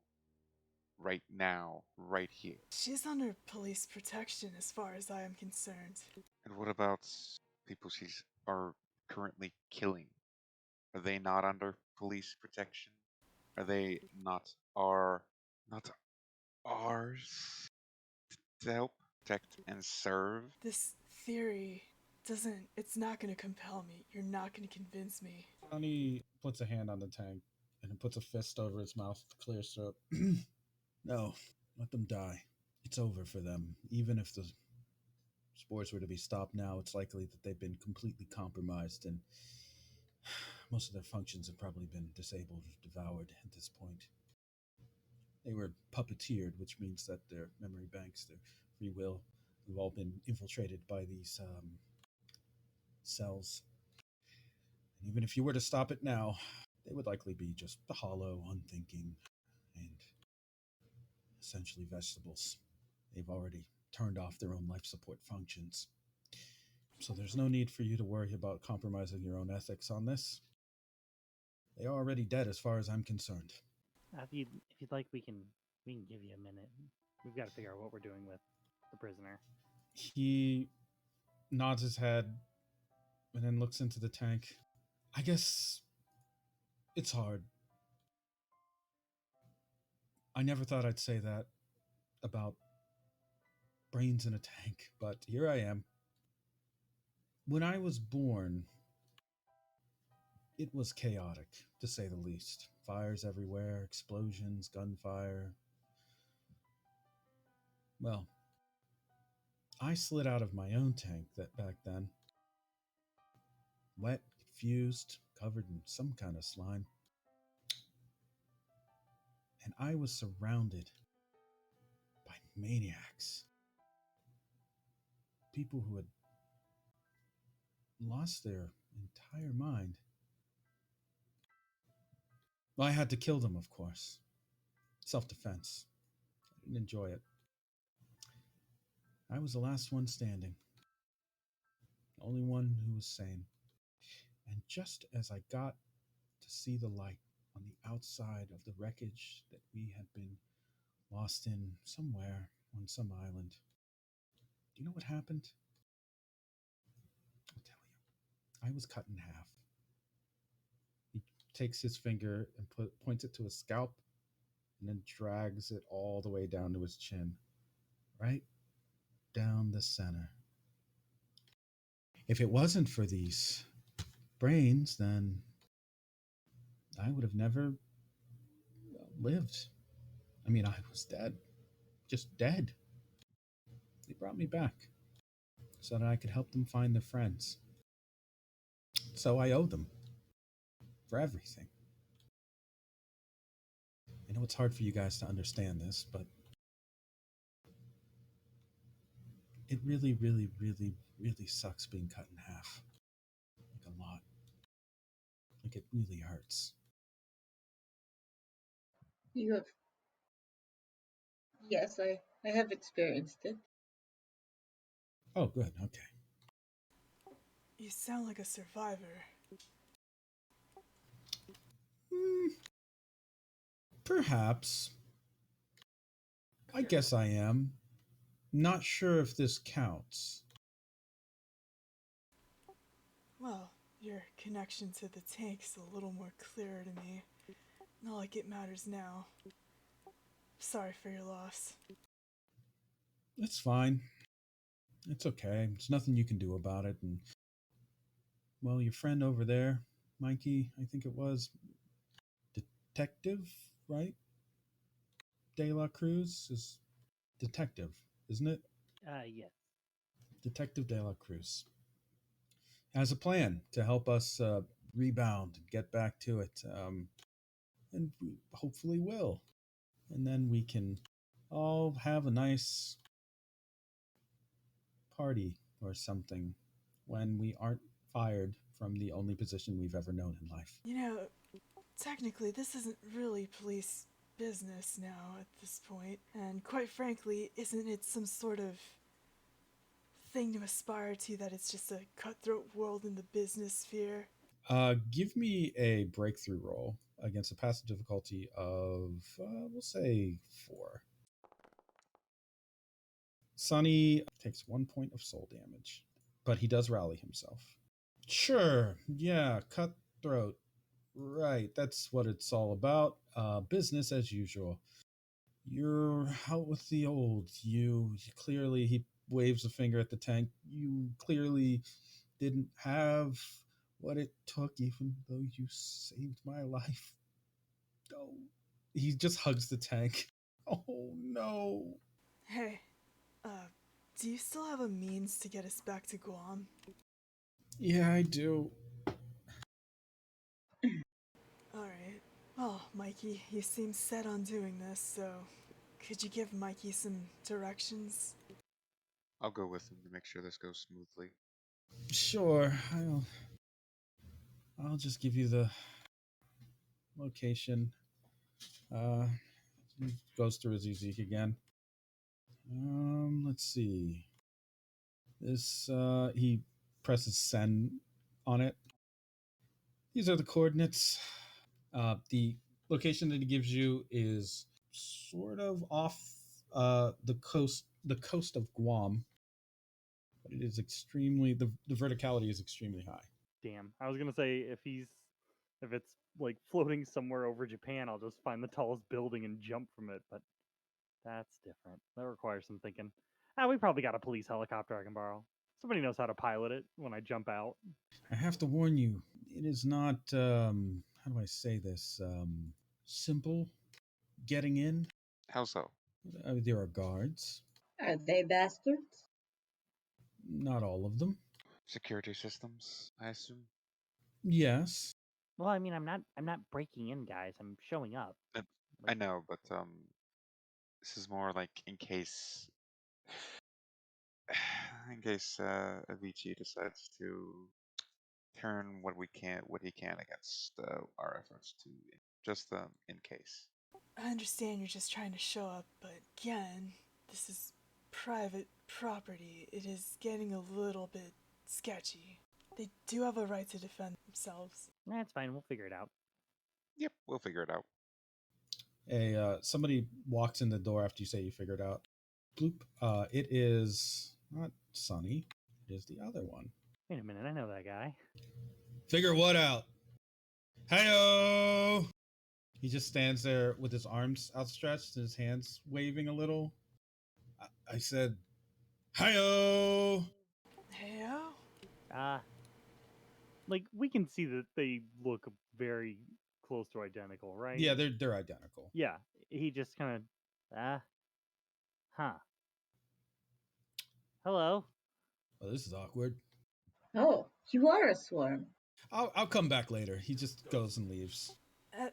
right now, right here. She's under police protection as far as I am concerned. And what about people she's are currently killing? Are they not under police protection? Are they not not ours to help protect and serve? This theory doesn't. It's not going to compel me. You're not going to convince me. Johnny puts a hand on the tank and then puts a fist over his mouth to clear his throat. No, let them die. It's over for them. Even if the spores were to be stopped now, it's likely that they've been completely compromised and most of their functions have probably been disabled or devoured at this point. They were puppeteered, which means that their memory banks, their free will, have all been infiltrated by these cells. And even if you were to stop it now, they would likely be just hollow, unthinking, and essentially vegetables. They've already turned off their own life support functions. So there's no need for you to worry about compromising your own ethics on this. They are already dead as far as I'm concerned. If you'd like, we can give you a minute. We've got to figure out what we're doing with the prisoner. He nods his head and then looks into the tank. I guess it's hard. I never thought I'd say that about brains in a tank, but here I am. When I was born, it was chaotic, to say the least. Fires everywhere, explosions, gunfire. Well, I slid out of my own tank back then. Wet, confused, covered in some kind of slime. And I was surrounded by maniacs. People who had lost their entire mind. Well, I had to kill them, of course. Self-defense. I didn't enjoy it. I was the last one standing. The only one who was sane. And just as I got to see the light on the outside of the wreckage that we had been lost in somewhere on some island, do you know what happened? I'll tell you. I was cut in half. He takes his finger and points it to his scalp and then drags it all the way down to his chin. Right down the center. If it wasn't for these brains, then I would have never lived. I mean, I was dead. Just dead. They brought me back so that I could help them find their friends. So I owe them for everything. I know it's hard for you guys to understand this, but it really, really, really, really sucks being cut in half. Like a lot. Like it really hurts. You have. Yes, I have experienced it. Oh, good. Okay. You sound like a survivor. Perhaps. I guess I am. Not sure if this counts. Well, your connection to the tank's a little more clearer to me. Not like it matters now. Sorry for your loss. It's fine. It's okay. There's nothing you can do about it. And, well, your friend over there, Mikey, I think it was, Detective, right? De La Cruz is detective, isn't it? Yes. Detective De La Cruz has a plan to help us rebound and get back to it. And we hopefully will. And then we can all have a nice party or something when we aren't fired from the only position we've ever known in life. You know, technically, this isn't really police business now at this point, and quite frankly, isn't it some sort of thing to aspire to that it's just a cutthroat world in the business sphere? Give me a breakthrough roll against a passive difficulty of, we'll say 4. Sonny takes 1 point of soul damage, but he does rally himself. Sure, yeah, cutthroat. Right, that's what it's all about. Business as usual. You're out with the old. You clearly, he waves a finger at the tank. You clearly didn't have what it took, even though you saved my life. Oh, he just hugs the tank. Oh no. Hey, do you still have a means to get us back to Guam? Yeah, I do. Alright. Well, Mikey, you seem set on doing this, so could you give Mikey some directions? I'll go with him to make sure this goes smoothly. Sure, I'll just give you the location. He goes through his Ezek again. Let's see. This he presses send on it. These are the coordinates. The location that he gives you is sort of off the coast of Guam, but it is extremely the verticality is extremely high. Damn. I was gonna say if it's like floating somewhere over Japan, I'll just find the tallest building and jump from it. But that's different. That requires some thinking. We probably got a police helicopter I can borrow. Somebody knows how to pilot it when I jump out. I have to warn you, it is not how do I say this? Simple getting in. How so? There are guards. Are they bastards? Not all of them. Security systems, I assume. Yes. Well, I mean, I'm not breaking in, guys. I'm showing up. I know, but this is more like in case Avicii decides to turn what he can against our efforts to just in case. I understand you're just trying to show up, but again, this is private property. It is getting a little bit sketchy. They do have a right to defend themselves. That's fine. We'll figure it out. Yep, we'll figure it out. Somebody walks in the door after you say you figured out. Bloop. It is not Sonny. It is the other one. Wait a minute. I know that guy. Figure what out? Hey-o! He just stands there with his arms outstretched and his hands waving a little. I said, hey-o! Heyo? Like we can see that they look very close to identical, right? Yeah, they're identical. Yeah. He just kind of huh. Hello. Oh, this is awkward. Oh, you are a swarm. I'll come back later. He just goes and leaves.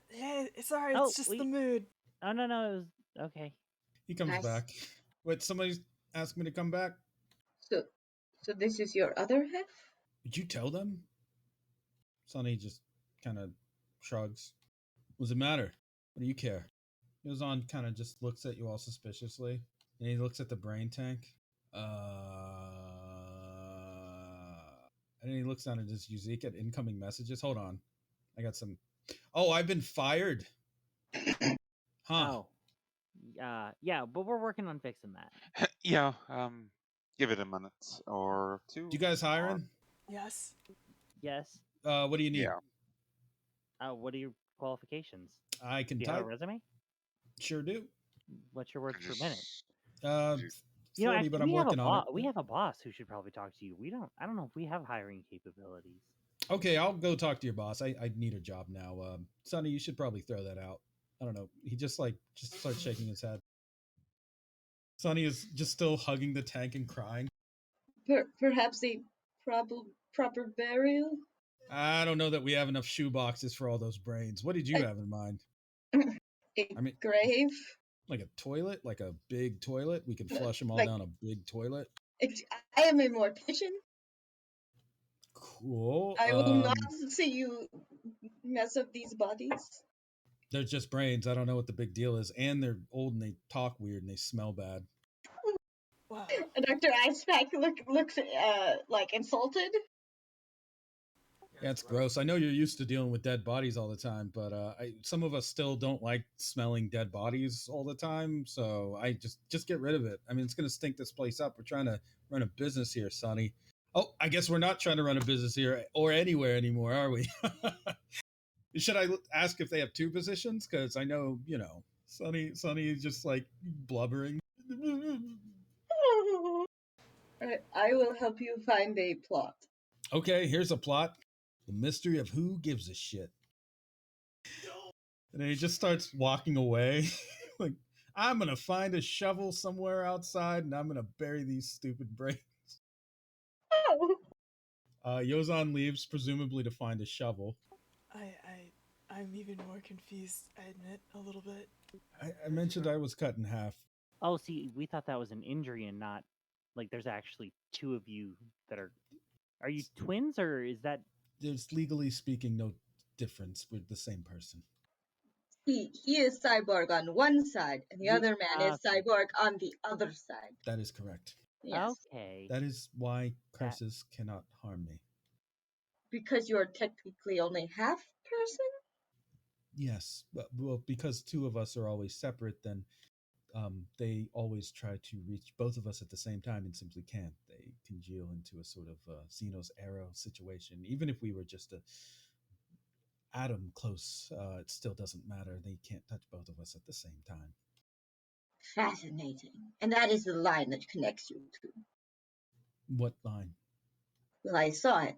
Hey, it's alright, Oh, it's just the wait. mood. Oh no, it was okay. He comes Nice. back. Wait, somebody asked me to come back? So this is your other half? Did you tell them? Sonny just kind of shrugs. What's the matter? What do you care? Yozan kind of just looks at you all suspiciously, and he looks at the brain tank. And then he looks down at his Uzek at incoming messages. Hold on. I got some. Oh, I've been fired. Huh. Oh. Yeah, but we're working on fixing that. Yeah, give it a minute or two. You guys hiring? Yes. Yes. What do you need? Yeah. What are your qualifications? I can Do you have a type. resume? Sure do. What's your words per minute? Uh, Just- 40, Actually, but I'm working on it. we have a boss who should probably talk to you. I don't know if we have hiring capabilities. Okay, I'll go talk to your boss. I need a job now. Sonny, you should probably throw that out. I don't know. He just starts shaking his head. Sonny is just still hugging the tank and crying. Perhaps a proper burial? I don't know that we have enough shoe boxes for all those brains. What did you have in mind? A I mean, grave? like a toilet, like a big toilet. We can flush them all Like- down a big toilet. I am a mortician. Cool. I will not see you mess up these bodies. They're just brains. I don't know what the big deal is, and they're old and they talk weird and they smell bad. Wow. Dr. Icepack looks like insulted. Yeah, it's gross. I know you're used to dealing with dead bodies all the time, but some of us still don't like smelling dead bodies all the time. So I just get rid of it. I mean, it's gonna stink this place up. We're trying to run a business here, Sonny. Oh, I guess we're not trying to run a business here or anywhere anymore, are we? Should I ask if they have two positions? Because I know, Sonny is just like blubbering. I will help you find a plot. Okay, here's a plot. The mystery of who gives a shit. And then he just starts walking away. Like, I'm going to find a shovel somewhere outside and I'm going to bury these stupid brains. Yozan leaves, presumably to find a shovel. I'm even more confused, I admit, a little bit. I mentioned I was cut in half. Oh, see, we thought that was an injury and not like there's actually two of you that are. Are you twins or is that? There's legally speaking no difference. We're the same person. He is cyborg on one side, and the other man is okay. cyborg on the other side. That is correct. Yes. Okay. That is why curses cannot harm me. Because you're technically only half person? Yes. Well, because two of us are always separate, then they always try to reach both of us at the same time and simply can't. They congeal into a sort of Xenos arrow situation. Even if we were just a atom close, it still doesn't matter. They can't touch both of us at the same time. Fascinating. And that is the line that connects you two. What line? Well, I saw it.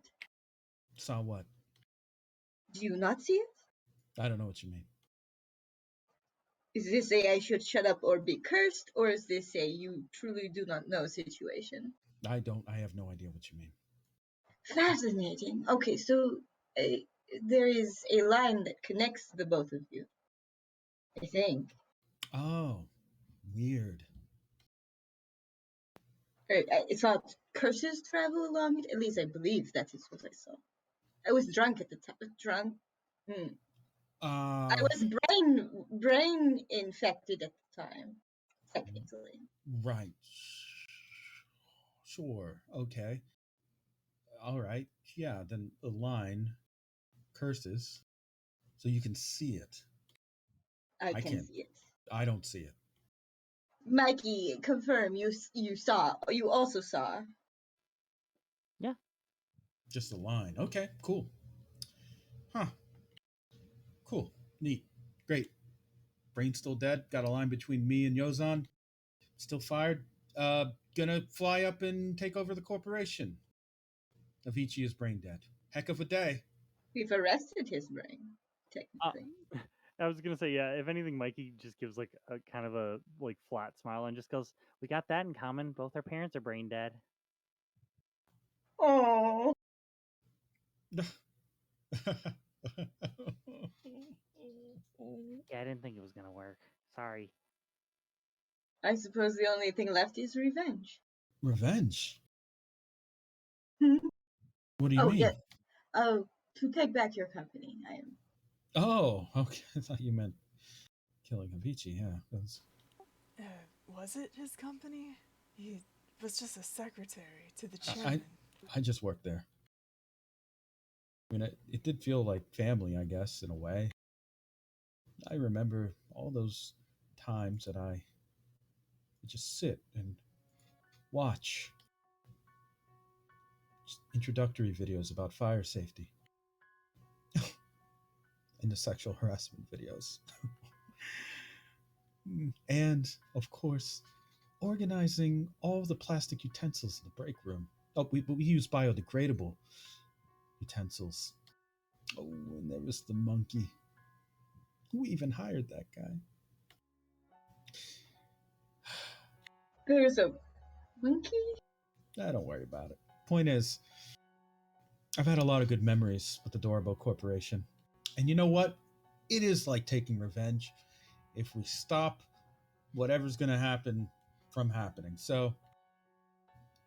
Saw what? Do you not see it? I don't know what you mean. Is this a I should shut up or be cursed, or is this a you truly do not know situation? I have no idea what you mean. Fascinating. Okay, so there is a line that connects the both of you, I think. Oh, weird. It's not curses travel along it. At least I believe that is what I saw. I was drunk at the time. Drunk. I was brain infected at the time, technically. Right. Sure. Okay. All right. Yeah. Then the line curses, so you can see it. I can can't. see it. I don't see it. Mikey, confirm you saw. You also saw. Yeah. Just the line. Okay. Cool. Huh. Cool. Neat. Great. Brain's still dead. Got a line between me and Yozan. Still fired. Gonna fly up and take over the corporation. Avicii is brain dead. Heck of a day. We've arrested his brain, technically. I was gonna say, yeah. If anything, Mikey just gives like a kind of a like flat smile and just goes, "We got that in common. Both our parents are brain dead." Oh. Yeah, I didn't think it was gonna work. Sorry. I suppose the only thing left is revenge. Revenge? Hmm? What do you mean? Yeah. Oh, to take back your company. I am. Oh, okay. I thought you meant killing Avicii. Yeah. Was it his company? He was just a secretary to the chairman. I just worked there. I mean, it did feel like family, I guess, in a way. I remember all those times that I just sit and watch introductory videos about fire safety and the sexual harassment videos. And, of course, organizing all the plastic utensils in the break room. Oh, we use biodegradable utensils. Oh, and there was the monkey. Who even hired that guy? There's a monkey? Don't worry about it. Point is, I've had a lot of good memories with the Dorobo Corporation. And you know what? It is like taking revenge if we stop whatever's going to happen from happening. So,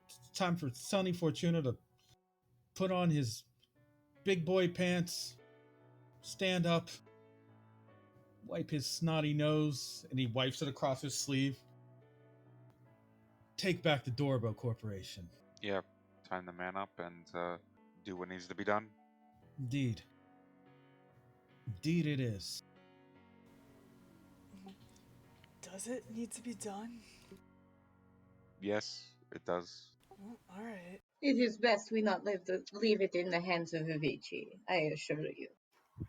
it's time for Sonny Fortuna to put on his big boy pants, stand up, wipe his snotty nose, and he wipes it across his sleeve. Take back the Dorobo Corporation. Yeah, time to man up and do what needs to be done. Indeed. Indeed it is. Does it need to be done? Yes, it does. Oh, alright. It is best we not leave it in the hands of Avicii, I assure you.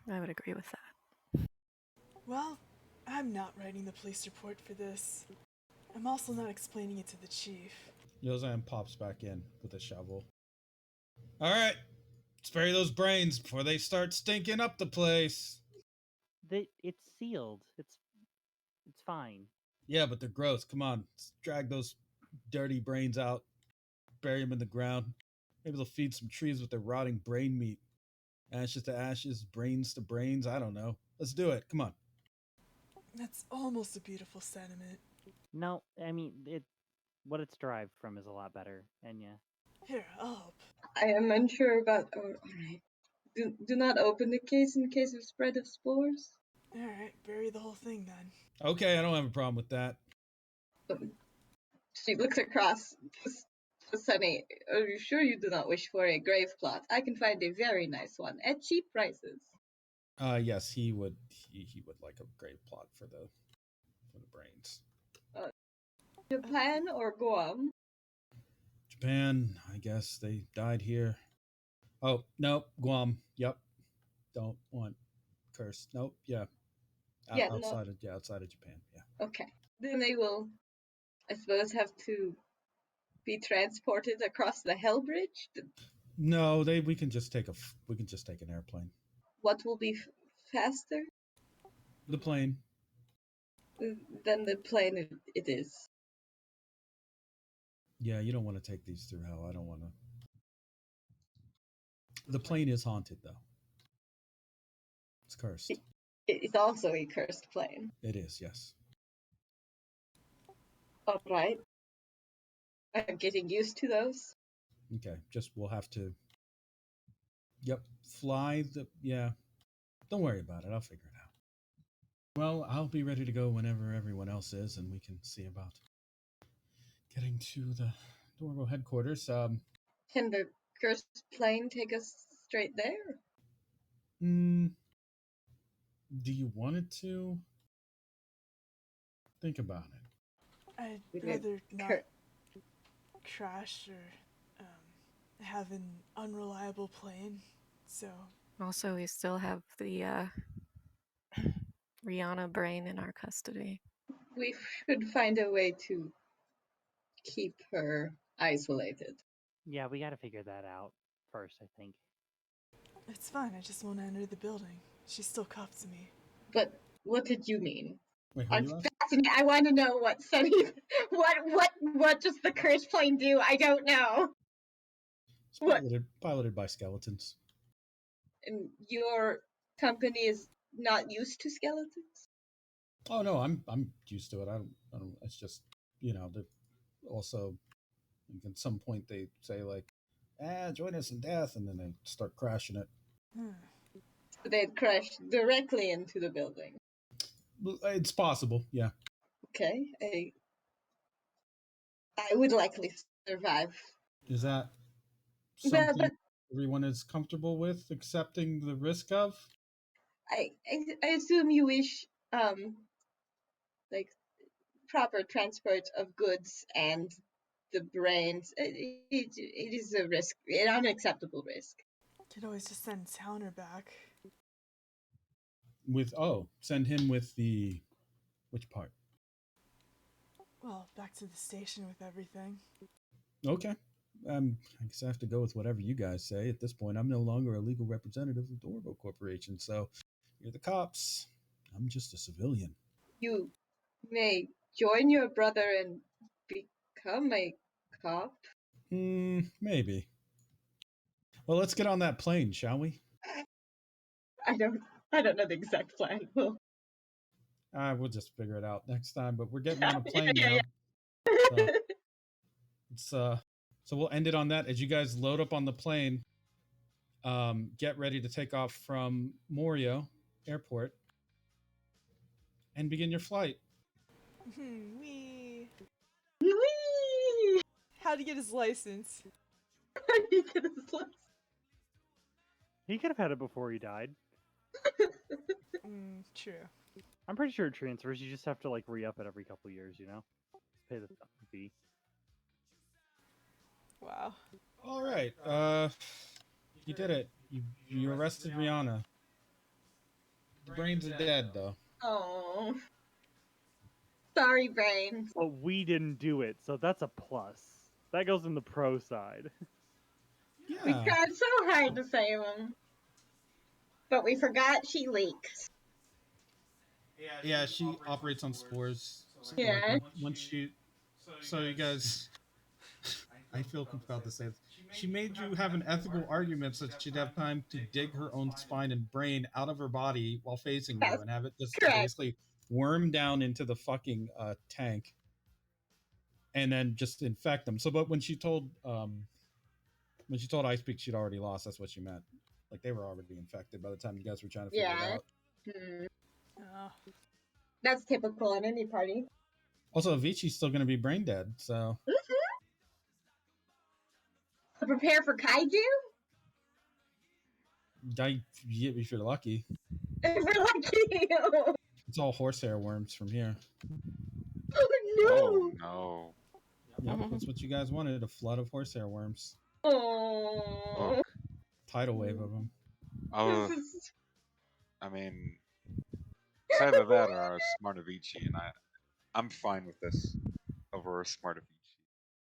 I would agree with that. Well, I'm not writing the police report for this. I'm also not explaining it to the chief. Yozan pops back in with a shovel. All right, let's bury those brains before they start stinking up the place. It's sealed. It's fine. Yeah, but they're gross. Come on, let's drag those dirty brains out, bury them in the ground. Maybe they'll feed some trees with their rotting brain meat. Ashes to ashes, brains to brains. I don't know. Let's do it. Come on. That's almost a beautiful sentiment. No, I mean what it's derived from is a lot better. Enya. Here, I'll help. I am unsure about. Oh, alright. Do not open the case in case of spread of spores. Alright, bury the whole thing then. Okay, I don't have a problem with that. She looks across to Sunny. Are you sure you do not wish for a grave plot? I can find a very nice one at cheap prices. Yes, he would. He would like a grave plot for the brains. Japan or Guam? Japan, I guess they died here. Oh, nope, Guam. Yep. Don't want curse. Nope, yeah. Outside of Japan, yeah. Okay. Then they will, I suppose, have to be transported across the Hell Bridge. No, we can just take an airplane. What will be faster? The plane. Then the plane it is. Yeah, you don't want to take these through hell. I don't want to. The plane is haunted, though. It's cursed. It's also a cursed plane. It is, yes. All right. I'm getting used to those. Okay, we'll have to. Yep, fly the. Yeah. Don't worry about it. I'll figure it out. Well, I'll be ready to go whenever everyone else is, and we can see about getting to the Dorobo headquarters. Can the cursed plane take us straight there? Do you want it to? Think about it. I'd rather not crash or have an unreliable plane, so... Also, we still have the Riihana brain in our custody. We should find a way to keep her isolated. Yeah, we gotta figure that out first, I think. It's fine, I just won't enter the building. She's still cuffed to me. But what did you mean? Wait, I'm fascinated. I want to know what Sunny, what does the cursed plane do? I don't know. It's piloted by skeletons. And your company is not used to skeletons? Oh no, I'm used to it. I don't. It's just also at some point they say like, join us in death, and then they start crashing it. So they'd crash directly into the building. It's possible, yeah. Okay, I would likely survive. Is that something everyone is comfortable with accepting the risk of? I assume you wish, like proper transport of goods and the brains. It is a risk, an unacceptable risk. Could always just send Towner back. Send him with the which part? Well, back to the station with everything. Okay. I guess I have to go with whatever you guys say. At this point, I'm no longer a legal representative of Dorobo Corporation, so you're the cops. I'm just a civilian. You may join your brother and become a cop. Maybe. Well, let's get on that plane, shall we? I don't know the exact plan. Well, We'll just figure it out next time. But we're getting on a plane yeah. now. So we'll end it on that. As you guys load up on the plane, get ready to take off from Morio Airport and begin your flight. Wee. Whee! How'd he get his license? He could have slept. He could have had it before he died. True. I'm pretty sure it transfers. You just have to like re-up it every couple years, you know? Just pay the fee. Wow. All right. You did it. You arrested Riihana. The brains are dead, though. Oh. Sorry, brains. But we didn't do it, so that's a plus. That goes in the pro side. We Yeah. tried so hard to save him. But we forgot she leaks. Yeah, she operates on spores. So Yeah. like, once you... So you guys... I feel compelled to say this. She made you have an ethical argument so that she'd have time to dig her own spine and brain out of her body while facing you That's and have it just correct. basically worm down into the fucking tank and then just infect them. So, but when she told Ice Peak she'd already lost, that's what she meant. Like they were already infected by the time you guys were trying to figure it out. Oh. That's typical in any party. Also, Avicii's still going to be brain dead, so... To prepare for kaiju? If you're lucky. If we're lucky. It's all horsehair worms from here. Oh, no. Oh no. Yep, that's what you guys wanted, a flood of horsehair worms. Oh. Look, Tidal wave of them. I mean, it's either that or a smart Avicii, and I'm fine with this over a smart Avicii.